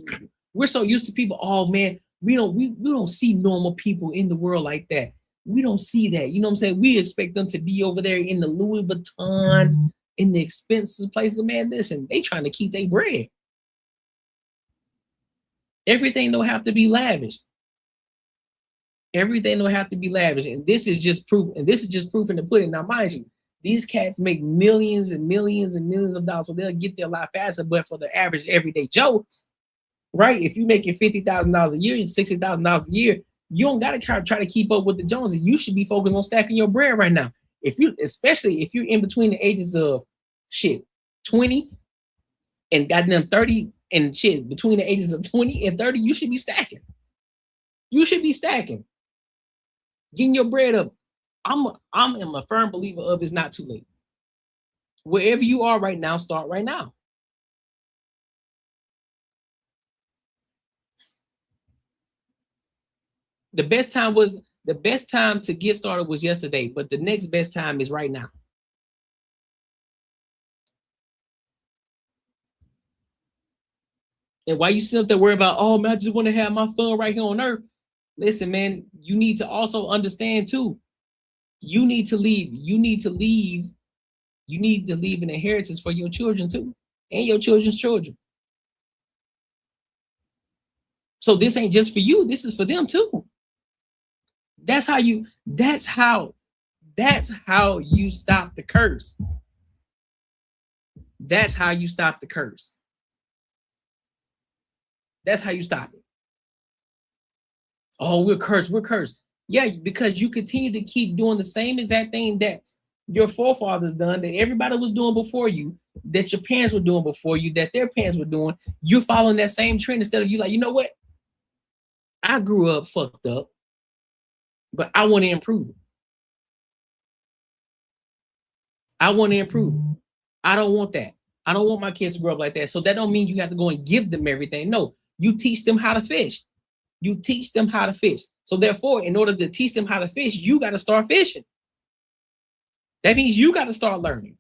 used to people, oh man, we don't see normal people in the world like that. We don't see that. You know what I'm saying? We expect them to be over there in the Louis Vuittons, in the expensive places. Man, listen, they trying to keep their bread. Everything don't have to be lavish. Everything don't have to be lavish. And this is just proof. And this is just proof in the pudding. Now, mind you, these cats make millions and millions and millions of dollars, so they'll get there a lot faster. But for the average everyday Joe, right? If you're making $50,000 a year, $60,000 a year, you don't got to try to keep up with the Joneses. You should be focused on stacking your bread right now. Especially if you're in between the ages of 20 and goddamn 30 and between the ages of 20 and 30, you should be stacking. You should be stacking. Getting your bread up. I'm a firm believer of it's not too late. Wherever you are right now, start right now. The best time to get started was yesterday, but the next best time is right now. And why you sit up there worry about, oh man, I just want to have my fun right here on earth. Listen, man, you need to also understand too. You need to leave an inheritance for your children too, and your children's children. So this ain't just for you, this is for them too. That's how you stop the curse. That's how you stop the curse. That's how you stop it. Oh, we're cursed. Yeah, because you continue to keep doing the same exact thing that your forefathers done, that everybody was doing before you, that your parents were doing before you, that their parents were doing. You're following that same trend instead of you like, you know what? I grew up fucked up, but I want to improve. I want to improve. I don't want that. I don't want my kids to grow up like that. So that don't mean you have to go and give them everything. No, you teach them how to fish. You teach them how to fish. So therefore, in order to teach them how to fish, you got to start fishing. That means you got to start learning.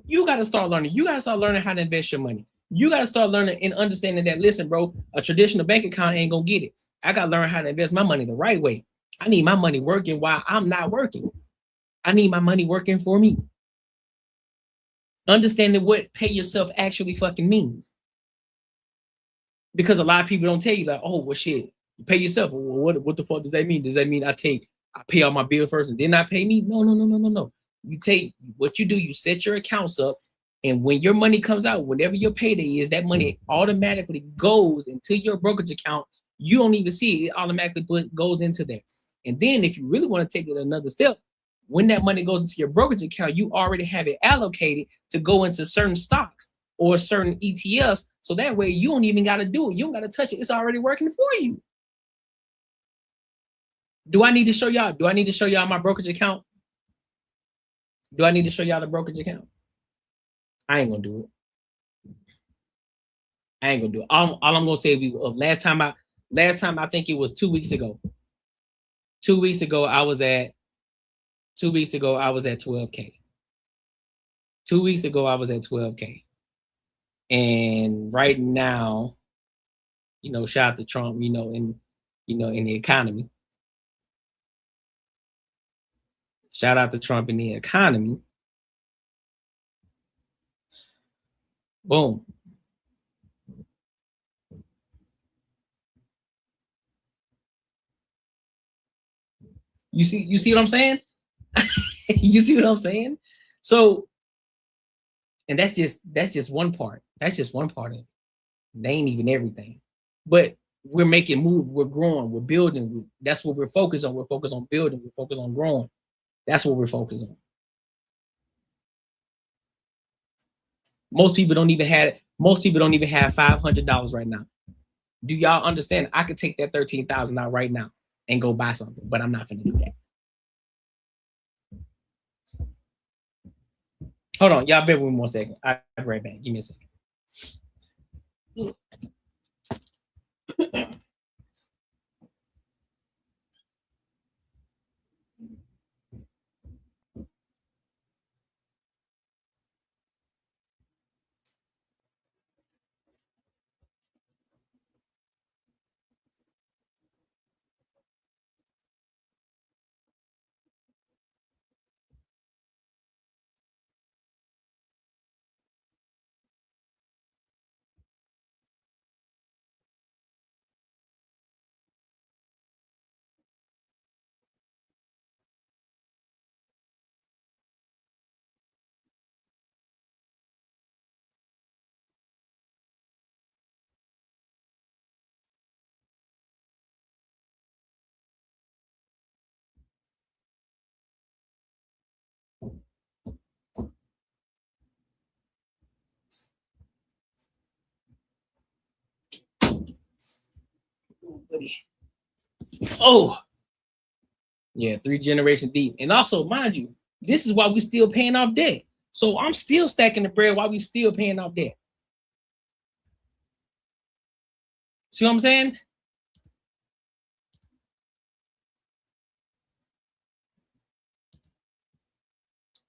You got to start learning. You got to start learning how to invest your money. You got to start learning and understanding that, listen, bro, a traditional bank account ain't going to get it. I got to learn how to invest my money the right way. I need my money working while I'm not working. I need my money working for me. Understanding what pay yourself actually fucking means. Because a lot of people don't tell you like, oh, well, shit, you pay yourself. Well, what the fuck does that mean? Does that mean I pay all my bill first and then I pay me? No. You take what you do, you set your accounts up, and when your money comes out, whenever your payday is, that money automatically goes into your brokerage account. You don't even see it. It automatically goes into there. And then if you really want to take it another step, when that money goes into your brokerage account, you already have it allocated to go into certain stocks or certain ETFs. So that way you don't even got to do it. You don't got to touch it. It's already working for you. Do I need to show y'all? Do I need to show y'all my brokerage account? Do I need to show y'all the brokerage account? I ain't gonna do it. I ain't gonna do it. All I'm gonna say is last time I think it was 2 weeks ago. 2 weeks ago I was at 12K. 2 weeks ago I was at 12K. And right now, shout out to Trump, in the economy. Shout out to Trump in the economy. Boom. You see what I'm saying? You see what I'm saying? So, and that's just one part. That's just one part of it. They ain't even everything. But we're making moves, we're growing, we're building. That's what we're focused on. We're focused on building, we're focused on growing. That's what we're focused on. Most people don't even have $500 right now. Do y'all understand? I could take that $13,000 out right now and go buy something, but I'm not gonna do that. Hold on, y'all bear with me 1 second. I'll be right back. Give me a second. Oh, yeah, 3 generations deep. And also, mind you, this is why we still paying off debt. So I'm still stacking the bread while we still paying off debt. See what I'm saying?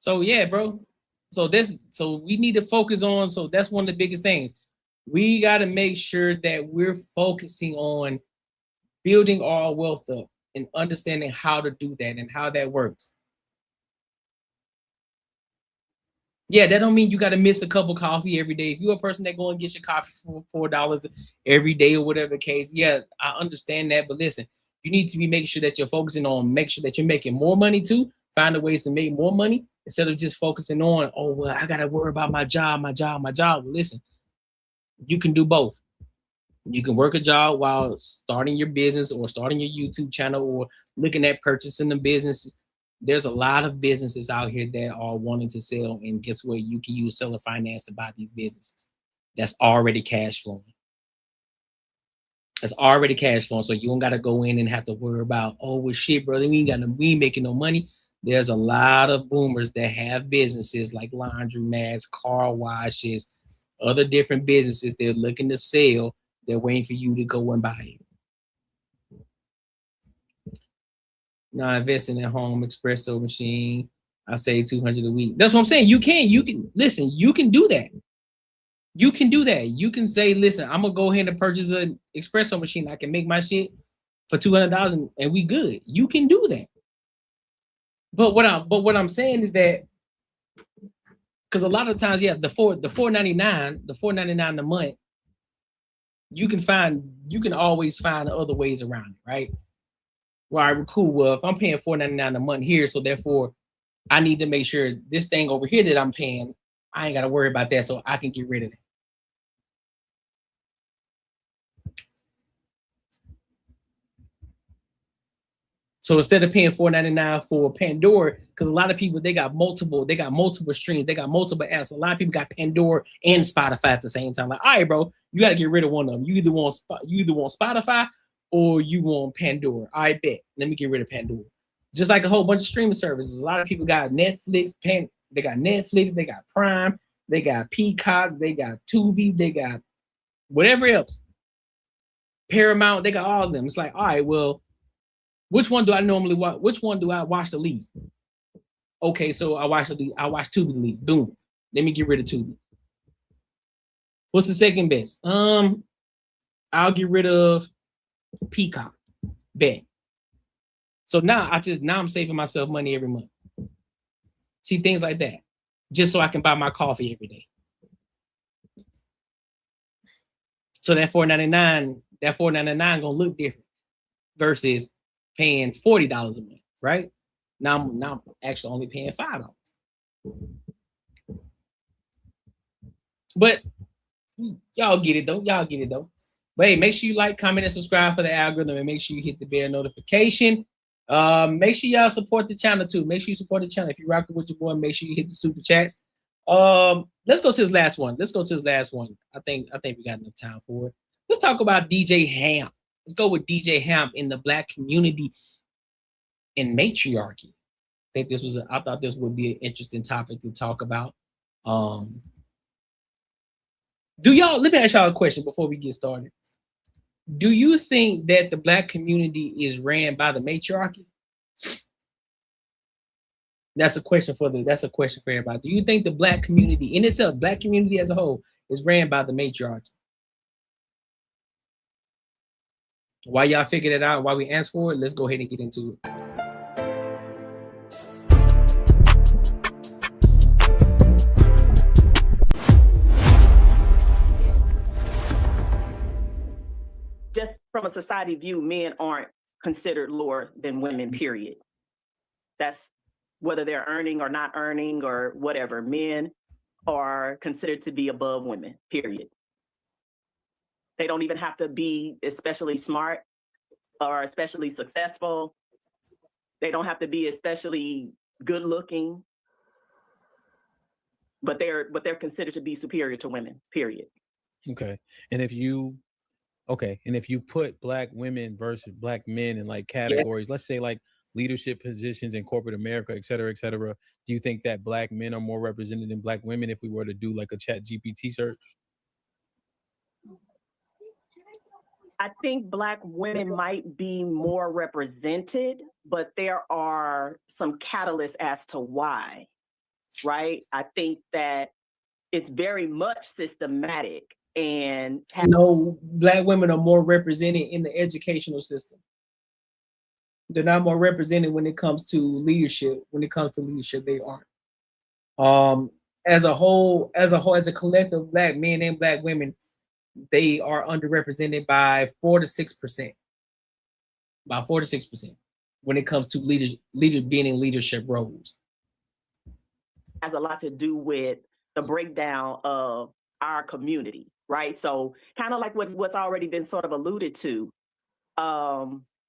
So yeah, bro. So we need to focus on. So that's one of the biggest things. We got to make sure that we're focusing on building our wealth up and understanding how to do that and how that works. Yeah, that don't mean you got to miss a cup of coffee every day. If you're a person that go and get your coffee for $4 every day or whatever the case, yeah, I understand that. But listen, you need to be making sure that you're focusing on make sure that you're making more money too. Find the ways to make more money instead of just focusing on, oh well, I gotta worry about my job. Well, listen, you can do both. You can work a job while starting your business or starting your YouTube channel or looking at purchasing the business. There's a lot of businesses out here that are wanting to sell, and guess what? You can use seller finance to buy these businesses. That's already cash flowing. That's already cash flowing, so you don't got to go in and have to worry about, oh well, shit, brother, we ain't making no money. There's a lot of boomers that have businesses like laundromats, car washes, other different businesses. They're looking to sell. They're waiting for you to go and buy it. Now investing in home espresso machine, I say 200 a week. That's what I'm saying. You can listen. You can do that. You can do that. You can say, listen, I'm gonna go ahead and purchase an espresso machine. I can make my shit for $200 and we good. You can do that. But what I'm saying is that because a lot of times, yeah, the $4.99 a month. You can always find other ways around it, right? Well, all right, cool. Well, if I'm paying $4.99 a month here, so therefore I need to make sure this thing over here that I'm paying, I ain't got to worry about that, so I can get rid of it. So instead of paying $4.99 for Pandora, because a lot of people they got multiple streams, they got multiple apps. A lot of people got Pandora and Spotify at the same time. Like, all right, bro, you got to get rid of one of them. You either want Spotify or you want Pandora. I bet. Let me get rid of Pandora. Just like a whole bunch of streaming services. A lot of people got Netflix, they got Prime, they got Peacock, they got Tubi, they got whatever else. Paramount, they got all of them. It's like, all right, well, which one do I normally watch? Which one do I watch the least? Okay, so I watch Tubi the least. Boom. Let me get rid of Tubi. What's the second best? I'll get rid of Peacock. Bet. So now I'm saving myself money every month. See, things like that. Just so I can buy my coffee every day. So that $4.99 gonna look different versus paying $40 a month, right? Now I'm actually only paying $5. But y'all get it though. But hey, make sure you like, comment, and subscribe for the algorithm, and make sure you hit the bell notification. Make sure y'all support the channel too. Make sure you support the channel. If you're rocking with your boy, make sure you hit the super chats. Let's go to this last one. I think we got enough time for it. Let's talk about DJ Ham. Let's go with DJ Ham in the Black community and matriarchy. I thought this would be an interesting topic to talk about. Let me ask y'all a question before we get started. Do you think that the Black community is ran by the matriarchy? That's a question for everybody. Do you think the Black community in itself, Black community as a whole, is ran by the matriarchy? While y'all figure that out, while we answer for it, let's go ahead and get into it. Just from a society view, men aren't considered lower than women, period. That's whether they're earning or not earning or whatever. Men are considered to be above women, period. They don't even have to be especially smart or especially successful. They don't have to be especially good looking, but they're considered to be superior to women, period. Okay. And if you put Black women versus Black men in like categories, let's say like leadership positions in corporate America, et cetera, do you think that Black men are more represented than Black women if we were to do like a ChatGPT search? I think Black women might be more represented, but there are some catalysts as to why. right? I think that it's very much systematic and Black women are more represented in the educational system. They're not more represented when it comes to leadership. When it comes to leadership, they aren't. As a whole, as a collective, Black men and Black women, they are underrepresented by 4 to 6%. By 4 to 6% when it comes to leader being in leadership roles. Has a lot to do with the breakdown of our community, right? So kind of like what's already been sort of alluded to.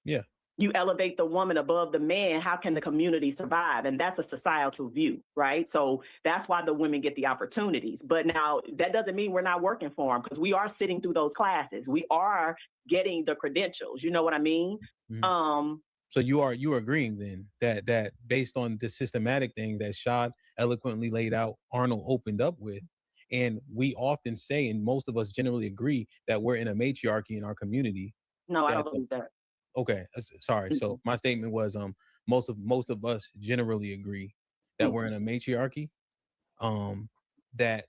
Yeah. You elevate the woman above the man, how can the community survive? And that's a societal view, right? So that's why the women get the opportunities. But now that doesn't mean we're not working for them, because we are sitting through those classes. We are getting the credentials. You know what I mean? Mm-hmm. So you are agreeing then that based on the systematic thing that Shad eloquently laid out, Arnold opened up with, and we often say, and most of us generally agree, that we're in a matriarchy in our community. No, I don't believe that. Okay, sorry. So my statement was most of us generally agree that we're in a matriarchy. That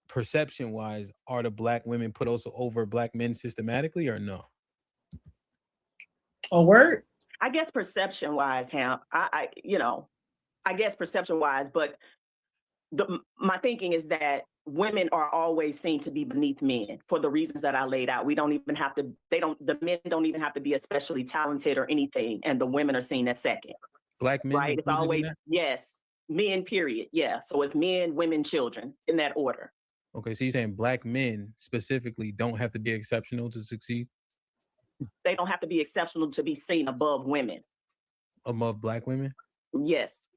perception wise, are the Black women put also over Black men systematically or no? A word? I guess perception wise, Hamp. I guess perception wise, but my thinking is that women are always seen to be beneath men for the reasons that I laid out. We don't even have to, the men don't even have to be especially talented or anything. And the women are seen as second. Black men? Right? It's always, yes, men, period. Yeah. So it's men, women, children in that order. Okay. So you're saying Black men specifically don't have to be exceptional to succeed? They don't have to be exceptional to be seen above women. Above Black women? Yes.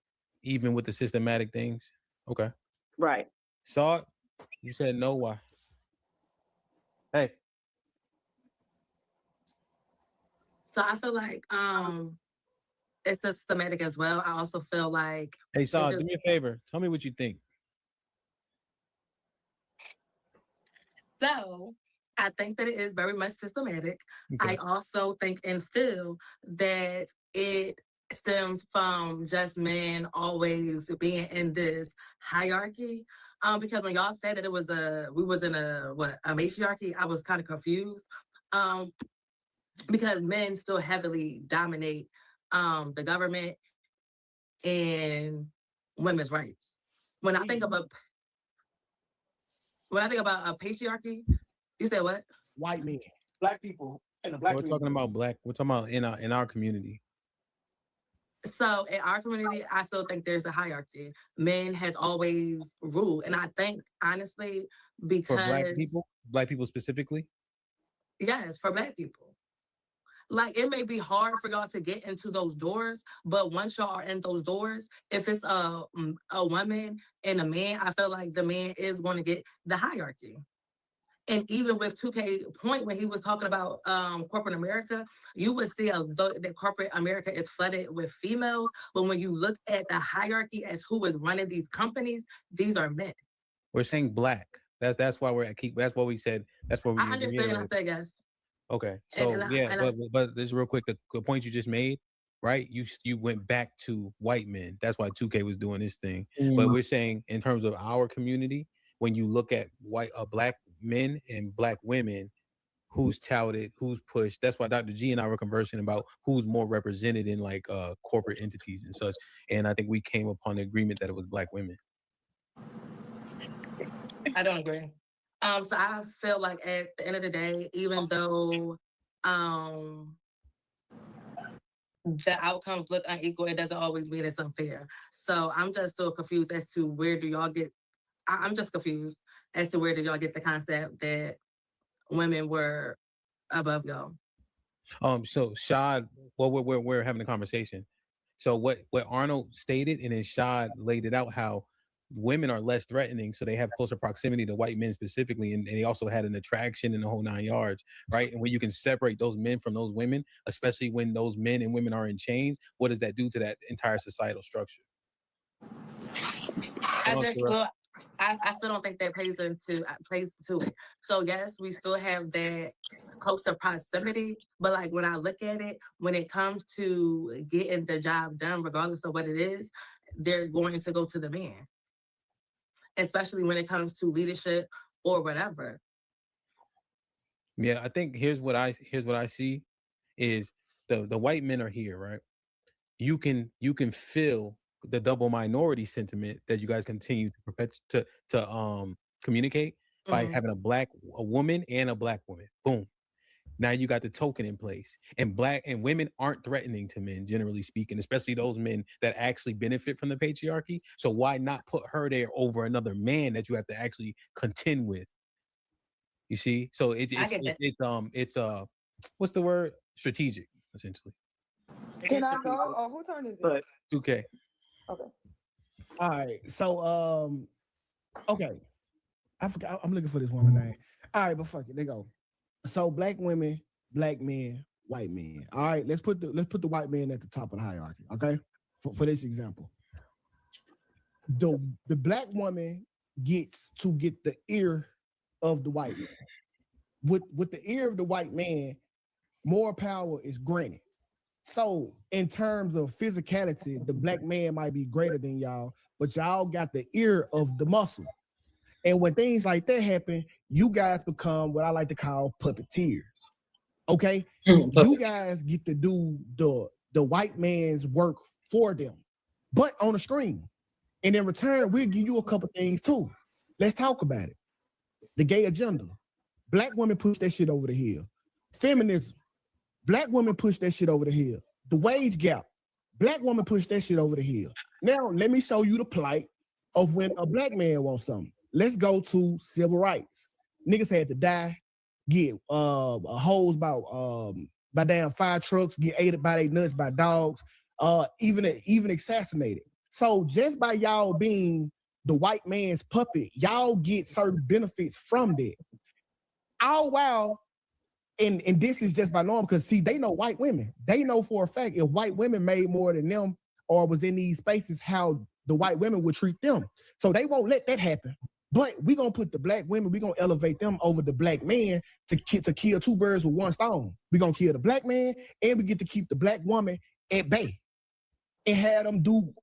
Even with the systematic things? Okay. Right. Saw it? You said no, why? Hey. So I feel like it's systematic as well. I also feel like hey, Saw, do me a favor. Tell me what you think. So I think that it is very much systematic. Okay. I also think and feel that it stems from just men always being in this hierarchy. Because when y'all said that we was in a matriarchy, I was kind of confused. Because men still heavily dominate the government and women's rights. When I think about a patriarchy, you said what? White men, Black people, and the Black We're community. talking about Black. We're talking about in our community. So in our community, I still think there's a hierarchy. Men has always ruled, and I think honestly because for Black people specifically. Yes, for Black people. Like it may be hard for y'all to get into those doors, but once y'all are in those doors, if it's a woman and a man, I feel like the man is going to get the hierarchy. And even with 2K point when he was talking about corporate America, you would see that corporate America is flooded with females. But when you look at the hierarchy as who is running these companies, these are men. We're saying Black. That's why that's what we said. That's what we. I understand. I said yes. Okay, so but this real quick, the point you just made, right? You went back to white men. That's why 2K was doing this thing. But we're saying in terms of our community, when you look at Black men and Black women, who's touted, who's pushed. That's why Dr. G and I were conversing about who's more represented in like corporate entities and such. And I think we came upon the agreement that it was Black women. I don't agree. So I feel like at the end of the day, even though the outcomes look unequal, it doesn't always mean it's unfair. So I'm just still confused as to where do y'all get. I'm just confused as to where did y'all get the concept that women were above y'all. So Shad, well, we're having a conversation. So what Arnold stated, and then Shad laid it out how women are less threatening, so they have closer proximity to white men specifically, and they also had an attraction in the whole 9 yards, right? And when you can separate those men from those women, especially when those men and women are in chains, what does that do to that entire societal structure? I still don't think that plays to it. So yes, we still have that closer proximity, but like when I look at it, when it comes to getting the job done, regardless of what it is, they're going to go to the man. especially when it comes to leadership or whatever. Yeah, I think here's what I see is the white men are here, right? You can feel the double minority sentiment that you guys continue to communicate by having a woman and a black woman. Boom. Now you got the token in place, and black and women aren't threatening to men, generally speaking, especially those men that actually benefit from the patriarchy. So why not put her there over another man that you have to actually contend with? You see, so it's what's the word? Strategic, essentially. Can I go? Oh, who turn is it? 2K. Okay. All right. So okay. I forgot. I'm looking for this woman name. All right, but fuck it. They go. So black women, black men, white men. All right, let's put the white man at the top of the hierarchy. Okay, for this example, the black woman gets to get the ear of the white man. With the ear of the white man, more power is granted. So in terms of physicality, the black man might be greater than y'all, but y'all got the ear of the muscle. And when things like that happen, you guys become what I like to call puppeteers. Okay? You guys get to do the white man's work for them, but on the screen. And in return, we'll give you a couple things too. Let's talk about it. The gay agenda. Black women push that shit over the hill. Feminism. Black women push that shit over the hill. The wage gap. Black woman push that shit over the hill. Now, let me show you the plight of when a black man wants something. Let's go to civil rights. Niggas had to die, get hosed by damn fire trucks, get ate by their nuts by dogs, even assassinated. So just by y'all being the white man's puppet, y'all get certain benefits from that. All while, and this is just by norm, because see, they know white women. They know for a fact if white women made more than them or was in these spaces, how the white women would treat them. So they won't let that happen. But we're going to put the black women, we're going to elevate them over the black man to kill two birds with one stone. We're going to kill the black man, and we get to keep the black woman at bay and have them do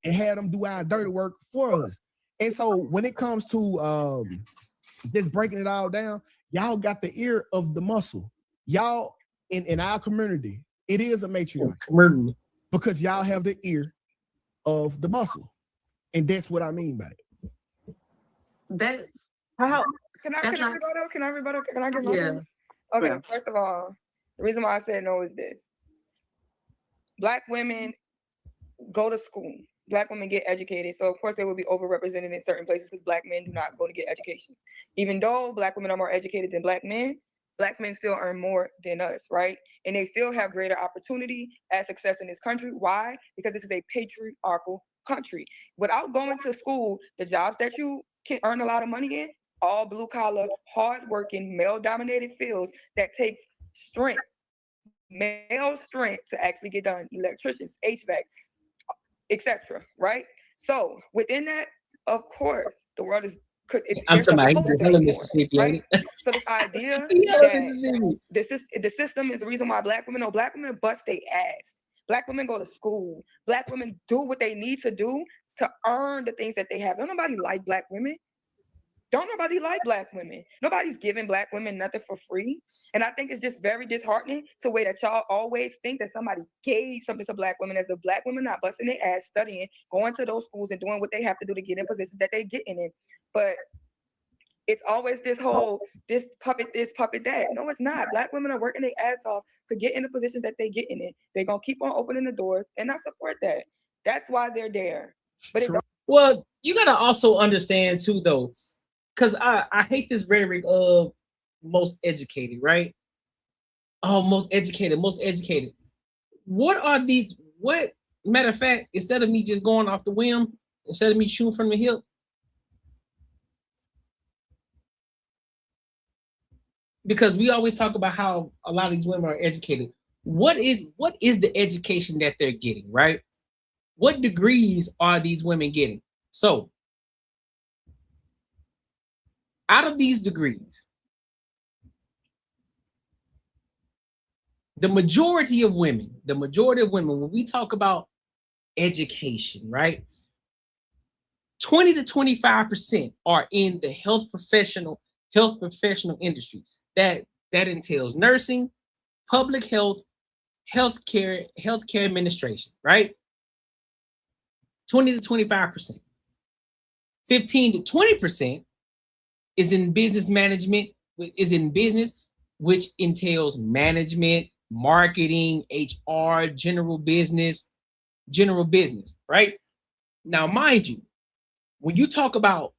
our dirty work for us. And so when it comes to just breaking it all down, y'all got the ear of the muscle. Y'all, in our community, it is a matriarchy. Because y'all have the ear of the muscle. And that's what I mean by it. That's how. Can I rebuttal? Can I get my turn? Okay. Yeah. First of all, the reason why I said no is this: Black women go to school. Black women get educated, so of course they will be overrepresented in certain places because Black men do not go to get education. Even though Black women are more educated than Black men still earn more than us, right? And they still have greater opportunity at success in this country. Why? Because this is a patriarchal country. Without going to school, the jobs that you can earn a lot of money in, all blue collar, hard-working, male-dominated fields that takes strength, male strength to actually get done. Electricians, HVAC, etc. Right? So within that, of course, the world is. I'm talking about hella Mississippi, right? So this idea that the system is the reason why Black women bust their ass. Black women go to school. Black women do what they need to do to earn the things that they have. Don't nobody like Black women. Don't nobody like Black women. Nobody's giving Black women nothing for free. And I think it's just very disheartening to way that y'all always think that somebody gave something to Black women as a Black women not busting their ass, studying, going to those schools and doing what they have to do to get in positions that they get in. But it's always this puppet this, puppet that. No, it's not. Black women are working their ass off to get in the positions that they get in it. They're going to keep on opening the doors, and I support that. That's why they're there. But well, you got to also understand too, though, because I hate this rhetoric of most educated, right? Oh, most educated. What are these? What, matter of fact, instead of me just going off the whim, instead of me shooting from the hip, because we always talk about how a lot of these women are educated. What is the education that they're getting, right? What degrees are these women getting? So, out of these degrees, the majority of women, when we talk about education, right? 20 to 25% are in the health professional industry. That entails nursing, public health, healthcare administration, right? 20 to 25%. 15 to 20% is in business management, which entails management, marketing, HR, general business, right? Now, mind you, when you talk about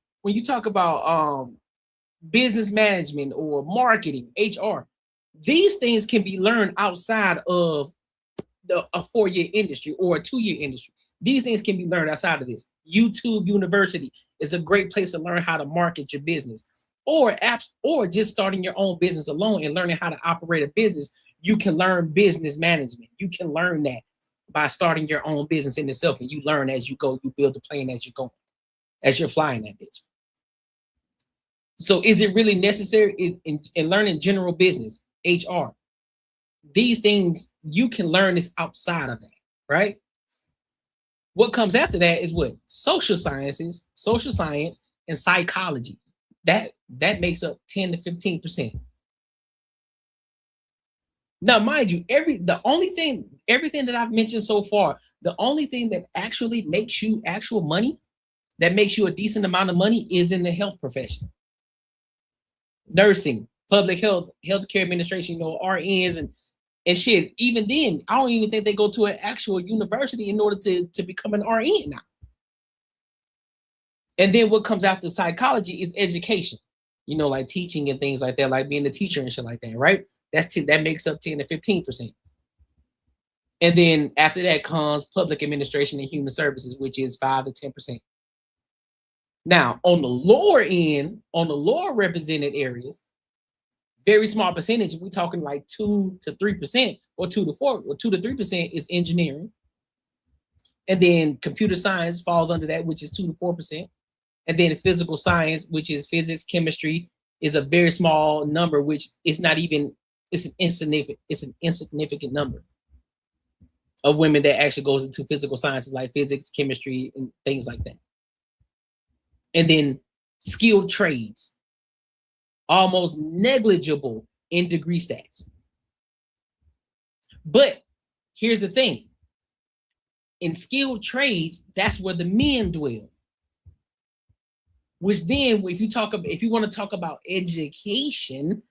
business management or marketing, HR, these things can be learned outside of a 4-year industry or a 2-year industry. These things can be learned outside of this. YouTube University is a great place to learn how to market your business, or apps, or just starting your own business alone and learning how to operate a business. You can learn business management. You can learn that by starting your own business in itself, and you learn as you go. You build the plane as you go, as you're flying that bitch. So is it really necessary in learning general business, HR? These things you can learn this outside of that, right? What comes after that is what? Social science, and psychology. That makes up 10 to 15%. Now, mind you, everything that I've mentioned so far, the only thing that actually makes you actual money, that makes you a decent amount of money, is in the health profession. Nursing, public health, healthcare administration, RNs and shit. Even then, I don't even think they go to an actual university in order to become an RN now. And then what comes after psychology is education, like teaching and things like that, like being a teacher and shit like that, right? That makes up 10 to 15%. And then after that comes public administration and human services, which is 5 to 10%. Now, on the lower end, on the lower represented areas, very small percentage, we're talking like 2 to 3%, or 2 to 4, or 2 to 3% is engineering. And then computer science falls under that, which is 2 to 4%. And then physical science, which is physics, chemistry, is a very small number, which is not even, it's an insignificant number of women that actually goes into physical sciences like physics, chemistry, and things like that. And then skilled trades, almost negligible in degree stats. But here's the thing. In skilled trades, that's where the men dwell. Which then, if you want to talk about education,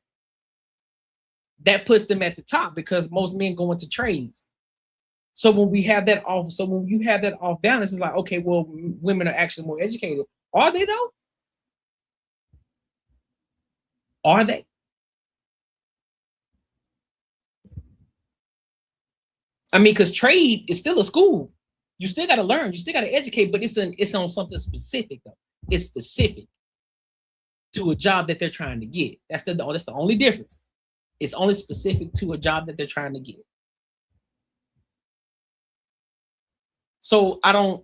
that puts them at the top, because most men go into trades. So when you have that off balance, it's like, okay, well, women are actually more educated. Are they though? Are they? I mean, because trade is still a school. You still got to learn. You still got to educate, but it's on something specific though. It's specific to a job that they're trying to get. That's the only difference. It's only specific to a job that they're trying to get. So I don't.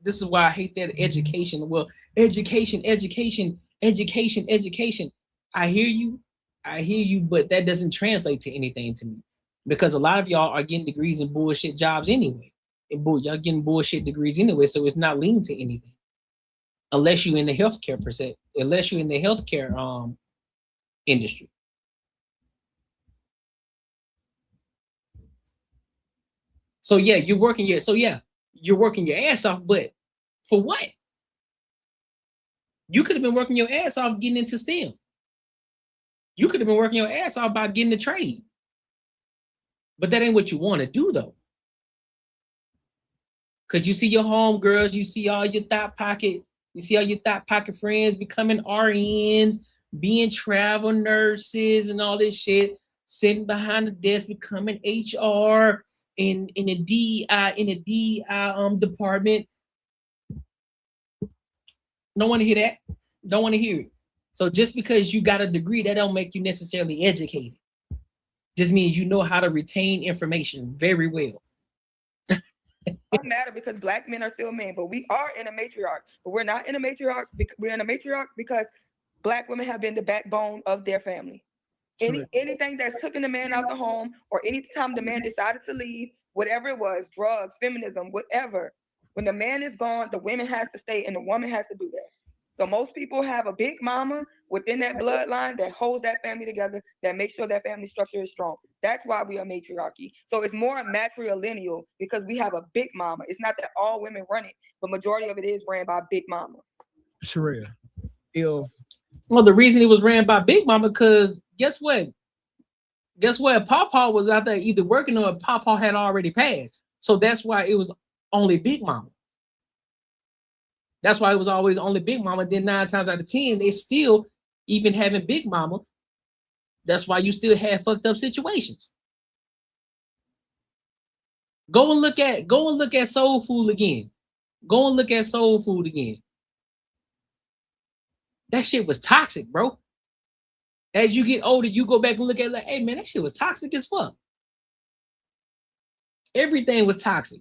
This is why I hate that education. Well, education. I hear you, but that doesn't translate to anything to me, because a lot of y'all are getting degrees in bullshit jobs anyway. Y'all getting bullshit degrees anyway, so it's not leading to anything. Unless you're in the healthcare industry. So yeah, you're working your ass off, but for what? You could have been working your ass off getting into STEM. You could have been working your ass off by getting the trade. But that ain't what you want to do though. Cause you see your homegirls, you see all your thought pocket friends becoming RNs, being travel nurses and all this shit, sitting behind the desk becoming HR in the DEI department. Don't want to hear that. Don't want to hear it. So just because you got a degree, that don't make you necessarily educated. Just means you know how to retain information very well. It doesn't matter, because Black men are still men, but we are in a matriarch. But we're not in a matriarch. We're in a matriarch because Black women have been the backbone of their family. Anything that's taking the man out the home, or any time the man decided to leave, whatever it was, drugs, feminism, whatever, When the man is gone, the women has to stay and the woman has to do that. So most people have a big mama within that bloodline that holds that family together, that makes sure that family structure is strong. That's why we are matriarchy. So it's more matrilineal because we have a big mama. It's not that all women run it, but majority of it is ran by big mama. Sharia, if well, the reason it was ran by Big Mama, because guess what? Guess what? Pawpaw was out there either working or Pawpaw had already passed. So that's why it was only Big Mama. That's why it was always only Big Mama. Then 9 times out of 10, they still, even having Big Mama, that's why you still have fucked up situations. Go and look at Soul Food again. Go and look at Soul Food again. That shit was toxic, bro. As you get older, you go back and look at it like, hey man, that shit was toxic as fuck. Everything was toxic.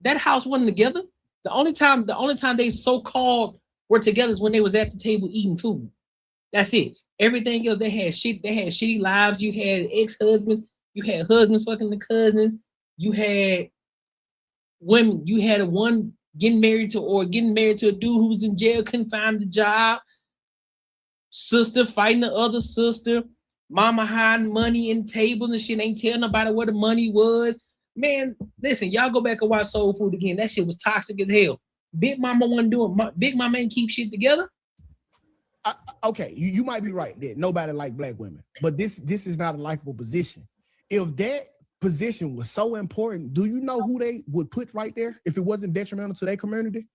That house wasn't together. The only time they so-called were together is when they was at the table eating food. That's it. Everything else, they had shitty lives. You had ex-husbands, you had husbands fucking the cousins, you had women, you had a one getting married to a dude who was in jail, couldn't find a job, sister fighting the other sister, mama hiding money in tables and shit, ain't tell nobody where the money was. Man, listen, y'all go back and watch Soul Food again. That shit was toxic as hell. Big Mama wasn't doing, Big Mama ain't keep shit together. Okay, you might be right that nobody like black women, but this is not a likable position. If that position was so important, do you know who they would put right there if it wasn't detrimental to their community?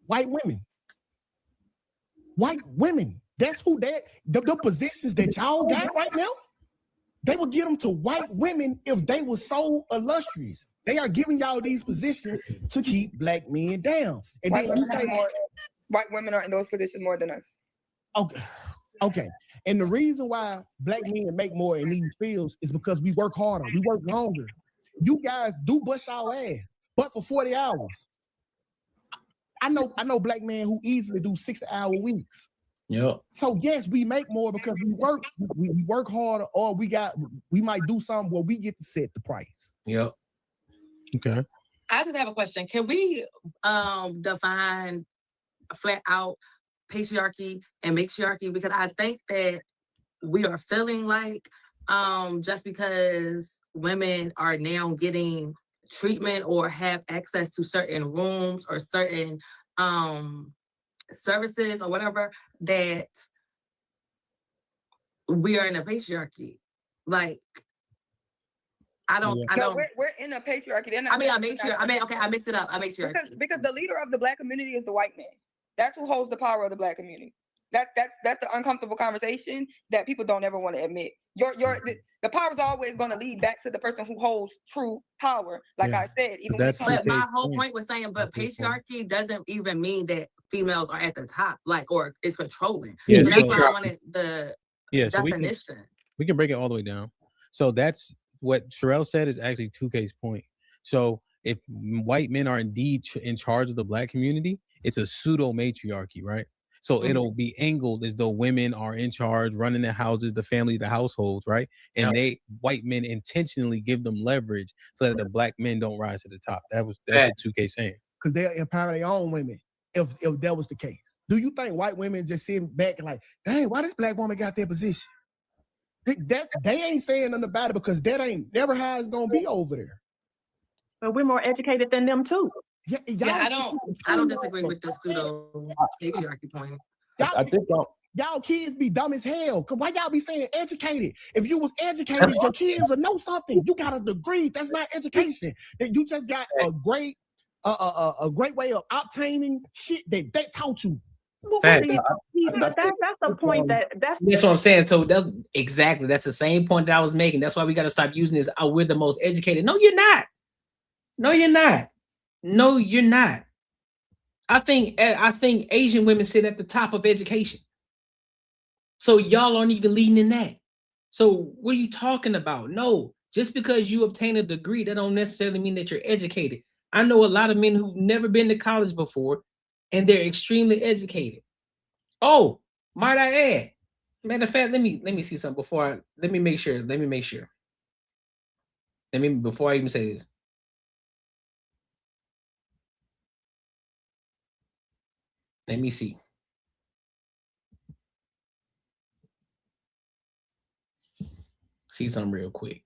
White women. White women. That's who the positions that y'all got right now. They would give them to white women if they were so illustrious. They are giving y'all these positions to keep black men down. And white then women are in those positions more than us. Okay. And the reason why black men make more in these fields is because we work harder, we work longer. You guys do bust our ass, but for 40 hours. I know black men who easily do 60-hour weeks. Yep. So yes, we make more because we work harder, or we might do something where we get to set the price. Yep. Okay. I just have a question. Can we define flat out patriarchy and matriarchy? Because I think that we are feeling like just because women are now getting treatment or have access to certain rooms or certain services or whatever, that we are in a patriarchy. Like, We're in a patriarchy. I mixed it up. I matriarchy. Because the leader of the black community is the white man. That's who holds the power of the black community. That's the uncomfortable conversation that people don't ever want to admit. The power is always going to lead back to the person who holds true power. Like I said, even but my whole point was saying, but patriarchy doesn't even mean that females are at the top, like, or it's controlling. Yeah, so that's why I wanted the definition. We can break it all the way down. So that's what Sherelle said is actually 2K's point. So if white men are indeed in charge of the black community, it's a pseudo matriarchy, right? So it'll be angled as though women are in charge, running the houses, the family, the households, right? And white men intentionally give them leverage so that the black men don't rise to the top. That's what 2K saying. Because they'll empower their own women if that was the case. Do you think white women just sitting back and like, dang, why this black woman got that position? They ain't saying nothing about it because that ain't never how it's gonna be over there. But we're more educated than them too. Yeah, I don't disagree with the pseudo patriarchy point. I think y'all kids be dumb as hell. Cause why y'all be saying educated? If you was educated, your kids would know something. You got a degree. That's not education. That you just got a great way of obtaining shit that they taught you. That's the point. That's what I'm saying. So that's the same point that I was making. That's why we got to stop using this. Oh, we're the most educated. No, you're not. No, you're not. No, you're not. I think Asian women sit at the top of education. So y'all aren't even leading in that. So what are you talking about? No, just because you obtain a degree, that don't necessarily mean that you're educated. I know a lot of men who've never been to college before, and they're extremely educated. Oh, might I add? Matter of fact, let me see something before let me make sure. Before I even say this. Let me see. See something real quick.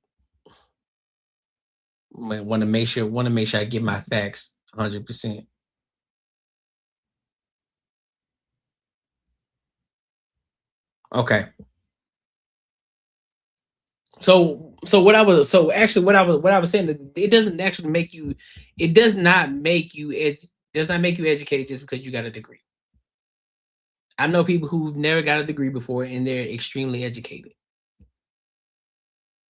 Want to make sure I get my facts 100%. Okay. So what I was saying that it doesn't actually make you, it does not make you educated just because you got a degree. I know people who've never got a degree before and they're extremely educated.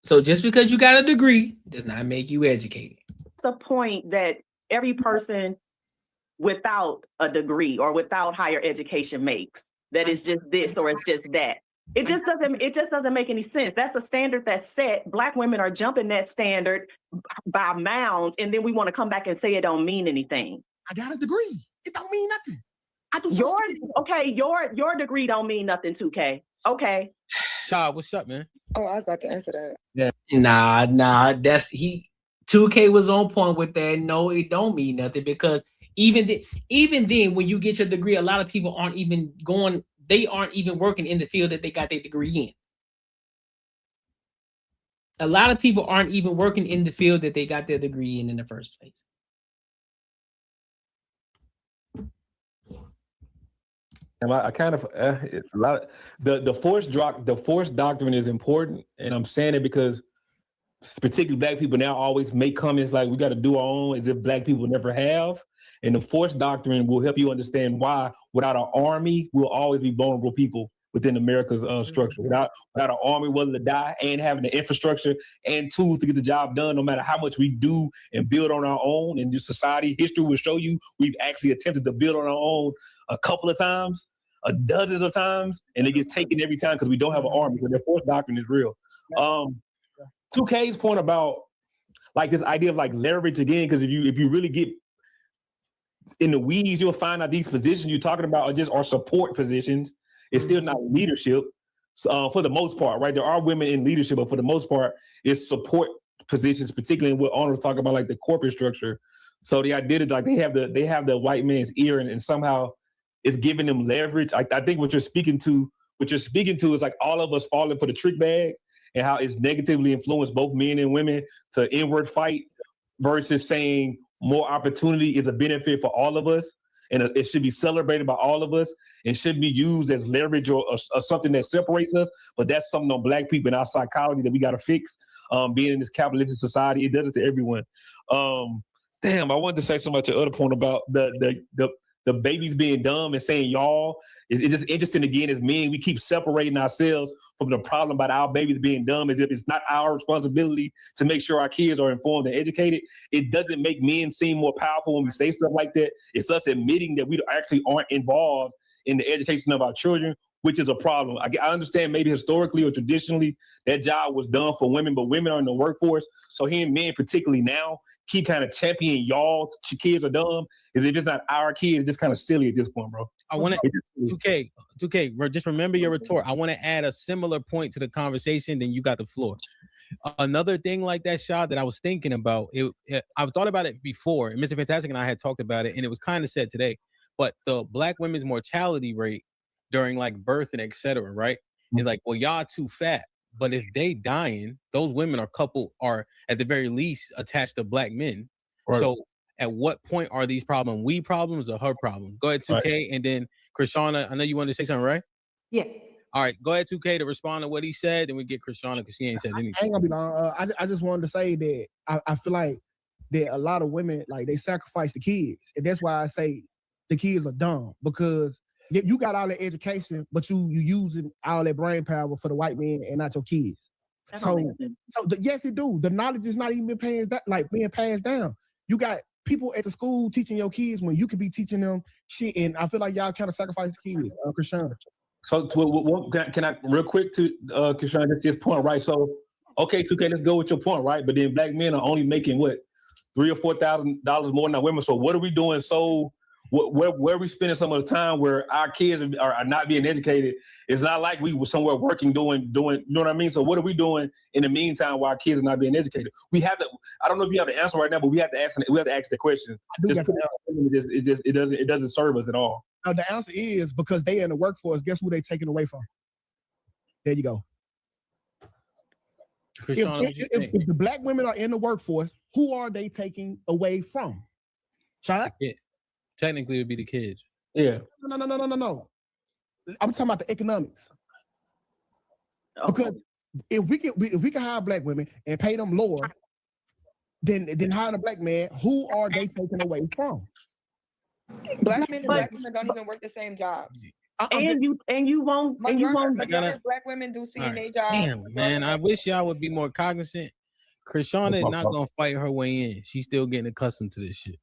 So just because you got a degree does not make you educated. The point that every person without a degree or without higher education makes, that it's just this or it's just that. It just doesn't make any sense. That's a standard that's set. Black women are jumping that standard by mounds, and then we want to come back and say it don't mean anything. I got a degree. It don't mean nothing. I do your degree don't mean nothing, 2K. Okay. Shaw, what's up, man? Oh, I was about to answer that. Yeah. Nah. That's 2K was on point with that. No, it don't mean nothing because even then, when you get your degree, a lot of people aren't even working in the field that they got their degree in. A lot of people aren't even working in the field that they got their degree in the first place. And I kind of a lot of the forced doctrine is important, and I'm saying it because particularly Black people now always make comments like we got to do our own, as if Black people never have. And the forced doctrine will help you understand why without an army, we'll always be vulnerable people within America's structure. Without an army willing to die and having the infrastructure and tools to get the job done, no matter how much we do and build on our own, and just society history will show you we've actually attempted to build on our own a couple of times, dozens of times, and it gets taken every time because we don't have an army. So their forced doctrine is real. 2K's point about like this idea of like leverage again, because if you really get in the weeds, you'll find out these positions you're talking about are support positions. It's still not leadership for the most part, right? There are women in leadership, but for the most part, it's support positions, particularly in what Arnold was talking about, like the corporate structure. So the idea that like they have the white man's ear, and somehow it's giving them leverage. I think what you're speaking to is like all of us falling for the trick bag, and how it's negatively influenced both men and women to inward fight versus saying more opportunity is a benefit for all of us. And it should be celebrated by all of us and shouldn't be used as leverage or something that separates us. But that's something on Black people in our psychology that we got to fix. Being in this capitalistic society, it does it to everyone. Damn, I wanted to say something about your other point about the babies being dumb and saying y'all. It's just interesting again as men, we keep separating ourselves from the problem about our babies being dumb as if it's not our responsibility to make sure our kids are informed and educated. It doesn't make men seem more powerful when we say stuff like that. It's us admitting that we actually aren't involved in the education of our children, which is a problem. I understand maybe historically or traditionally that job was done for women, but women are in the workforce. So hearing men, particularly now, keep kind of championing y'all kids are dumb, is if it's not our kids, just kind of silly at this point, bro. I want to 2K, just remember your retort. I want to add a similar point to the conversation, then you got the floor. Another thing like that, shot that I was thinking about, I've thought about it before, and Mr. Fantastic and I had talked about it, and it was kind of said today, but the Black women's mortality rate during like birth and etc., right? It's like, well, y'all too fat. But if they dying, those women are at the very least attached to Black men. Right. So at what point are these problems we problems or her problem? Go ahead, 2K, right. And then Krishana, I know you wanted to say something, right? Yeah. All right, go ahead, 2K, to respond to what he said, then we get Krishana because she ain't said anything. I ain't gonna be long. I just wanted to say that I feel like that a lot of women, like, they sacrifice the kids. And that's why I say the kids are dumb, because you got all that education, but you using all that brain power for the white man and not your kids. Yes, it do. The knowledge is not even being passed down. You got people at the school teaching your kids when you could be teaching them shit, and I feel like y'all kind of sacrifice the kids, Krishana. So can I real quick to Krishana, that's this point, right? So okay, 2K, let's go with your point, right? But then Black men are only making what, $3,000 or $4,000 more than our women. So what are we doing so where we spending some of the time where our kids are not being educated. It's not like we were somewhere working, doing, you know what I mean? So what are we doing in the meantime while our kids are not being educated? We have to, I don't know if you have the answer right now, but we have to ask the question. It doesn't serve us at all. Now, the answer is because they in the workforce, guess who they taking away from? There you go. If the black women are in the workforce, who are they taking away from? Sean? Yeah. Technically, it would be the kids. Yeah. No. I'm talking about the economics. Because if we can hire black women and pay them lower than hiring a black man, who are they taking away from? Black men and black women don't even work the same jobs. And you won't black women do CNA jobs. Damn, man, I wish y'all would be more cognizant. Krishana is not gonna fight her way in. She's still getting accustomed to this shit.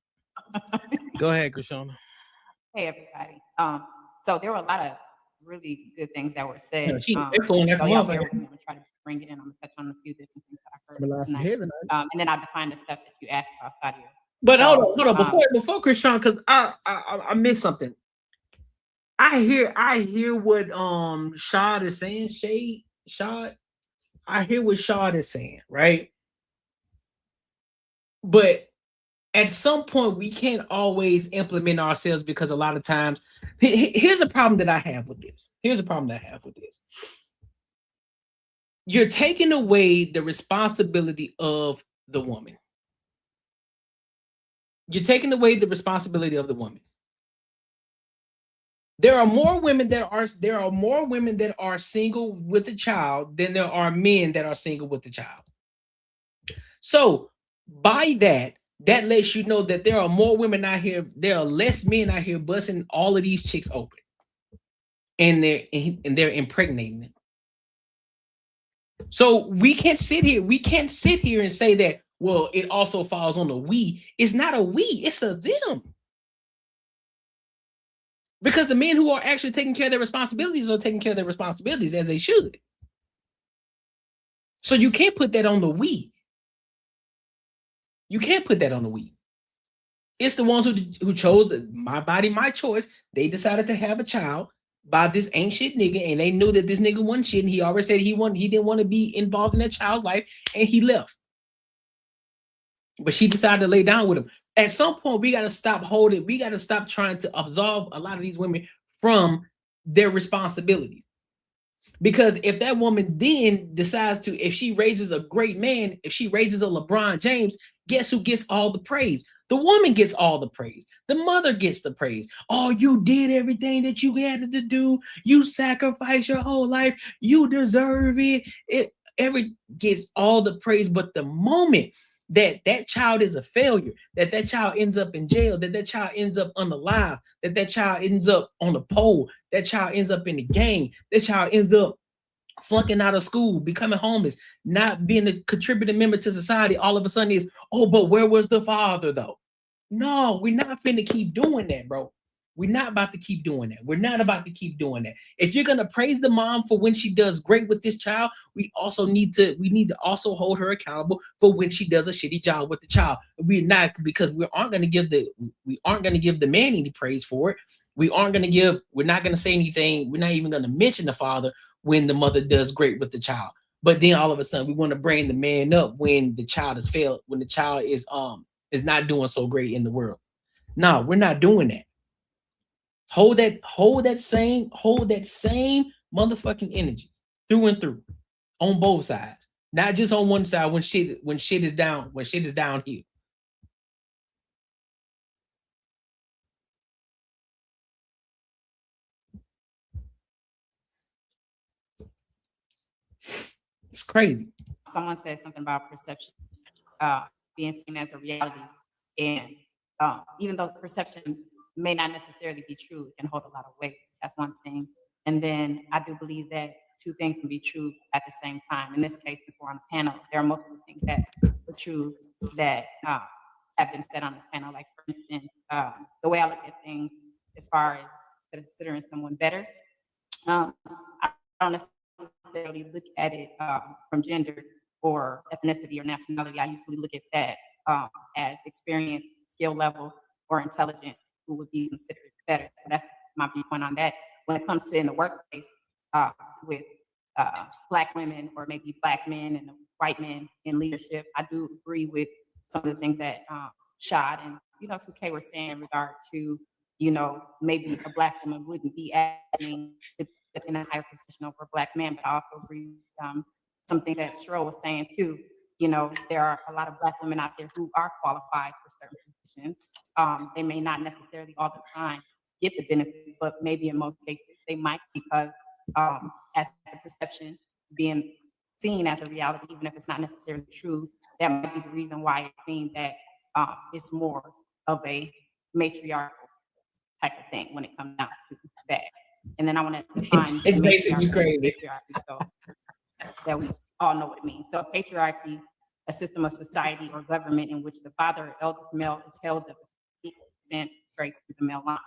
Go ahead, Krishana. Hey everybody. So there were a lot of really good things that were said. Yeah, so y'all bear with me. I'm gonna try to bring it in. I'm gonna touch on a few different things that I heard tonight. And then I'll define the stuff that you asked about, Sadia. But hold on, before Krishan, because I missed something. I hear what Shad is saying, Shad. I hear what Shad is saying, right? But at some point, we can't always implement ourselves because a lot of times, here's a problem that I have with this. You're taking away the responsibility of the woman. You're taking away the responsibility of the woman. There are more women that are single with a child than there are men that are single with a child. So by that lets you know that there are more women out here. There are less men out here busting all of these chicks open, and they're impregnating them. So we can't sit here and say that, well, it also falls on the we. It's not a we, it's a them. Because the men who are actually taking care of their responsibilities are taking care of their responsibilities as they should. So you can't put that on the we. You can't put that on the we. It's the ones who chose my body, my choice. They decided to have a child by this ain't shit nigga, and they knew that this nigga wasn't shit, and he already said he didn't want to be involved in that child's life, and he left. But she decided to lay down with him. At some point, we got to stop trying to absolve a lot of these women from their responsibilities. Because if that woman then decides to, if she raises a great man, if she raises a LeBron James, guess who gets all the praise? The woman gets all the praise. The mother gets the praise. Oh, you did everything that you had to do. You sacrificed your whole life. You deserve it. Every gets all the praise. But the moment that child is a failure, that child ends up in jail, that child ends up unalive, that child ends up on the pole, that child ends up in the gang, that child ends up flunking out of school, becoming homeless, not being a contributing member to society, all of a sudden is, oh, but where was the father though? No, we're not finna keep doing that, bro. We're not about to keep doing that. We're not about to keep doing that. If you're gonna praise the mom for when she does great with this child, we need to also hold her accountable for when she does a shitty job with the child. We're not, because we aren't gonna give the man any praise for it. We're not gonna say anything. We're not even gonna mention the father when the mother does great with the child. But then all of a sudden we want to bring the man up when the child has failed, when the child is not doing so great in the world. No, we're not doing that. Hold that same motherfucking energy through and through on both sides, not just on one side when shit is downhill. It's crazy. Someone said something about perception being seen as a reality, and even though perception may not necessarily be true, it can hold a lot of weight. That's one thing. And then I do believe that two things can be true at the same time. In this case, since we're on a panel, there are multiple things that are true that have been said on this panel. Like, for instance, the way I look at things as far as considering someone better, I don't necessarily look at it from gender or ethnicity or nationality. I usually look at that as experience, skill level, or intelligence. who would be considered better. So that's my viewpoint on that. When it comes to in the workplace, with Black women or maybe Black men and white men in leadership, I do agree with some of the things that Shad and 2K were saying in regard to maybe a Black woman wouldn't be asking to be in a higher position over a Black man, but I also agree with something that Cheryl was saying too. There are a lot of Black women out there who are qualified for certain positions. They may not necessarily all the time get the benefit, but maybe in most cases they might, because as the perception being seen as a reality, even if it's not necessarily true, that might be the reason why it's seen that it's more of a matriarchal type of thing when it comes down to that. And then I want to define It's basically crazy. patriarchy, so that we all know what it means. So patriarchy, a system of society or government in which the father or eldest male is held of equal descent traced through the male line.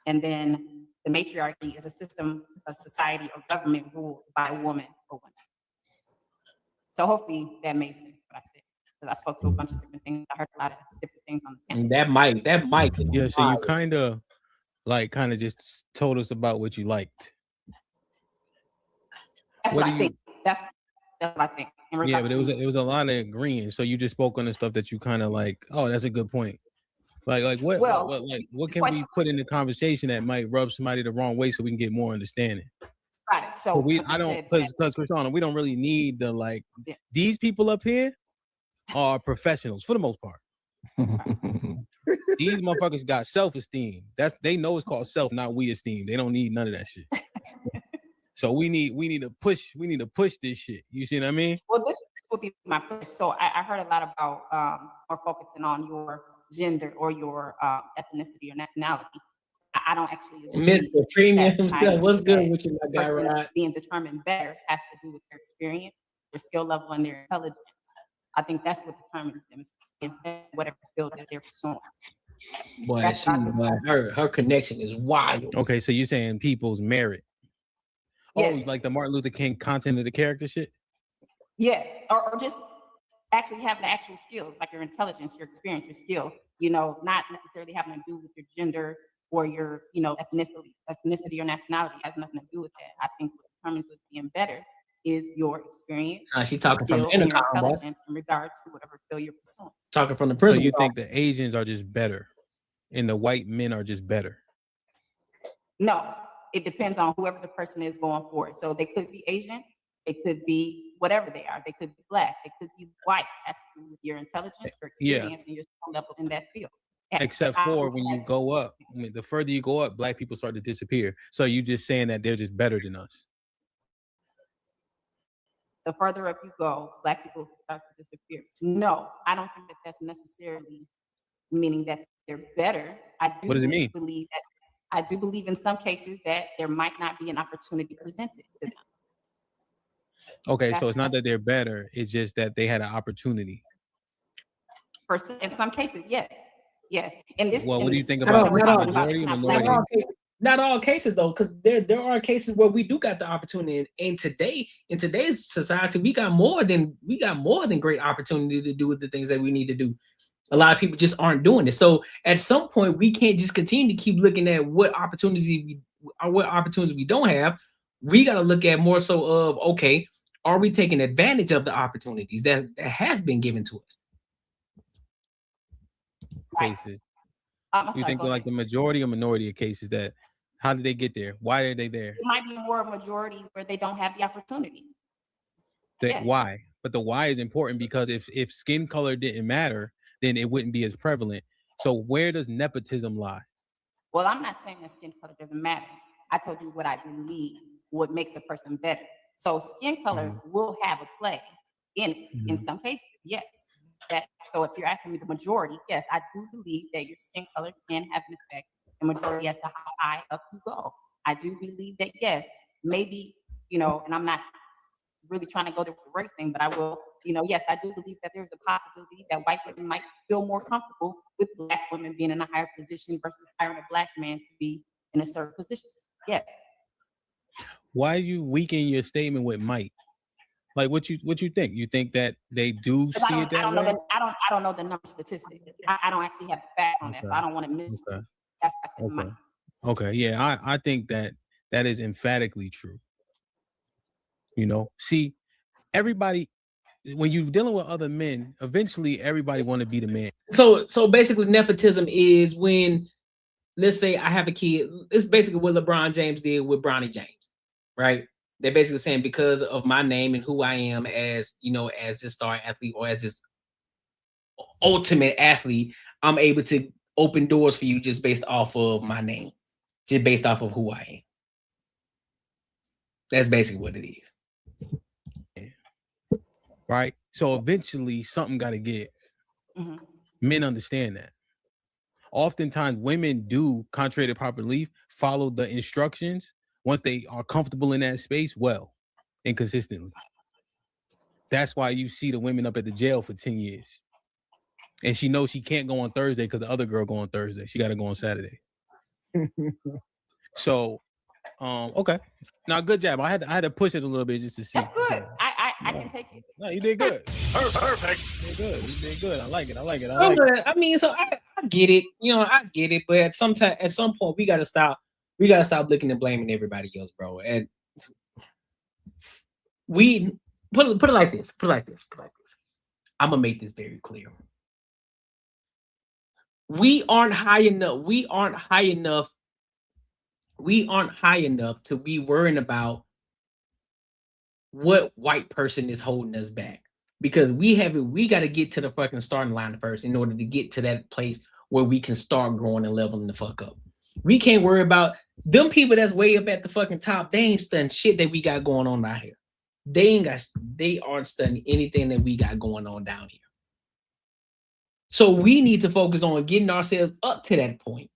And then the matriarchy is a system of society or government ruled by a woman or women. So hopefully that made sense what I said, because I spoke to a bunch of different things. I heard a lot of different things on the camera. That might. Yeah, so you kind of just told us about what you liked. That's what I think. That's what I think. Yeah, but it was a lot of agreeing. So you just spoke on the stuff that you kind of like. Oh, that's a good point. Like what can we put in the conversation that might rub somebody the wrong way so we can get more understanding? Right. So because Krishana, we don't really need the these people up here are professionals for the most part. These motherfuckers got self-esteem. They know it's called self, not we esteem. They don't need none of that shit. So we need to push this shit. You see what I mean? Well, this would be my push. So I heard a lot about or focusing on your gender or your ethnicity or nationality. I don't actually Mr. Premium himself. What's good with you, my guy, Rod? Being determined better has to do with their experience, their skill level, and their intelligence. I think that's what determines them in whatever field that they're pursuing. Boy, her connection is wild. Okay, so you're saying people's merit. Yeah. Oh, like the Martin Luther King content of the character shit? Yeah, or just actually having the actual skills, like your intelligence, your experience, your skill, not necessarily having to do with your gender or your, ethnicity or nationality. Has nothing to do with that. I think what determines what's being better is your experience. She talking from your intelligence in regard to whatever field you're pursuing. Talking from the prison. So you think the Asians are just better and the white men are just better? No, it depends on whoever the person is going for it. So they could be Asian, they could be whatever they are. They could be Black, they could be white. That's with your intelligence, your experience, and your skill level in that field. Except for when you go up, the further you go up, Black people start to disappear. So you just saying that they're just better than us? The further up you go, Black people start to disappear. No, I don't think that that's necessarily meaning that they're better. What does it mean? I do believe in some cases that there might not be an opportunity presented to them. Okay, so it's not that they're better, it's just that they had an opportunity. In some cases, yes. What do you think about majority or minority? Not all cases though, because there are cases where we do got the opportunity. And in today's society, we got more than great opportunity to do with the things that we need to do. A lot of people just aren't doing it. So at some point, we can't just continue to keep looking at what opportunities we don't have. We got to look at more so of, okay, are we taking advantage of the opportunities that has been given to us? Cases. You think like the majority or minority of cases that, how did they get there? Why are they there? It might be more a majority where they don't have the opportunity. Why? But the why is important, because if skin color didn't matter, then it wouldn't be as prevalent. So where does nepotism lie? Well, I'm not saying that skin color doesn't matter. I told you what I believe, what makes a person better. So skin color will have a play in it in some cases, yes. So if you're asking me the majority, yes, I do believe that your skin color can have an effect. The majority as to how high up you go. I do believe that, yes, maybe, and I'm not really trying to go there with the race thing, but I will, yes, I do believe that there's a possibility that white women might feel more comfortable with Black women being in a higher position versus hiring a Black man to be in a certain position. Yes. Why you weaken your statement with might? Like what you think? You think that they do see it that way? I don't know the number statistics. I don't actually have the facts on that, so I don't want to miss. in my mind. Okay, yeah, I think that is emphatically true. You know, see, everybody, when you're dealing with other men, eventually everybody want to be the man. So basically, nepotism is when, let's say I have a kid. It's basically what LeBron James did with Bronny James, right? They're basically saying because of my name and who I am as, you know, as this star athlete or as this ultimate athlete, I'm able to open doors for you just based off of my name, just based off of who I am. That's basically what it is. Right? So eventually something got to give. Mm-hmm. Men understand that. Oftentimes women do, contrary to popular belief, follow the instructions once they are comfortable in that space well and consistently. That's why you see the women up at the jail for 10 years. And she knows she can't go on Thursday because the other girl go on Thursday. She got to go on Saturday. So, okay. Now, good job. I had to push it a little bit just to see. That's good. I can take it. No, you did good. Perfect. You did good. You did good. I like it. I mean, so I get it. You know, I get it. But at some point, we gotta stop. We gotta stop looking and blaming everybody else, bro. And we put it like this. I'm gonna make this very clear. We aren't high enough. We aren't high enough to be worrying about what white person is holding us back, because we got to get to the fucking starting line first in order to get to that place where we can start growing and leveling the fuck up. We can't worry about them people that's way up at the fucking top. They ain't studying shit that we got going on out here. They aren't studying anything that we got going on down here. So we need to focus on getting ourselves up to that point,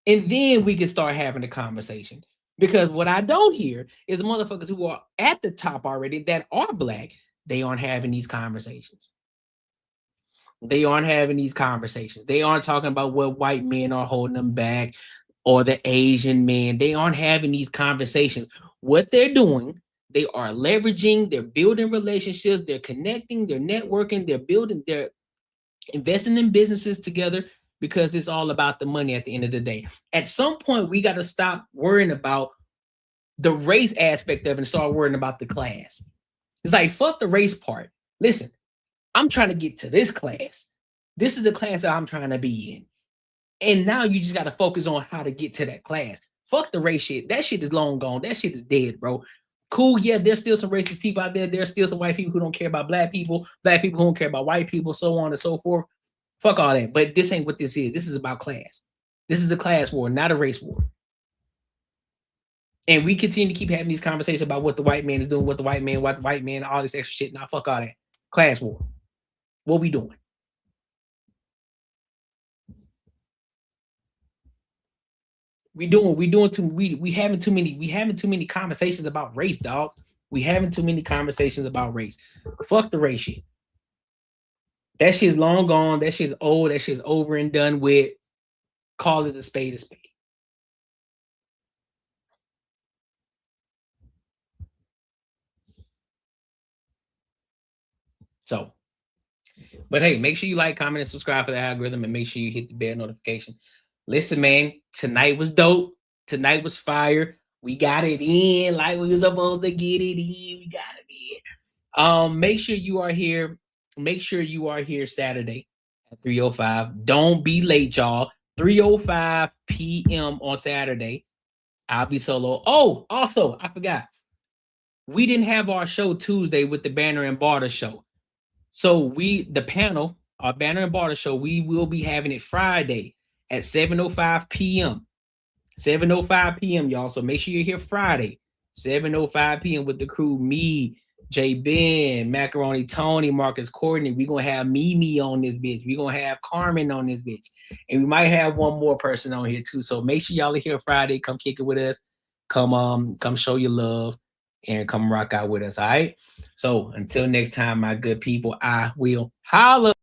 and then we can start having a conversation. Because what I don't hear is the motherfuckers who are at the top already that are black, they aren't having these conversations. They aren't having these conversations. They aren't talking about what white men are holding them back or the Asian men. They aren't having these conversations. What they're doing, they are leveraging, they're building relationships, they're connecting, they're networking, they're investing in businesses together, because it's all about the money at the end of the day. At some point, we got to stop worrying about the race aspect of it and start worrying about the class. It's like, fuck the race part. Listen, I'm trying to get to this class. This is the class that I'm trying to be in. And now you just got to focus on how to get to that class. Fuck the race shit. That shit is long gone. That shit is dead, bro. Cool, yeah, there's still some racist people out there. There's still some white people who don't care about black people who don't care about white people, so on and so forth. Fuck all that. But this ain't what this is. This is about class. This is a class war, not a race war. And we continue to keep having these conversations about what the white man is doing, what the white man, all this extra shit. Now, fuck all that. Class war. What we doing? We having too many conversations about race, dog. We having too many conversations about race. Fuck the race shit. That shit's long gone. That shit's old. That shit's over and done with. Call it a spade a spade. So, but hey, make sure you like, comment, and subscribe for the algorithm, and make sure you hit the bell notification. Listen, man, tonight was dope. Tonight was fire. We got it in like we were supposed to get it in. We got it in. Make sure you are here. Make sure you are here Saturday at 3:05. Don't be late, y'all. 3:05 p.m. on Saturday. I'll be solo. Oh, also, I forgot. We didn't have our show Tuesday with the Banner and Barter show. So the panel, our Banner and Barter show, we will be having it Friday at 7:05 p.m. 7:05 p.m., y'all. So make sure you're here Friday, 7:05 p.m. with the crew. Me, J Ben, Macaroni Tony, Marcus Courtney. We're gonna have Mimi on this bitch. We're gonna have Carmen on this bitch. And we might have one more person on here too. So make sure y'all are here Friday. Come kick it with us. Come show your love and come rock out with us. All right. So until next time, my good people, I will holla.